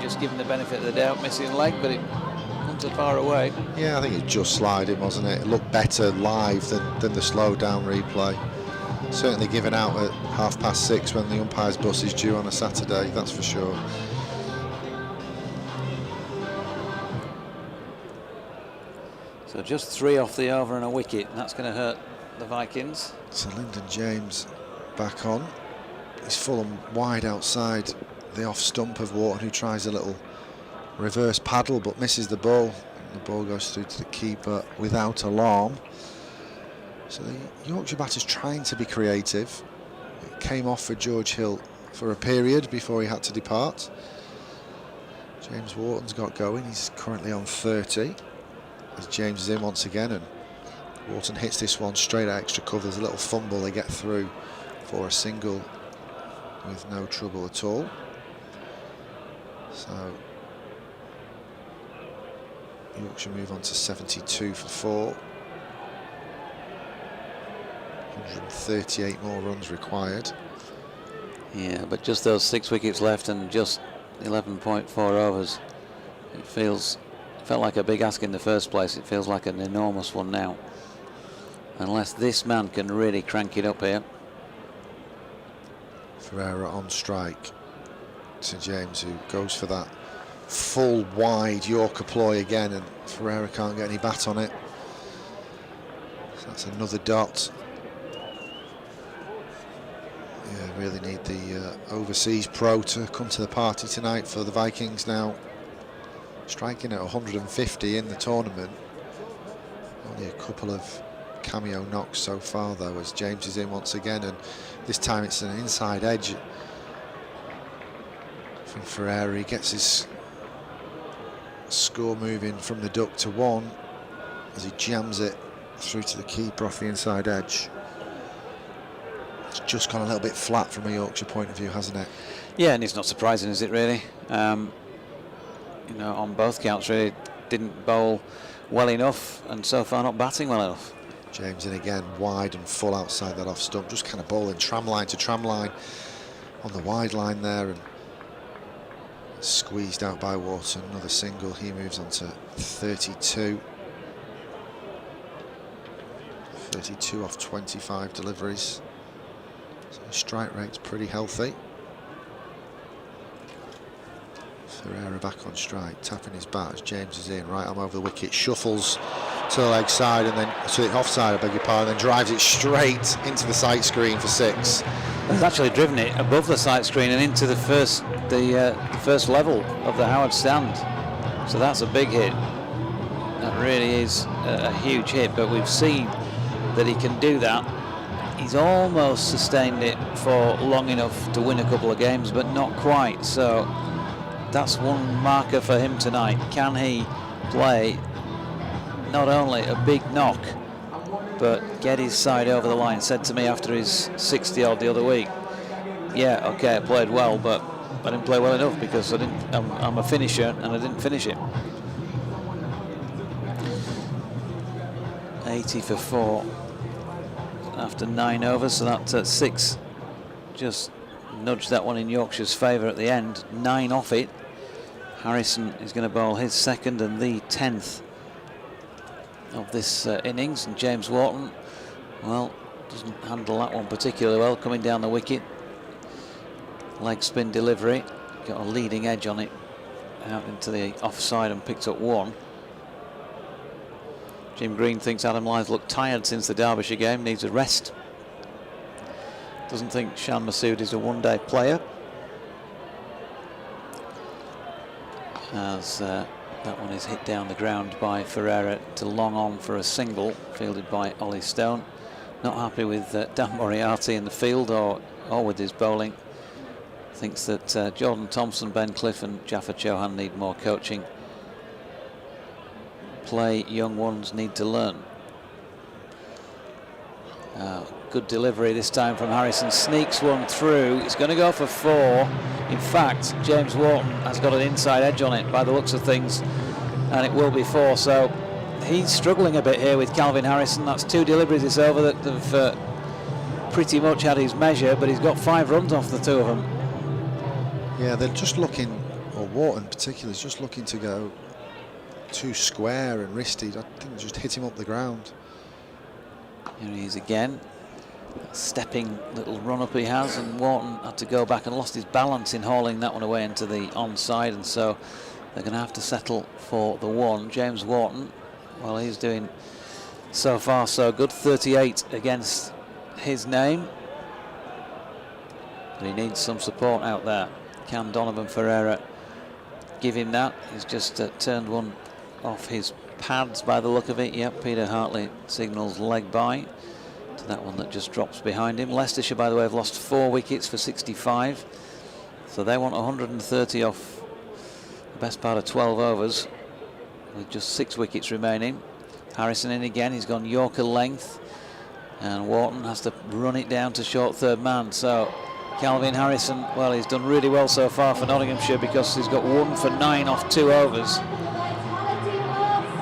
just given the benefit of the doubt, missing leg, but it wasn't too far away. Yeah, I think it just sliding, wasn't it? It looked better live than the slow down replay. Certainly given out at 6:30 when the umpire's bus is due on a Saturday, that's for sure. So just 3 off the over and a wicket, and that's going to hurt the Vikings. So Lyndon James back on. He's full and wide outside the off stump of Wharton, who tries a little reverse paddle but misses the ball. The ball goes through to the keeper without alarm. So the Yorkshire batter's trying to be creative. It came off for George Hill for a period before he had to depart. James Wharton's got going. He's currently on 30. As James is in once again, and Wharton hits this one straight at extra cover. There's a little fumble, they get through for a single with no trouble at all. So Yorkshire move on to 72 for 4. 138 more runs required. Yeah, but just those 6 wickets left and just 11.4 overs. It felt like a big ask in the first place. It feels like an enormous one now, unless this man can really crank it up here. Ferreira on strike to James, who goes for that full wide Yorker ploy again, and Ferreira can't get any bat on it. So that's another dot. Yeah, really need the overseas pro to come to the party tonight for the Vikings now. Striking at 150 in the tournament. Only a couple of cameo knocks so far though, as James is in once again, and this time it's an inside edge from Ferreira. He gets his score moving from the duck to 1 as he jams it through to the keeper off the inside edge. It's just gone a little bit flat from a Yorkshire point of view, hasn't it? Yeah, and it's not surprising, is it really? You know, on both counts really didn't bowl well enough, and so far not batting well enough. James in again, wide and full outside that off stump, just kind of bowling tram line to tram line on the wide line there, and squeezed out by Wharton. Another single, he moves on to 32. 32 off 25 deliveries. So his strike rate's pretty healthy. Ferreira back on strike, tapping his bat as James is in, right arm over the wicket, shuffles to the leg side and then to the offside, I beg your pardon, then drives it straight into the sight screen for 6. He's actually driven it above the sight screen and into the first level of the Howard stand. So that's a big hit. That really is a huge hit, but we've seen that he can do that. He's almost sustained it for long enough to win a couple of games, but not quite. So that's one marker for him tonight. Can he play not only a big knock, but get his side over the line? Said to me after his 60 odd the other week, yeah, okay, I played well, but I didn't play well enough because I'm a finisher and I didn't finish it. 80 for 4 after 9 overs, so that 6 just nudged that one in Yorkshire's favour at the end. 9 off it. Harrison is going to bowl his second and the 10th of this innings, and James Wharton, well, doesn't handle that one particularly well, coming down the wicket. Leg spin delivery, got a leading edge on it, out into the offside and picked up 1. Jim Green thinks Adam Lyth looked tired since the Derbyshire game, needs a rest. Doesn't think Shan Masood is a one-day player. As that one is hit down the ground by Ferreira to long on for a single, fielded by Ollie Stone. Not happy with Dan Moriarty in the field or with his bowling. Thinks that Jordan Thompson, Ben Cliff and Jaffa Chauhan need more coaching. Play young ones need to learn. Good delivery this time from Harrison, sneaks one through. It's going to go for 4. In fact, James Wharton has got an inside edge on it by the looks of things, and it will be 4. So he's struggling a bit here with Calvin Harrison. That's 2 deliveries this over that have pretty much had his measure, but he's got 5 runs off the 2 of them. Yeah, they're just looking, or Wharton particularly, is just looking to go too square and wristy. I think just hit him up the ground. Here he is again. Stepping little run up he has, and Wharton had to go back and lost his balance in hauling that one away into the onside, and so they're going to have to settle for the 1. James Wharton, well, he's doing so far so good, 38 against his name, but he needs some support out there. Can Donovan Ferreira give him that? He's just turned one off his pads by the look of it. Yep, Peter Hartley signals leg by to that one that just drops behind him. Leicestershire, by the way, have lost 4 wickets for 65, so they want 130 off the best part of 12 overs with just 6 wickets remaining. Harrison in again, he's gone Yorker length, and Wharton has to run it down to short third man. So Calvin Harrison, well, he's done really well so far for Nottinghamshire because he's got 1 for 9 off 2 overs.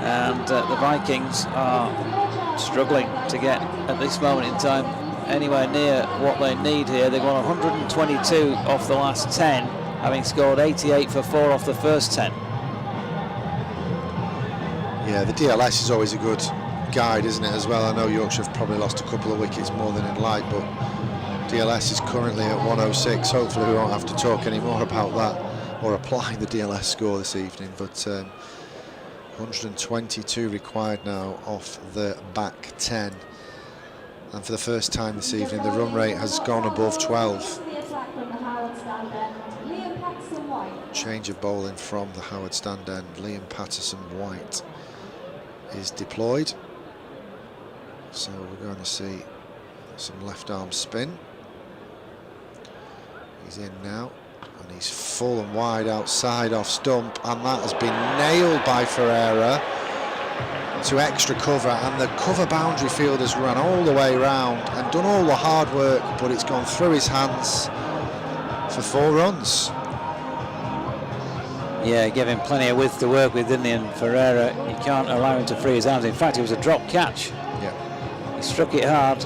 And the Vikings are struggling to get, at this moment in time, anywhere near what they need here. They've got 122 off the last 10, having scored 88 for 4 off the first 10. Yeah, the DLS is always a good guide, isn't it, as well? I know Yorkshire have probably lost a couple of wickets more than in light, but DLS is currently at 106. Hopefully we won't have to talk any more about that or apply the DLS score this evening, but 122 required now off the back 10, and for the first time this evening the run rate has gone above 12. Change of bowling from the Howard stand end. Liam Patterson-White is deployed, so we're going to see some left arm spin. He's in now, and he's full and wide outside off stump, and that has been nailed by Ferreira to extra cover, and the cover boundary field has run all the way round and done all the hard work, but it's gone through his hands for 4 runs. Yeah, gave him plenty of width to work with, didn't he? And Ferreira, you can't allow him to free his hands. In fact, it was a drop catch. Yeah. struck it hard.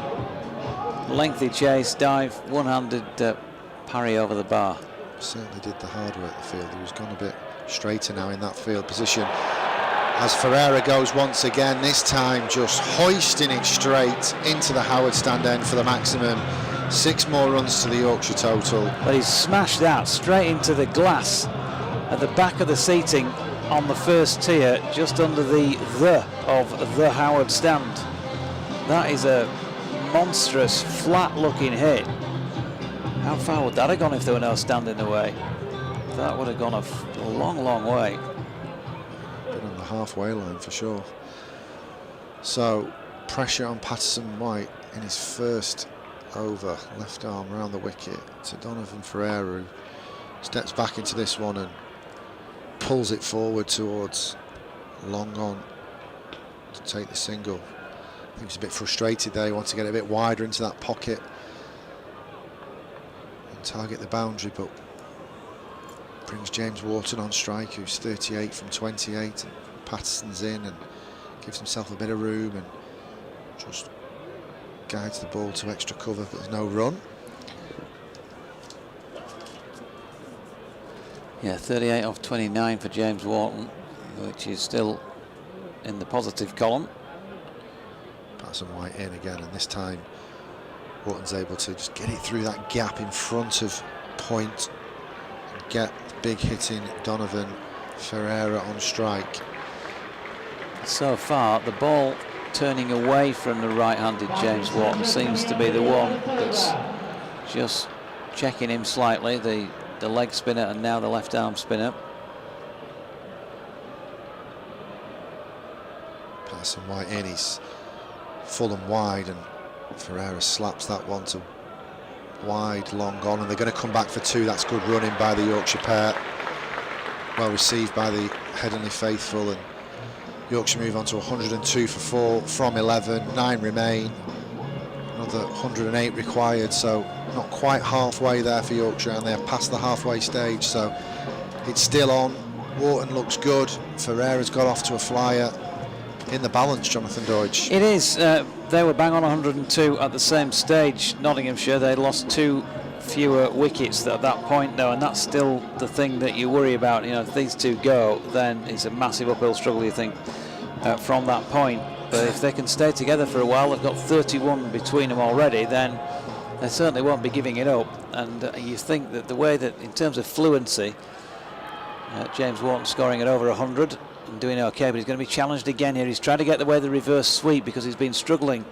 Lengthy chase, dive, one-handed parry over the bar. Certainly did the hard work, the field. He was gone a bit straighter now in that field position. As Ferreira goes once again, this time just hoisting it straight into the Howard stand end for the maximum. 6 more runs to the Yorkshire total. But he's smashed that straight into the glass at the back of the seating on the first tier, just under the of the Howard stand. That is a monstrous, flat-looking hit. How far would that have gone if there were no stand in the way? That would have gone a long, long way. Been on the halfway line for sure. So pressure on Patterson White in his first over, left arm around the wicket to Donovan Ferreira, who steps back into this one and pulls it forward towards long on to take the single. I think he's a bit frustrated there. He wants to get a bit wider into that pocket and target the boundary, but brings James Wharton on strike, who's 38 from 28, and Patterson's in and gives himself a bit of room and just guides the ball to extra cover, but there's no run. Yeah, 38 off 29 for James Wharton, which is still in the positive column. Patterson White in again, and this time Wharton's able to just get it through that gap in front of point and get the big hitting Donovan Ferreira on strike. So far, the ball turning away from the right-handed James Wharton seems to be the one that's just checking him slightly, the leg spinner and now the left arm spinner. Patterson White in, he's full and wide, and Ferreira slaps that one to wide, long on, and they're going to come back for 2. That's good running by the Yorkshire pair. Well received by the Headingley faithful, and Yorkshire move on to 102 for 4 from 11. 9 remain. Another 108 required, so not quite halfway there for Yorkshire, and they're past the halfway stage, so it's still on. Wharton looks good. Ferreira's got off to a flyer. In the balance, Jonathan Deutsch. It is. They were bang on 102 at the same stage. Nottinghamshire, they lost 2 fewer wickets at that point, though, and that's still the thing that you worry about. You know, if these 2 go, then it's a massive uphill struggle, you think, from that point. But if they can stay together for a while, they've got 31 between them already, then they certainly won't be giving it up. And you think that the way that, in terms of fluency, James Wharton scoring at over 100 and doing okay, but he's going to be challenged again here. He's tried to get away the reverse sweep because he's been struggling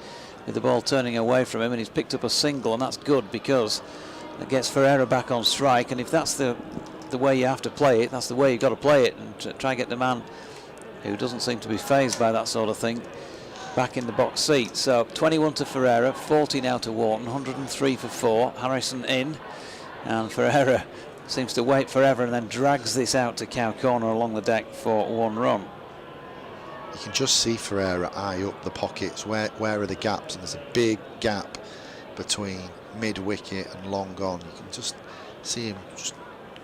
with the ball turning away from him, and he's picked up a single, and that's good because it gets Ferreira back on strike. And if that's the way you have to play it, that's the way you've got to play it, and try and get the man who doesn't seem to be fazed by that sort of thing back in the box seat. So 21 to Ferreira, 40 now to Wharton, 103 for 4. Harrison in, and Ferreira seems to wait forever and then drags this out to cow corner along the deck for 1 run. You can just see Ferreira eye up the pockets. Where are the gaps? And there's a big gap between mid-wicket and long on. You can just see him just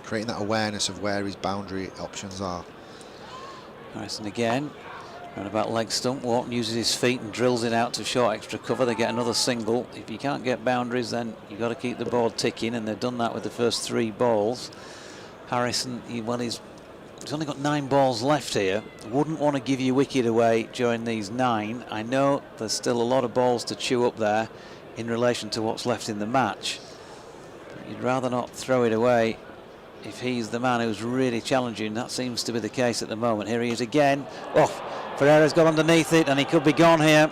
creating that awareness of where his boundary options are. Harrison again, round about leg stump. Wharton uses his feet and drills it out to short extra cover. They get another single. If you can't get boundaries, then you've got to keep the board ticking, and they've done that with the first 3 balls. Harrison, he's only got 9 balls left here. Wouldn't want to give you wicket away during these 9. I know there's still a lot of balls to chew up there in relation to what's left in the match, but you'd rather not throw it away if he's the man who's really challenging. That seems to be the case at the moment. Here he is again. Oh, Ferreira's got underneath it, and he could be gone here.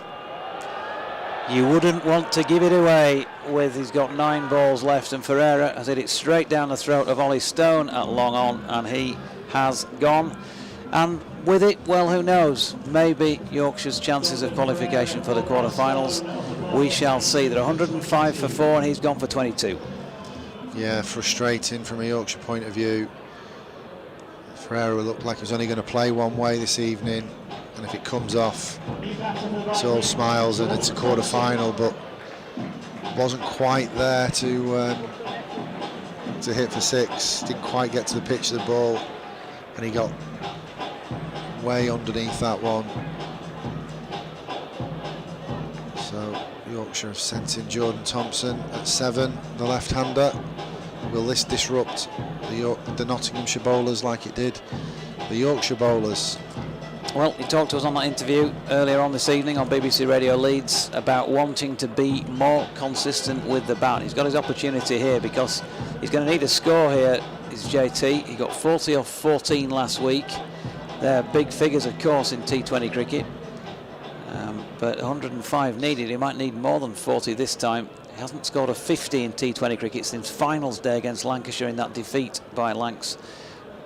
You wouldn't want to give it away with, he's got 9 balls left, and Ferreira has hit it straight down the throat of Ollie Stone at long on, and he has gone. And with it, well, who knows, maybe Yorkshire's chances of qualification for the quarterfinals. We shall see. They're 105 for 4, and he's gone for 22. Yeah, frustrating from a Yorkshire point of view. Ferreira looked like he was only going to play one way this evening, and if it comes off, it's all smiles and it's a quarter-final, but wasn't quite there to hit for 6. Didn't quite get to the pitch of the ball, and he got way underneath that one. So Yorkshire have sent in Jordan Thompson at 7, the left-hander. Will this disrupt the Nottinghamshire bowlers like it did the Yorkshire bowlers? Well, he talked to us on that interview earlier on this evening on BBC Radio Leeds about wanting to be more consistent with the bat. He's got his opportunity here because he's going to need a score here. Is JT. He got 40 off 14 last week. They're big figures, of course, in T20 cricket. But 105 needed. He might need more than 40 this time. He hasn't scored a 50 in T20 cricket since finals day against Lancashire in that defeat by Lancs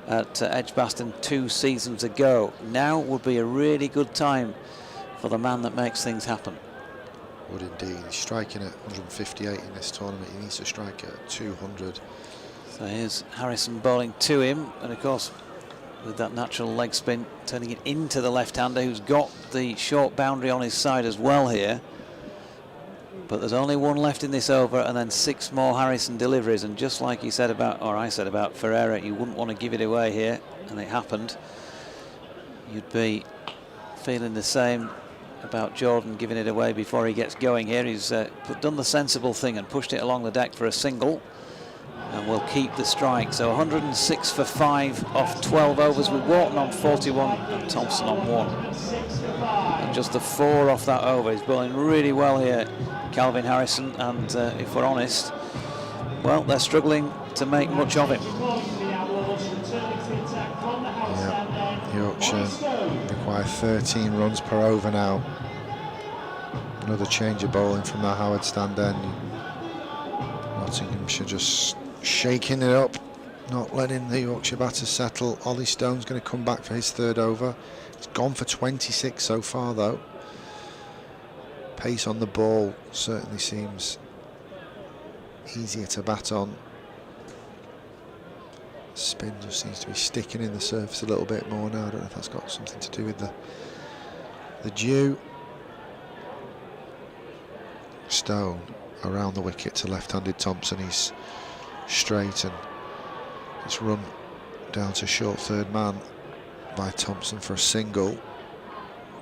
at Edgbaston 2 seasons ago. Now would be a really good time for the man that makes things happen. Would indeed. He's striking at 158 in this tournament. He needs to strike at 200. So here's Harrison bowling to him, and of course with that natural leg spin turning it into the left-hander, who's got the short boundary on his side as well here. But there's only one left in this over, and then 6 more Harrison deliveries, and just like he said about, or I said about Ferreira, you wouldn't want to give it away here, and it happened. You'd be feeling the same about Jordan giving it away before he gets going here. He's done the sensible thing and pushed it along the deck for a single, and will keep the strike. So 106 for 5 off 12 overs, with Wharton on 41 and Thompson on 1. And just the 4 off that over. He's bowling really well here, Calvin Harrison, and if we're honest, well, they're struggling to make much of him. Yeah, Yorkshire require 13 runs per over now. Another change of bowling from the Howard stand end. Nottinghamshire just shaking it up, not letting the Yorkshire batters settle. Ollie Stone's going to come back for his 3rd over. He's gone for 26 so far though. Pace on the ball certainly seems easier to bat on. Spin just seems to be sticking in the surface a little bit more now. I don't know if that's got something to do with the dew. Stone around the wicket to left-handed Thompson. He's straight, and it's run down to short 3rd man by Thompson for a single,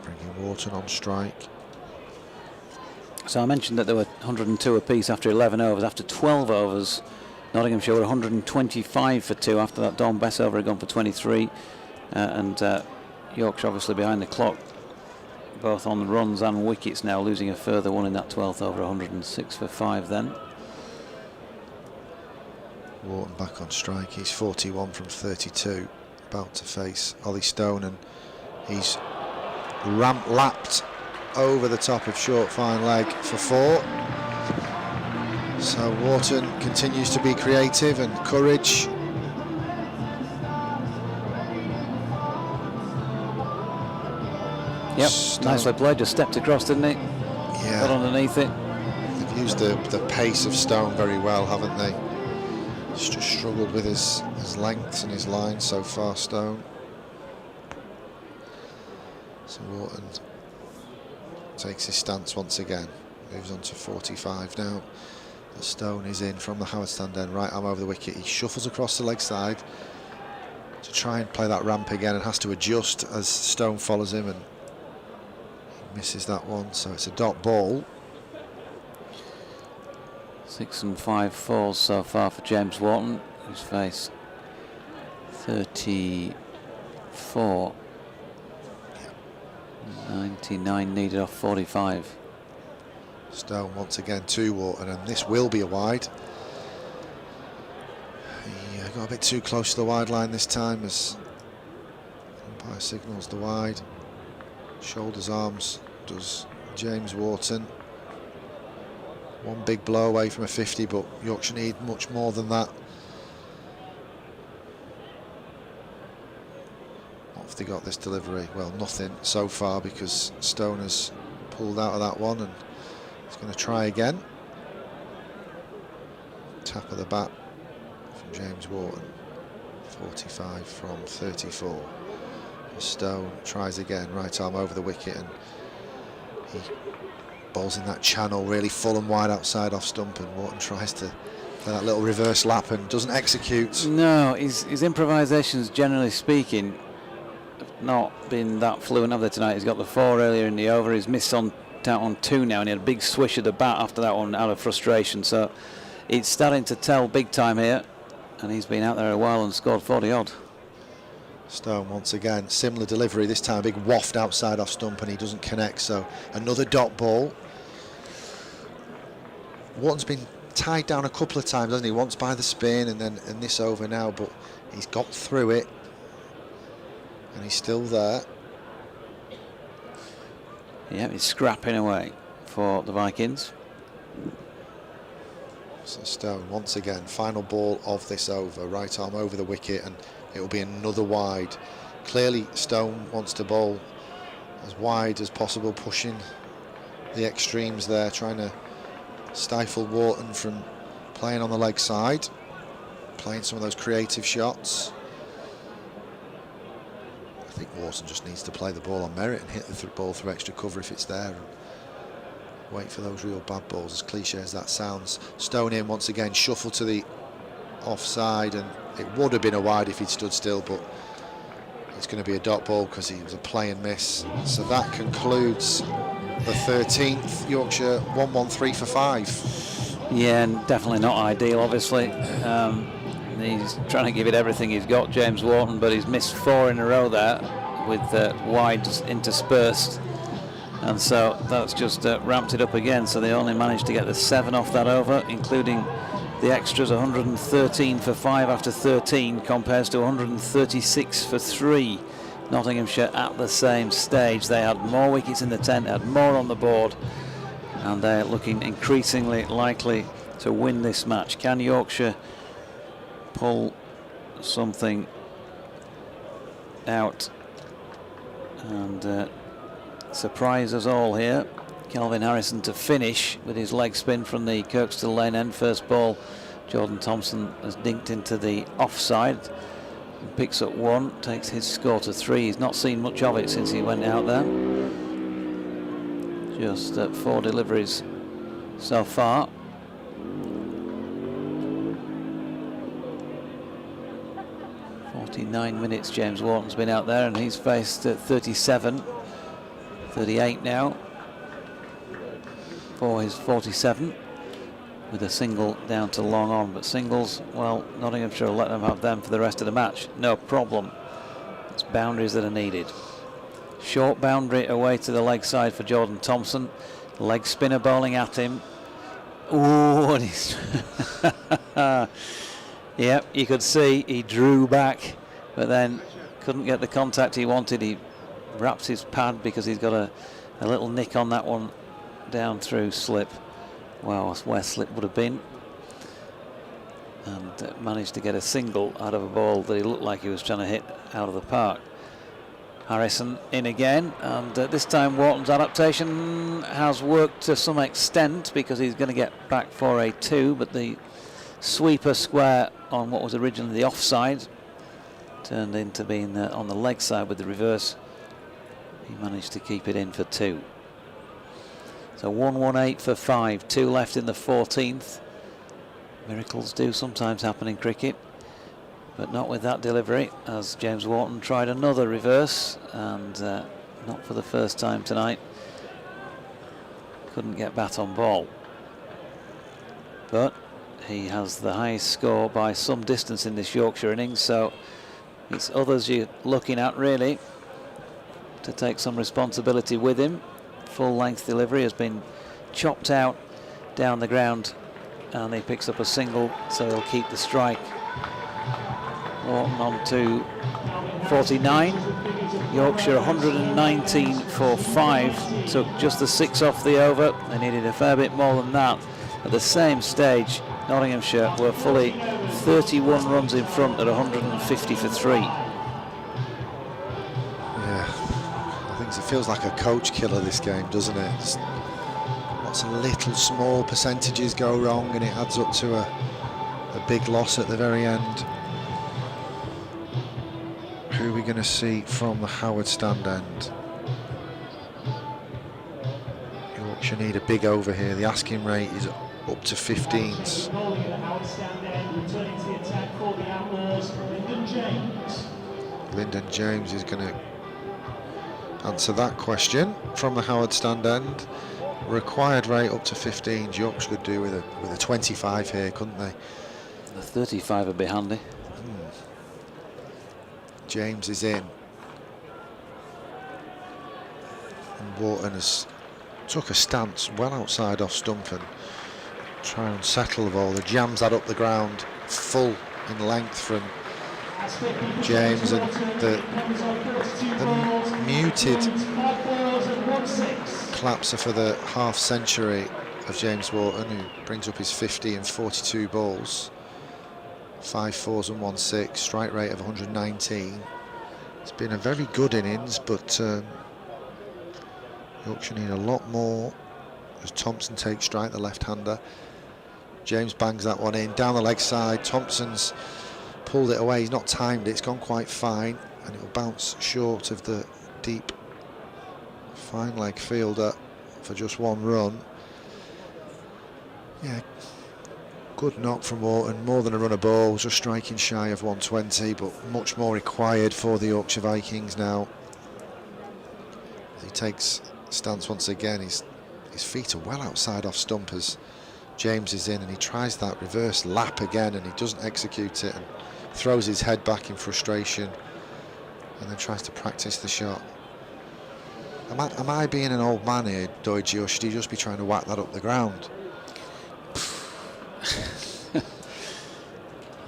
bringing Wharton on strike. So I mentioned that there were 102 apiece after 11 overs. After 12 overs, Nottinghamshire were 125 for 2 after that Dawn Bess over had gone for 23, and Yorkshire obviously behind the clock, both on runs and wickets now, losing a further one in that 12th over, 106 for 5 then. Wharton back on strike. He's 41 from 32, about to face Ollie Stone, and he's lapped over the top of short fine leg for 4. So Wharton continues to be creative and courage. Yep, Stone. nicely played, just stepped across, didn't he? Yeah. Got underneath it. They've used the pace of Stone very well, haven't they? He's just struggled with his lengths and his lines so far, Stone. So Wharton takes his stance once again, moves on to 45 now. The Stone is in from the Howard stand end, right arm over the wicket. He shuffles across the leg side to try and play that ramp again, and has to adjust as Stone follows him, and he misses that one, so it's a dot ball. 6 and 5 falls so far for James Wharton, who's faced 34. 99 needed off 45. Stone once again to Wharton, and this will be a wide. He got a bit too close to the wide line this time as umpire signals the wide. Shoulders, arms does James Wharton. One big blow away from a 50, but Yorkshire need much more than that. What have they got this delivery? Well, nothing so far, because Stone has pulled out of that one, and he's going to try again. Tap of the bat from James Wharton. 45 from 34. Stone tries again, right arm over the wicket, and he bowls in that channel really full and wide outside off stump, and Wharton tries to play that little reverse lap and doesn't execute. No, his improvisations, generally speaking, have not been that fluent, have they, tonight? He's got the 4 earlier in the over. He's missed on knocked out on 2 now, and he had a big swish of the bat after that one out of frustration. So it's starting to tell big time here, and he's been out there a while and scored 40 odd. Stone once again, similar delivery, this time a big waft outside off stump and he doesn't connect, so another dot ball. Wharton's been tied down a couple of times, hasn't he? Once by the spin and this over now, but he's got through it and he's still there. Yeah, he's scrapping away for the Vikings. So Stone once again, final ball of this over, right arm over the wicket, and it will be another wide. Clearly Stone wants to bowl as wide as possible, pushing the extremes there, trying to stifle Wharton from playing on the leg side, playing some of those creative shots. I think Wharton just needs to play the ball on merit and hit the ball through extra cover if it's there, and wait for those real bad balls, as cliche as that sounds. Stone in once again, shuffle to the offside, and it would have been a wide if he'd stood still, but it's going to be a dot ball because he was a play and miss. So that concludes the 13th. Yorkshire 1-1-3 for 5. Yeah, and definitely not ideal, obviously. He's trying to give it everything he's got, James Wharton, but he's missed 4 in a row there with wides interspersed. And so that's just ramped it up again. So they only managed to get the 7 off that over, including the extras. 113 for 5 after 13 compares to 136 for 3. Nottinghamshire at the same stage. They had more wickets in the tent, had more on the board, and they're looking increasingly likely to win this match. Can Yorkshire pull something out and surprise us all here? Kelvin Harrison to finish with his leg spin from the Kirkstall lane end. First ball, Jordan Thompson has dinked into the offside, picks up 1, takes his score to 3. He's not seen much of it since he went out there. Just 4 deliveries so far. "49 minutes James Wharton's been out there, and he's faced 37, 38 now for his 47, with a single down to long on. But singles, well, Nottinghamshire will let them have them for the rest of the match, no problem. It's boundaries that are needed. Short boundary away to the leg side for Jordan Thompson. Leg spinner bowling at him. Ooh, and he's yep, you could see he drew back, but then couldn't get the contact he wanted. He wraps his pad because he's got a little nick on that one down through slip. Well, that's where slip would have been. And managed to get a single out of a ball that he looked like he was trying to hit out of the park. Harrison in again, and this time Wharton's adaptation has worked to some extent because he's going to get back for a 2, but the sweeper square on what was originally the offside turned into being on the leg side with the reverse. He managed to keep it in for 2. So 1-1-8 for 5, 2 left in the 14th. Miracles do sometimes happen in cricket, but not with that delivery, as James Wharton tried another reverse, and not for the first time tonight. Couldn't get bat on ball, but he has the highest score by some distance in this Yorkshire innings, so it's others you're looking at really to take some responsibility with him. Full length delivery has been chopped out down the ground, and he picks up a single, so he'll keep the strike. Wharton on to 49. Yorkshire 119 for 5, took just the 6 off the over. They needed a fair bit more than that. At the same stage, Nottinghamshire were fully 31 runs in front at 150 for 3. It feels like a coach killer, this game, doesn't it? Just lots of little small percentages go wrong and it adds up to a big loss at the very end. Who are we going to see from the Howard stand end? Yorkshire need a big over here. The asking rate is up to 15s. Bowling at the Howard stand end, returning to the attack for the Outlaws, Lyndon James. Lyndon James is going to answer that question from the Howard stand end. required rate up to 15. Yorkshire could do with a 25 here, couldn't they? The 35 would be handy. James is in. And Wharton has took a stance well outside off stump and try and settle the ball. He jams that up the ground, full in length from James, and the muted claps are for the half century of James Wharton, who brings up his 50 in 42 balls. 5 4s and 1 6, strike rate of 119. It's been a very good innings, but Yorkshire need a lot more as Thompson takes strike, the left-hander. James bangs that one in, down the leg side. Thompson's pulled it away, he's not timed it, it's gone quite fine, and it'll bounce short of the deep fine leg fielder for just 1 run. Yeah, good knock from Wharton, more than a run of ball, just striking shy of 120, but much more required for the Yorkshire Vikings now. He takes stance once again, his feet are well outside off stump as James is in, and he tries that reverse lap again, and he doesn't execute it and throws his head back in frustration and then tries to practice the shot. Am I being an old man here, Doidge, or should he just be trying to whack that up the ground?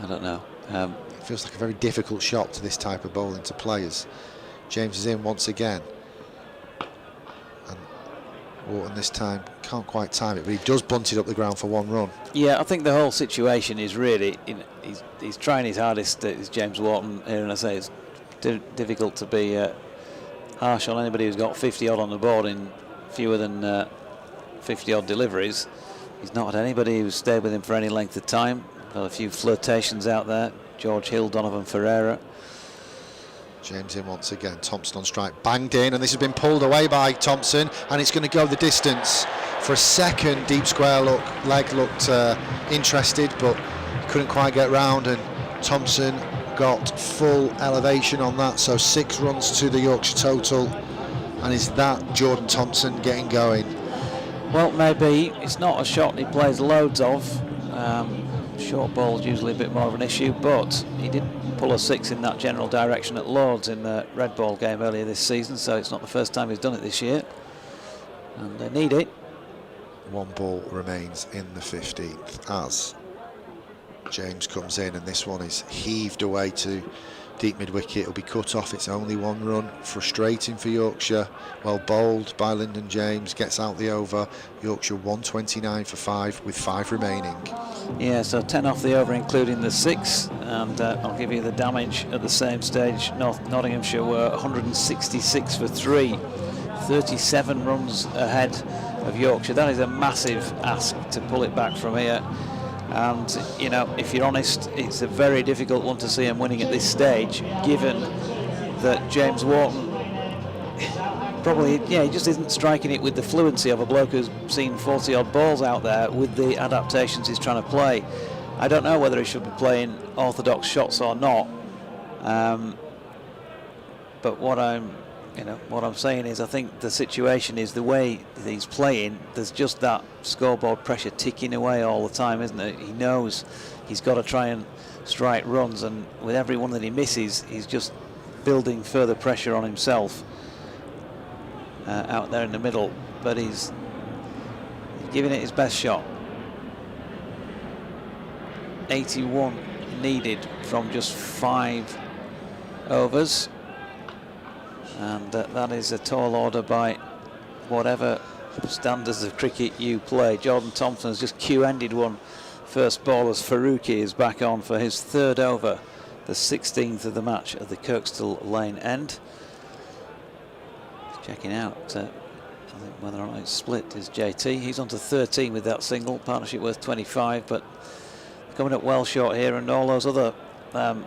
I don't know. It feels like a very difficult shot to this type of bowling to play as James is in once again. And Wharton this time can't quite time it, but he does bunt it up the ground for 1 run. Yeah, I think the whole situation is really, he's trying his hardest, is James Wharton here, and I say it's difficult to be harsh on anybody who's got 50 odd on the board in fewer than 50 odd deliveries. He's not had anybody who's stayed with him for any length of time. Got a few flirtations out there. George Hill, Donovan Ferreira. James in once again. Thompson on strike, banged in, and this has been pulled away by Thompson, and it's going to go the distance. For a second, deep square leg looked interested, but couldn't quite get round, and Thompson got full elevation on that. So 6 runs to the Yorkshire total, and is that Jordan Thompson getting going? Well, maybe. It's not a shot he plays loads of. Short ball's usually a bit more of an issue, but he did pull a 6 in that general direction at Lords in the red ball game earlier this season, so it's not the first time he's done it this year, and they need it. 1 ball remains in the 15th as James comes in, and this one is heaved away to deep mid-wicket. It'll be cut off. It's only 1 run. Frustrating for Yorkshire. Well bowled by Lyndon James. Gets out the over. Yorkshire 129 for 5 with 5 remaining. Yeah, so 10 off the over, including the 6. And I'll give you the damage at the same stage. Nottinghamshire were 166 for 3. 37 runs ahead of Yorkshire. That is a massive ask to pull it back from here. And, you know, if you're honest, it's a very difficult one to see him winning at this stage, given that James Wharton probably, he just isn't striking it with the fluency of a bloke who's seen 40-odd balls out there with the adaptations he's trying to play. I don't know whether he should be playing orthodox shots or not, but what I'm saying is I think the situation is the way that he's playing, there's just that scoreboard pressure ticking away all the time, isn't it? He knows he's got to try and strike runs, and with every one that he misses, he's just building further pressure on himself out there in the middle, but he's giving it his best shot. 81 needed from just 5 overs. And that is a tall order by whatever standards of cricket you play. Jordan Thompson has just Q-ended one first ball as Faruqi is back on for his 3rd over, the 16th of the match at the Kirkstall Lane end. Checking out I think whether or not it's split is JT. He's on to 13 with that single, partnership worth 25, but coming up well short here, and all those other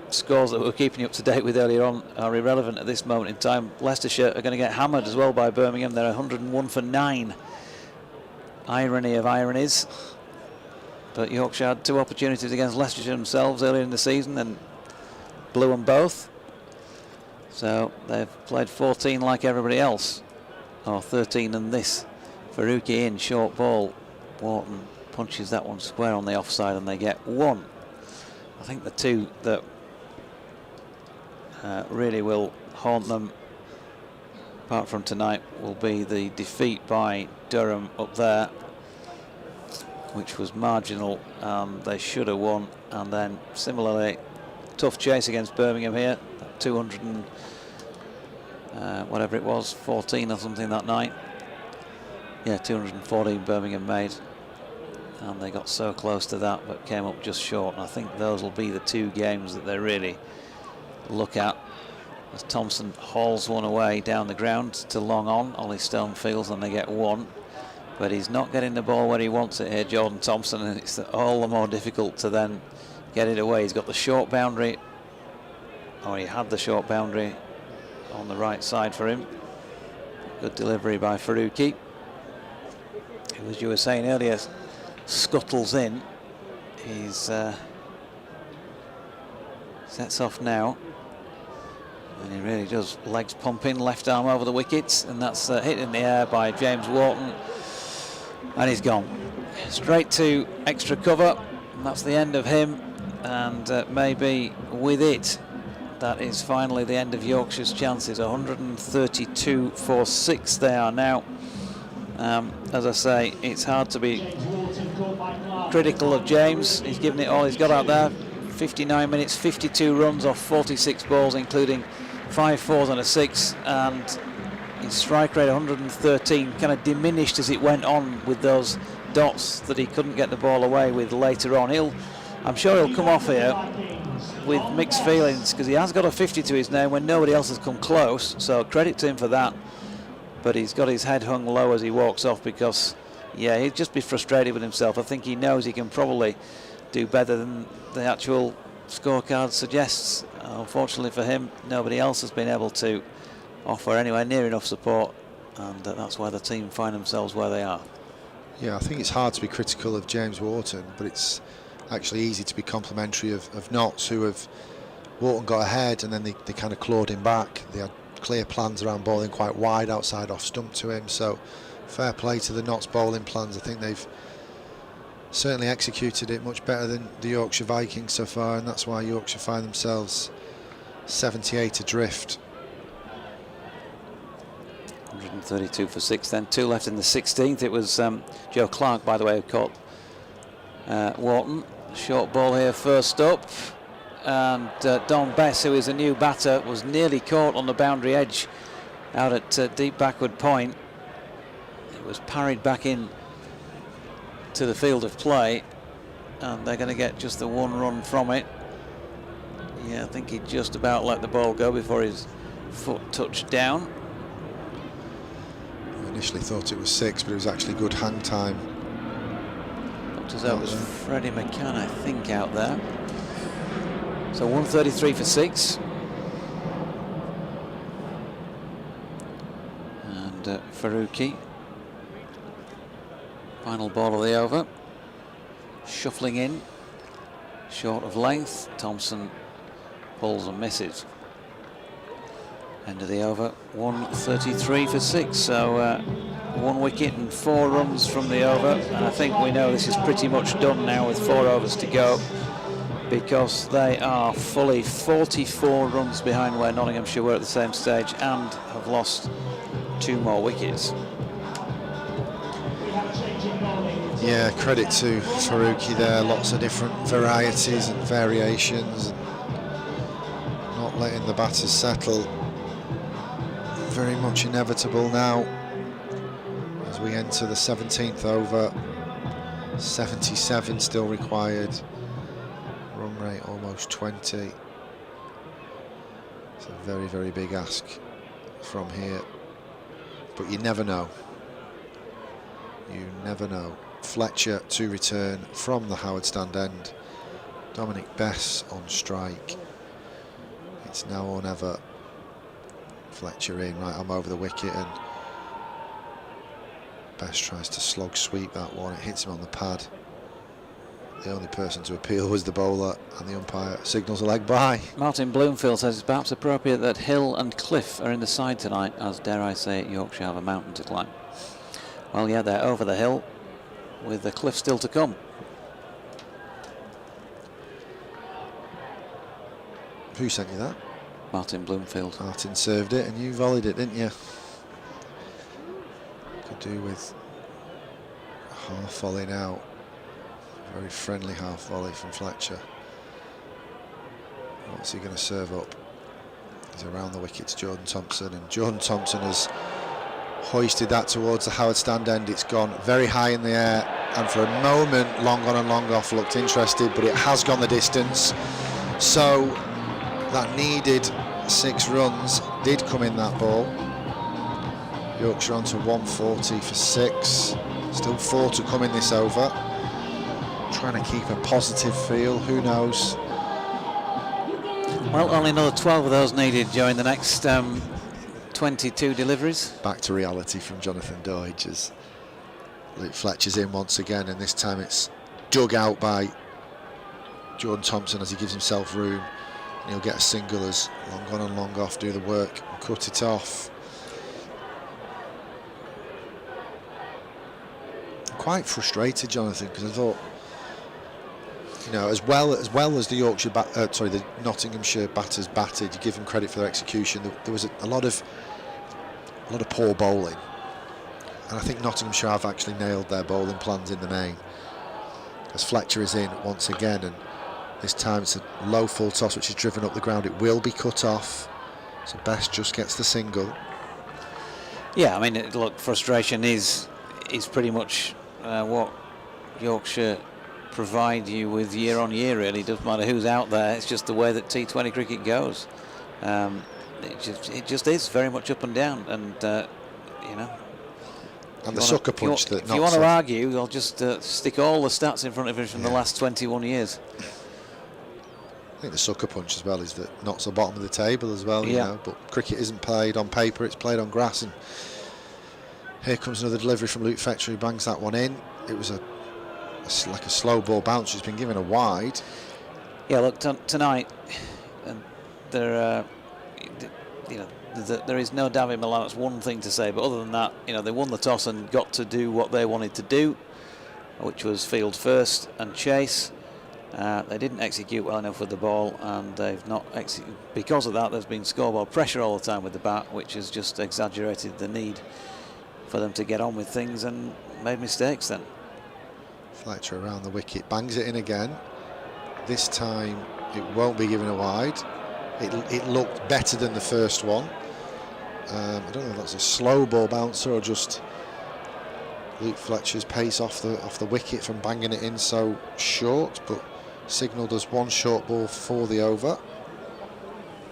scores that we're keeping you up to date with earlier on are irrelevant at this moment in time. Leicestershire are going to get hammered as well by Birmingham. They're 101 for 9. Irony of ironies. But Yorkshire had 2 opportunities against Leicestershire themselves earlier in the season and blew them both. So they've played 14 like everybody else, or 13 and this Faruqi in, short ball. Wharton punches that one square on the offside and they get 1. I think the two that really will haunt them, apart from tonight, will be the defeat by Durham up there, which was marginal. They should have won. And then similarly, tough chase against Birmingham here. 200 and whatever it was, 14 or something that night. Yeah, 214 Birmingham made. And they got so close to that, but came up just short. And I think those will be the two games that they really look at. As Thompson hauls one away down the ground to long on, Ollie Stone fields, and they get 1. But he's not getting the ball where he wants it here, Jordan Thompson, and it's all the more difficult to then get it away. He's got the short boundary, or he had the short boundary on the right side for him. Good delivery by Faruqi, who, as you were saying earlier, scuttles in. He's sets off now, and he really does. Legs pumping, left arm over the wickets, and that's hit in the air by James Wharton, and he's gone straight to extra cover, and that's the end of him. And maybe with it, that is finally the end of Yorkshire's chances. 132 for 6 they are now. As I say, it's hard to be critical of James. He's given it all he's got out there. 59 minutes, 52 runs off 46 balls, including 5 fours and a 6, and his strike rate 113 kind of diminished as it went on with those dots that he couldn't get the ball away with later on. I'm sure he'll come off here with mixed feelings, because he has got a 50 to his name when nobody else has come close, so credit to him for that. But he's got his head hung low as he walks off, because yeah, he'd just be frustrated with himself. I think he knows he can probably do better than the actual scorecard suggests. Unfortunately for him, nobody else has been able to offer anywhere near enough support, and that's why the team find themselves where they are. Yeah, I think it's hard to be critical of James Wharton, but it's actually easy to be complimentary of Notts, who have. Wharton got ahead and then they kind of clawed him back. They had clear plans around bowling quite wide outside off stump to him, so fair play to the Notts bowling plans. I think they've certainly executed it much better than the Yorkshire Vikings so far, and that's why Yorkshire find themselves 78 adrift. 132 for 6 then, 2 left in the 16th. It was Joe Clark, by the way, who caught Wharton. Short ball here first up, and Don Bess, who is a new batter, was nearly caught on the boundary edge out at deep backward point. It was parried back in to the field of play, and they're going to get just the 1 run from it. Yeah, I think he just about let the ball go before his foot touched down. I initially thought it was 6, but it was actually good hang time. Looked as though it was Freddie McCann, I think, out there. So 133 for 6. And Faruqi, final ball of the over, shuffling in, short of length. Thompson pulls and misses. End of the over, 133 for 6. So 1 wicket and 4 runs from the over. And I think we know this is pretty much done now with 4 overs to go, because they are fully 44 runs behind where Nottinghamshire were at the same stage, and have lost 2 more wickets. Yeah, credit to Faruqi there. Lots of different varieties and variations, and not letting the batters settle. Very much inevitable now as we enter the 17th over. 77 still required. Run rate almost 20. It's a very, very big ask from here, but you never know. You never know. Fletcher to return from the Howard Stand end. Dominic Bess on strike. It's now or never. Fletcher in, right arm over the wicket, and Bess tries to slog sweep that one. It hits him on the pad. The only person to appeal was the bowler, and the umpire signals a leg by. Martin Bloomfield says it's perhaps appropriate that Hill and Cliff are in the side tonight, as, dare I say it, Yorkshire have a mountain to climb. Well, yeah, they're over the hill with the cliff still to come. Who sent you that? Martin Bloomfield. Martin served it and you volleyed it, didn't you? Could do with a half volley now. Very friendly half volley from Fletcher. What's he going to serve up? He's around the wicket to Jordan Thompson, and Jordan Thompson has hoisted that towards the Howard stand end. It's gone very high in the air, and for a moment long on and long off looked interested, but it has gone the distance. So that needed 6 runs did come in that ball. Yorkshire on to 140 for 6. Still 4 to come in this over. Trying to keep a positive feel, who knows? Well, only another 12 of those needed during the next 22 deliveries. Back to reality from Jonathan Doidge as Luke Fletcher's in once again, and this time it's dug out by Jordan Thompson as he gives himself room. And he'll get a single as long on and long off do the work and cut it off. Quite frustrated, Jonathan, because I thought, you know, as well as the the Nottinghamshire batters batted, you give them credit for their execution. There was a lot of poor bowling, and I think Nottinghamshire have actually nailed their bowling plans in the main. As Fletcher is in once again, and this time it's a low full toss which is driven up the ground. It will be cut off, so Best just gets the single. Yeah, I mean, look, frustration is pretty much what Yorkshire provide you with year on year, really. It doesn't matter who's out there, it's just the way that T20 cricket goes. It just is very much up and down, and you know. And the sucker punch that if you want to argue, I'll just stick all the stats in front of it from the last 21 years. I think the sucker punch as well is that Notts are bottom of the table as well, you know, but cricket isn't played on paper, it's played on grass, and here comes another delivery from Luke Fletcher, who bangs that one in. It was like a slow ball bounce. She's been given a wide. Yeah, look, tonight, there, you know, there is no David Milan. That's one thing to say, but other than that, you know, they won the toss and got to do what they wanted to do, which was field first and chase. They didn't execute well enough with the ball, and they've not executed. Because of that, there's been scoreboard pressure all the time with the bat, which has just exaggerated the need for them to get on with things and made mistakes then. Fletcher around the wicket, bangs it in again. This time it won't be given a wide. It looked better than the first one. I don't know if that's a slow ball bouncer or just Luke Fletcher's pace off the wicket from banging it in so short, but signalled as one short ball for the over.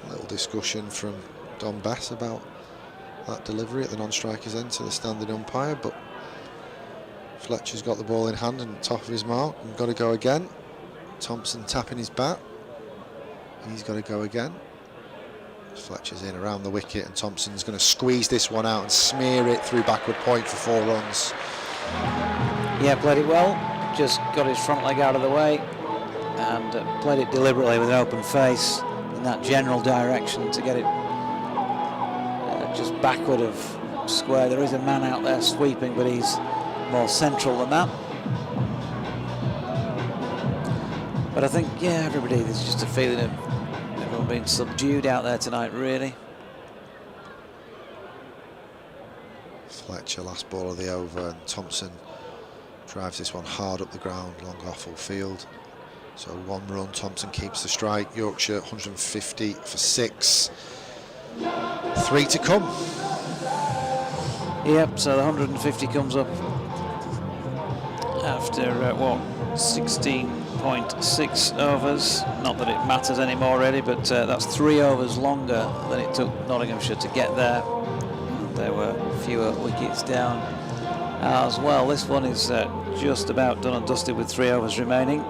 A little discussion from Don Bess about that delivery at the non-striker's end to the standing umpire, but Fletcher's got the ball in hand and top of his mark and got to go again. Thompson tapping his bat. He's got to go again. Fletcher's in around the wicket, and Thompson's going to squeeze this one out and smear it through backward point for 4 runs. Yeah, played it well. Just got his front leg out of the way and played it deliberately with an open face in that general direction to get it just backward of square. There is a man out there sweeping, but he's more central than that. But I think, yeah, everybody, there's just a feeling of everyone being subdued out there tonight, really. Fletcher, last ball of the over, and Thompson drives this one hard up the ground, long off full field. So 1 run, Thompson keeps the strike. Yorkshire 150 for 6. 3 to come. Yep, so the 150 comes up after, 16.6 overs. Not that it matters anymore, really, but that's 3 overs longer than it took Nottinghamshire to get there. There were fewer wickets down as well. This one is just about done and dusted with 3 overs remaining.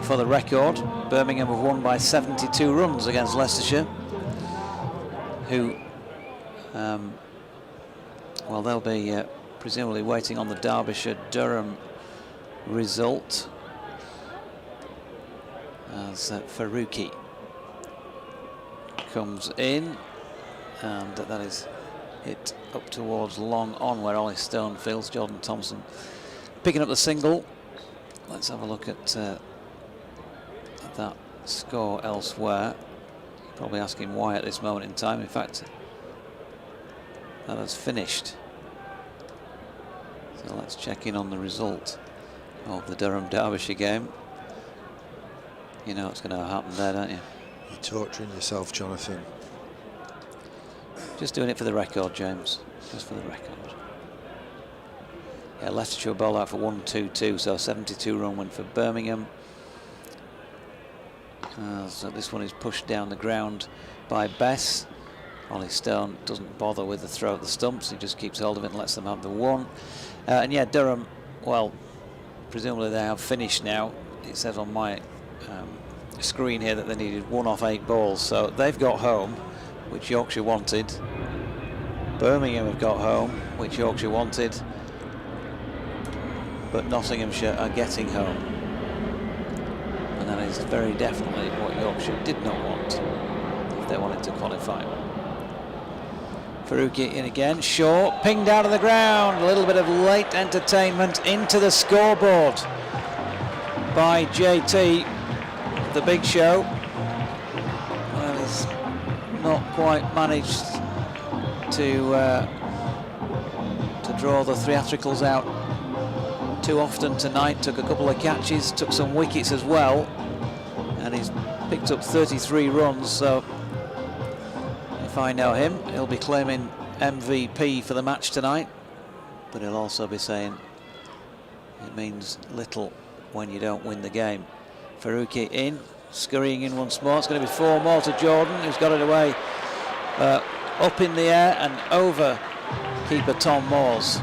For the record, Birmingham have won by 72 runs against Leicestershire, who, well, they'll be presumably waiting on the Derbyshire-Durham result as Faruqi comes in, and that is it up towards long on where Ollie Stone fields. Jordan Thompson picking up the single. Let's have a look at that score elsewhere. Probably asking why at this moment in time. In fact, that has finished. So let's check in on the result of the Durham-Derbyshire game. You know what's going to happen there, don't you? You're torturing yourself, Jonathan. Just doing it for the record, James. Just for the record. Yeah, Leicestershire bowled out for 1-2-2, so 72-run win for Birmingham. So this one is pushed down the ground by Bess. Ollie Stone doesn't bother with the throw at the stumps. He just keeps hold of it and lets them have the one. And yeah, Durham, well, presumably they have finished now. It says on my screen here that they needed 1 off 8 balls. So they've got home, which Yorkshire wanted. Birmingham have got home, which Yorkshire wanted. But Nottinghamshire are getting home. And that is very definitely what Yorkshire did not want if they wanted to qualify. Faruqi in again. Shaw pinged out of the ground. A little bit of late entertainment into the scoreboard by JT. The big show. Well, he's not quite managed to draw the theatricals out too often tonight. Took a couple of catches, took some wickets as well, and he's picked up 33 runs. So if I know him, he'll be claiming MVP for the match tonight, but he'll also be saying it means little when you don't win the game. Faruqi in, scurrying in once more. It's going to be 4 more to Jordan, who's got it away up in the air and over keeper Tom Moores.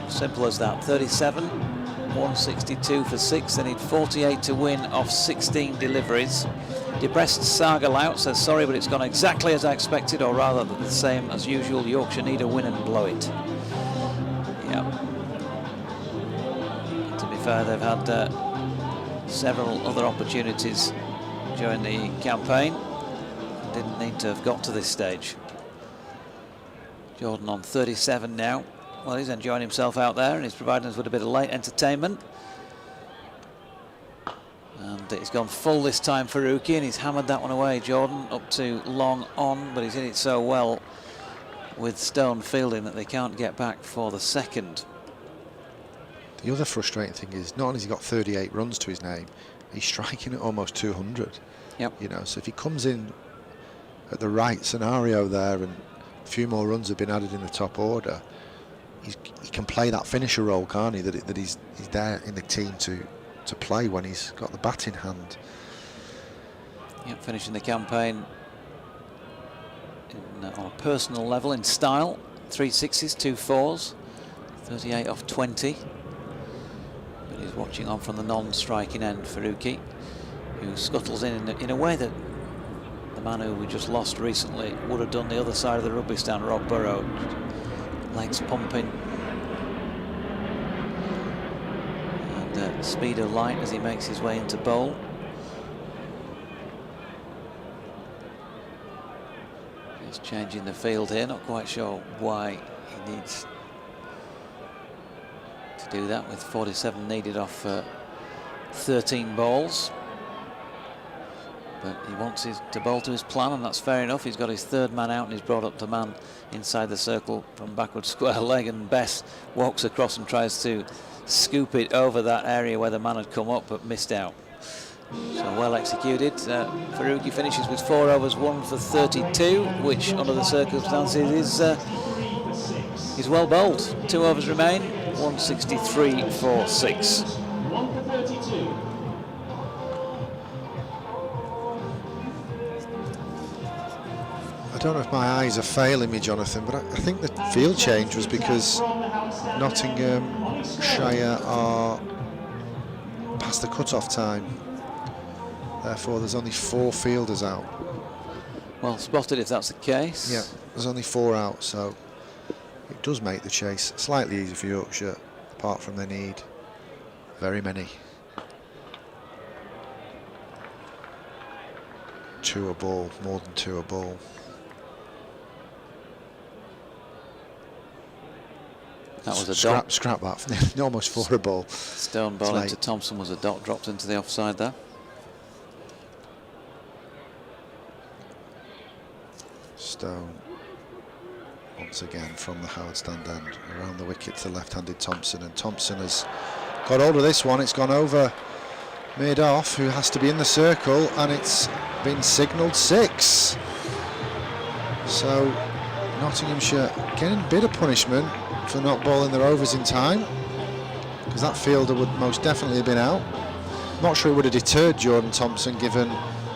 Simple as that. 37, 162 for 6. They need 48 to win off 16 deliveries. Depressed Saga Lout says, sorry, but it's gone exactly as I expected, or rather the same as usual. Yorkshire need a win and blow it. Yeah. To be fair, they've had several other opportunities during the campaign. Didn't need to have got to this stage. Jordan on 37 now. Well, he's enjoying himself out there, and he's providing us with a bit of late entertainment. And he's gone full this time for Faruqi, and he's hammered that one away. Jordan up to long on, but he's in it so well with Stone fielding that they can't get back for the second. The other frustrating thing is not only has he got 38 runs to his name, he's striking at almost 200. Yep. You know, so if he comes in at the right scenario there and a few more runs have been added in the top order, he can play that finisher role, can't he? That he's there in the team to play when he's got the bat in hand. Yep, finishing the campaign on a personal level in style. 3 6s, 2 4s, 38 off 20. But he's watching on from the non-striking end, Faruqi, who scuttles in a way that the man who we just lost recently would have done the other side of the rugby stand, Rob Burrow. Legs pumping. And speed of light as he makes his way into bowl. He's changing the field here, not quite sure why he needs to do that with 47 needed off 13 balls. But he wants to bowl to his plan, and that's fair enough. He's got his 3rd man out, and he's brought up the man inside the circle from backward square leg, and Bess walks across and tries to scoop it over that area where the man had come up but missed out. So well executed. Faruqi finishes with 4 overs, 1 for 32, which under the circumstances is well bowled. 2 overs remain, 163 for 6. 1 for 32. I don't know if my eyes are failing me, Jonathan, but I think the field change was because Nottinghamshire are past the cut-off time. Therefore, there's only 4 fielders out. Well spotted if that's the case. Yeah, there's only 4 out, so it does make the chase slightly easier for Yorkshire, apart from they need very many. 2 a ball, more than 2 a ball. That was a dot. Scrap that. Almost for a ball. Stone ball into Thompson was a dot, dropped into the offside there. Stone once again from the Howard stand end around the wicket to left-handed Thompson, and Thompson has got hold of this one. It's gone over mid-off, who has to be in the circle, and it's been signalled 6. So Nottinghamshire getting a bit of punishment for not bowling their overs in time, because that fielder would most definitely have been out. Not sure it would have deterred Jordan Thompson, given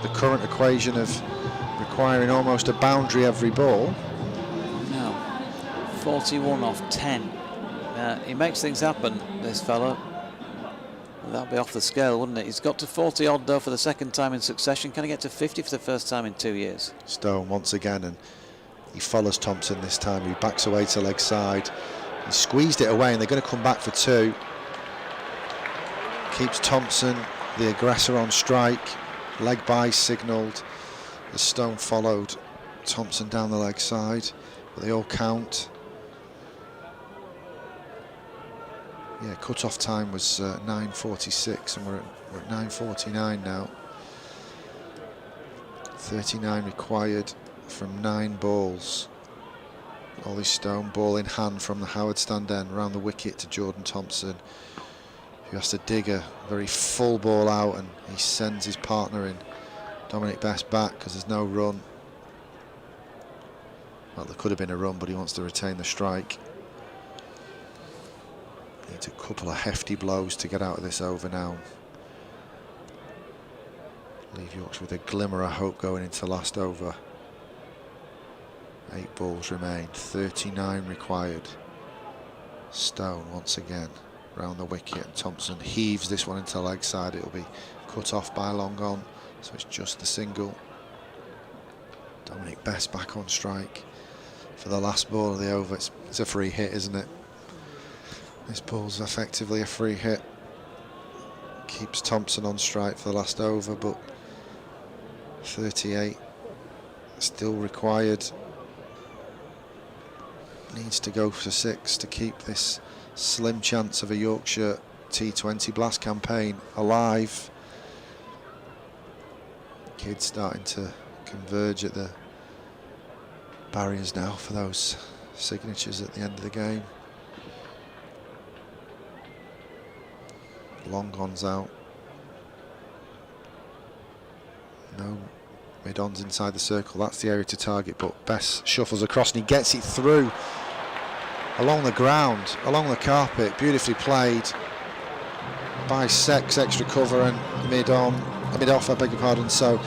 the current equation of requiring almost a boundary every ball. No, 41 off 10. He makes things happen, this fella. That'd be off the scale, wouldn't it? He's got to 40 odd though for the second time in succession. Can he get to 50 for the first time in 2 years? Stone once again, and he follows Thompson this time. He backs away to leg side. He squeezed it away, and they're going to come back for 2. Keeps Thompson, the aggressor, on strike. Leg by signalled. The Stone followed Thompson down the leg side, but they all count. Yeah, cut-off time was 9:46, and we're at 9:49 now. 39 required from 9 balls. Ollie Stone, ball in hand from the Howard stand end, round the wicket to Jordan Thompson, who has to dig a very full ball out, and he sends his partner in, Dominic Best, back because there's no run. Well, there could have been a run, but he wants to retain the strike. Needs a couple of hefty blows to get out of this over now. Leave Yorkshire with a glimmer of hope going into last over. 8 balls remain, 39 required. Stone once again round the wicket, and Thompson heaves this one into leg side. It'll be cut off by long on, so it's just the single. Dominic Best back on strike for the last ball of the over. It's a free hit, isn't it? This ball's effectively a free hit. Keeps Thompson on strike for the last over, but 38 still required. Needs to go for 6 to keep this slim chance of a Yorkshire T20 Blast campaign alive. Kids starting to converge at the barriers now for those signatures at the end of the game. Long on's out. No mid-ons inside the circle. That's the area to target, but Best shuffles across and he gets it through along the ground, along the carpet. Beautifully played by Sex, extra cover and mid-off, I beg your pardon. So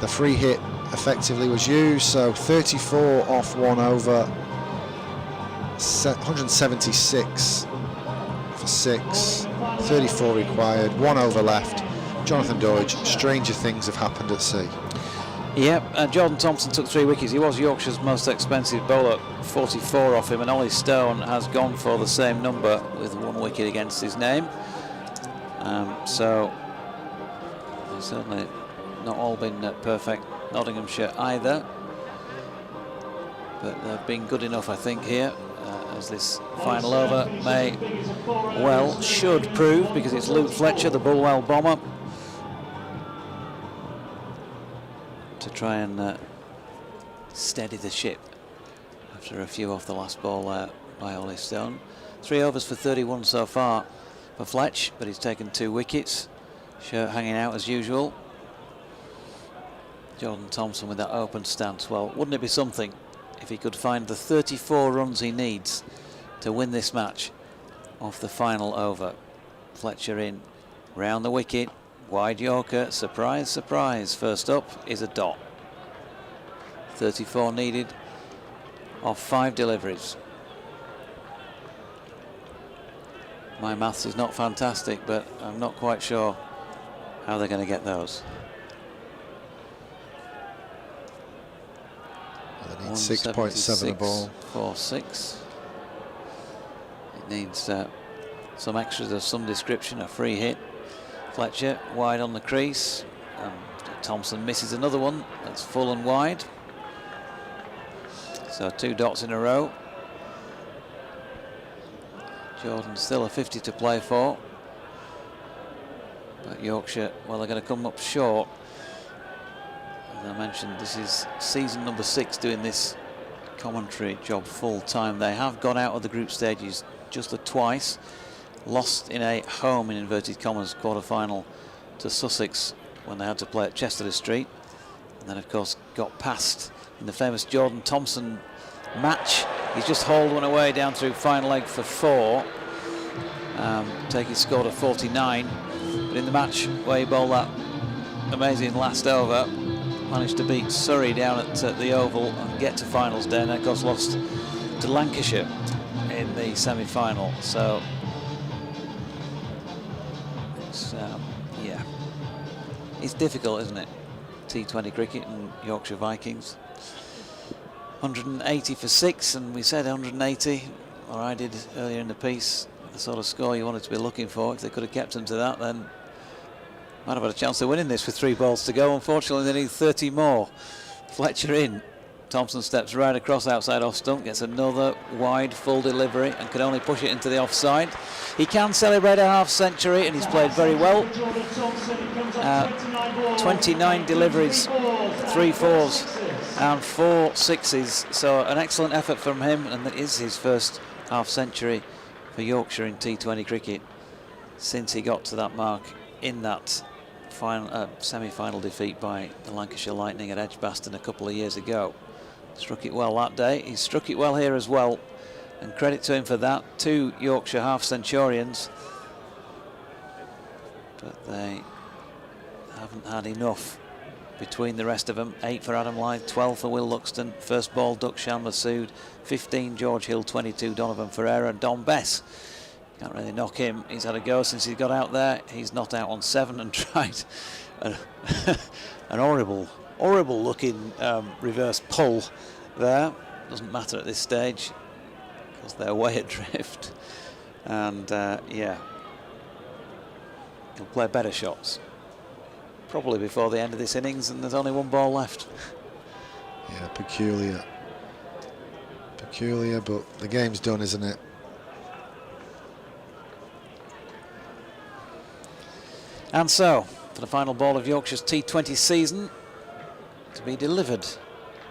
the free hit effectively was used. So 34 off 1 over, 176 for 6, 34 required, 1 over left. Jonathan Doidge, stranger things have happened at sea. Yep, Jordan Thompson took 3 wickets. He was Yorkshire's most expensive bowler, 44 off him, and Ollie Stone has gone for the same number with 1 wicket against his name. So they've certainly not all been perfect Nottinghamshire either, but they've been good enough, I think, here, as this final over should prove, because it's Luke Fletcher, the Bulwell bomber, to try and steady the ship after a few off the last ball by Ollie Stone. 3 overs for 31 so far for Fletch, but he's taken 2 wickets. Shirt hanging out as usual. Jordan Thompson with that open stance. Well, wouldn't it be something if he could find the 34 runs he needs to win this match off the final over? Fletcher in, round the wicket, wide Yorker, surprise, surprise. First up is a dot. 34 needed off 5 deliveries. My maths is not fantastic, but I'm not quite sure how they're going to get those. Well, they need 6.7 a ball. 4-6. It needs some extras of some description, a free hit. Fletcher wide on the crease. Thompson misses another one. That's full and wide. So 2 dots in a row. Jordan still a 50 to play for. But Yorkshire, well, they're going to come up short. As I mentioned, this is season number 6 doing this commentary job full time. They have gone out of the group stages just twice, lost in a home, in inverted commas, quarter-final to Sussex when they had to play at Chester Street, and then of course got past in the famous Jordan Thompson match. He's just hauled one away down through final leg for 4, taking score to 49, but in the match where he bowled that amazing last over, managed to beat Surrey down at the Oval and get to finals day, and of course lost to Lancashire in the semi-final. So it's, yeah, it's difficult, isn't it? T20 cricket and Yorkshire Vikings. 180 for 6, and we said 180, or I did earlier in the piece, the sort of score you wanted to be looking for. If they could have kept them to that, then might have had a chance of winning this with 3 balls to go. Unfortunately, they need 30 more. Fletcher in. Thompson steps right across outside off stump, gets another wide full delivery and can only push it into the offside. He can celebrate a half century, and he's played very well. 29 deliveries, 3 fours and 4 sixes. So an excellent effort from him, and that is his first half century for Yorkshire in T20 cricket since he got to that mark in that final semi-final defeat by the Lancashire Lightning at Edgbaston a couple of years ago. Struck it well that day. He struck it well here as well, and credit to him for that. 2 Yorkshire half centurions, but they haven't had enough between the rest of them. 8 for Adam Lyth, 12 for Will Luxton, first ball Duckshan Masood, 15 George Hill, 22 Donovan Ferreira, and Don Bess. Can't really knock him. He's had a go since he got out there. He's not out on 7 and tried an horrible looking reverse pull there. Doesn't matter at this stage because they're way adrift, and yeah, he'll play better shots probably before the end of this innings, and there's only 1 ball left. Yeah, peculiar, but the game's done, isn't it? And so, for the final ball of Yorkshire's T20 season, to be delivered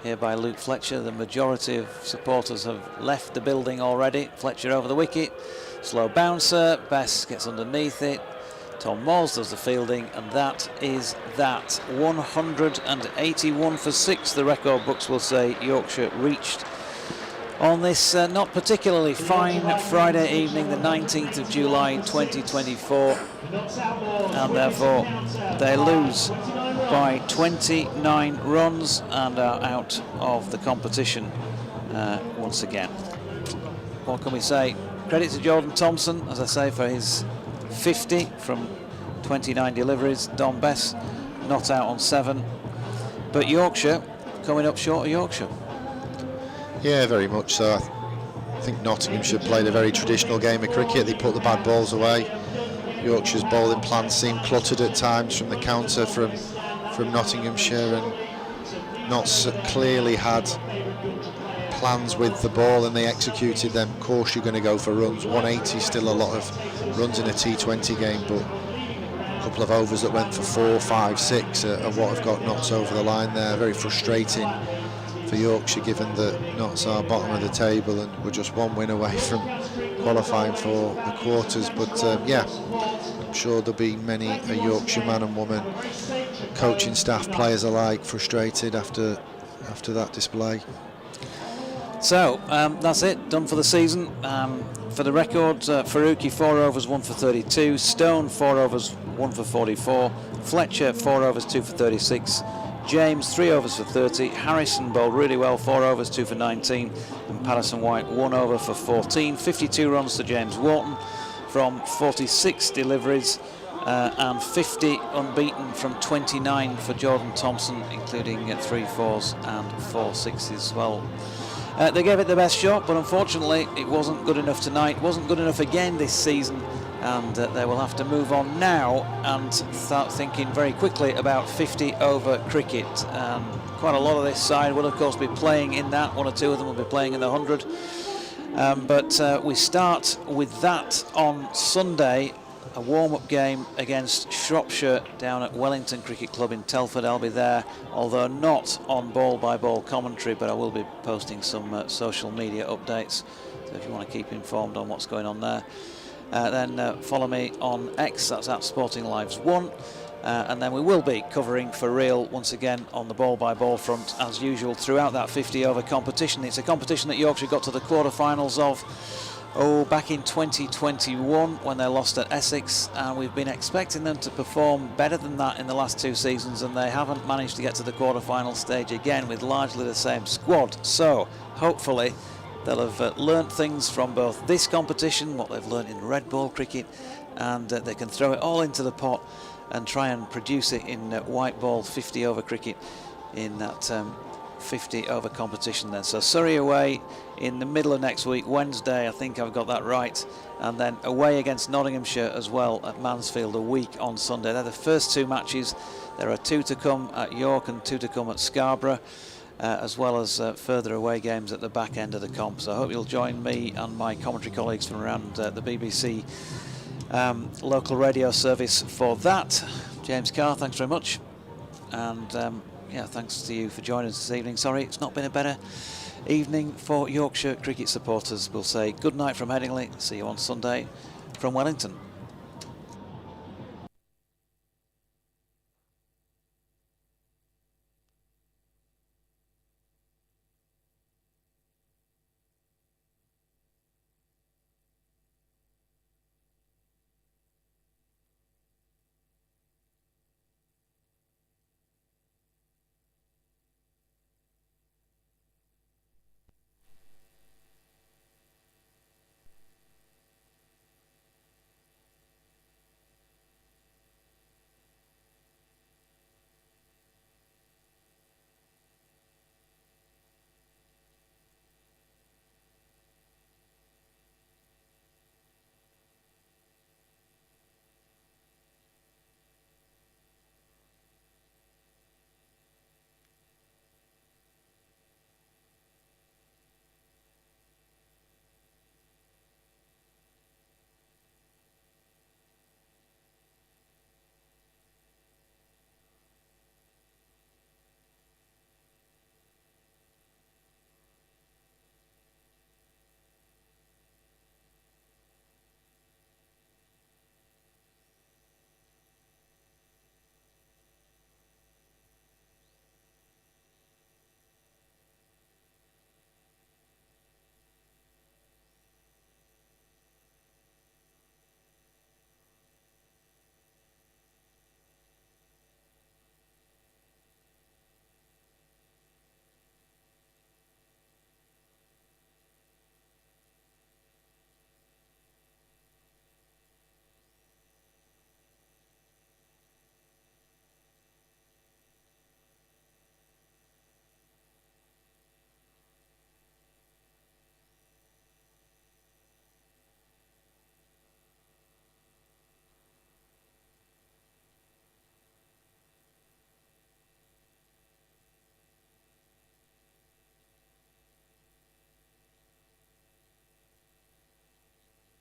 here by Luke Fletcher. The majority of supporters have left the building already. Fletcher over the wicket, slow bouncer, Bess gets underneath it, Tom Moores does the fielding, and that is that. 181 for 6, the record books will say Yorkshire reached on this not particularly fine Friday evening, the 19th of July 2024, and therefore they lose by 29 runs and are out of the competition once again. What can we say? Credit to Jordan Thompson, as I say, for his 50 from 29 deliveries. Don Bess not out on 7, but Yorkshire coming up short of Yorkshire. Yeah, very much so. I think Nottinghamshire played a very traditional game of cricket. They put the bad balls away. Yorkshire's bowling plans seemed cluttered at times from the counter from Nottinghamshire, and Notts clearly had plans with the ball and they executed them. Of course you're going to go for runs. 180 is still a lot of runs in a T20 game, but a couple of overs that went for 4, 5, 6 are what have got Notts over the line there. Very frustrating for Yorkshire, given that Notts are bottom of the table and we're just 1 win away from qualifying for the quarters. But yeah, I'm sure there'll be many a Yorkshire man and woman, coaching staff, players alike, frustrated after that display. So that's it, done for the season. For the record, Faruqi 4 overs 1 for 32, Stone 4 overs 1 for 44, Fletcher 4 overs 2 for 36, James 3 overs for 30, Harrison bowled really well, 4 overs 2 for 19, and Patterson White 1 over for 14. 52 runs to James Wharton from 46 deliveries, and 50 unbeaten from 29 for Jordan Thompson, including 3 fours and 4 sixes. Well, they gave it the best shot, but unfortunately it wasn't good enough tonight, wasn't good enough again this season, and they will have to move on now and start thinking very quickly about 50 over cricket. Quite a lot of this side will of course be playing in that. 1 or 2 of them will be playing in the 100, But we start with that on Sunday, a warm-up game against Shropshire down at Wellington Cricket Club in Telford. I'll be there, although not on ball-by-ball commentary, but I will be posting some social media updates. So if you want to keep informed on what's going on there, then follow me on X, that's at Sporting Lives 1. And then we will be covering for real once again on the ball-by-ball front as usual throughout that 50-over competition. It's a competition that Yorkshire got to the quarter-finals of back in 2021 when they lost at Essex, and we've been expecting them to perform better than that in the last 2 seasons, and they haven't managed to get to the quarter-final stage again with largely the same squad. So hopefully they'll have learnt things from both this competition, what they've learnt in red ball cricket, and they can throw it all into the pot and try and produce it in white ball 50-over cricket in that 50-over competition then. So Surrey away in the middle of next week, Wednesday, I think I've got that right, and then away against Nottinghamshire as well at Mansfield a week on Sunday. They're the first 2 matches. There are 2 to come at York and 2 to come at Scarborough, as well as further away games at the back end of the comp. So I hope you'll join me and my commentary colleagues from around the BBC local radio service for that. James Carr, thanks very much, and yeah, thanks to you for joining us this evening. Sorry it's not been a better evening for Yorkshire cricket supporters. We'll say good night from Headingley. See you on Sunday from Wellington.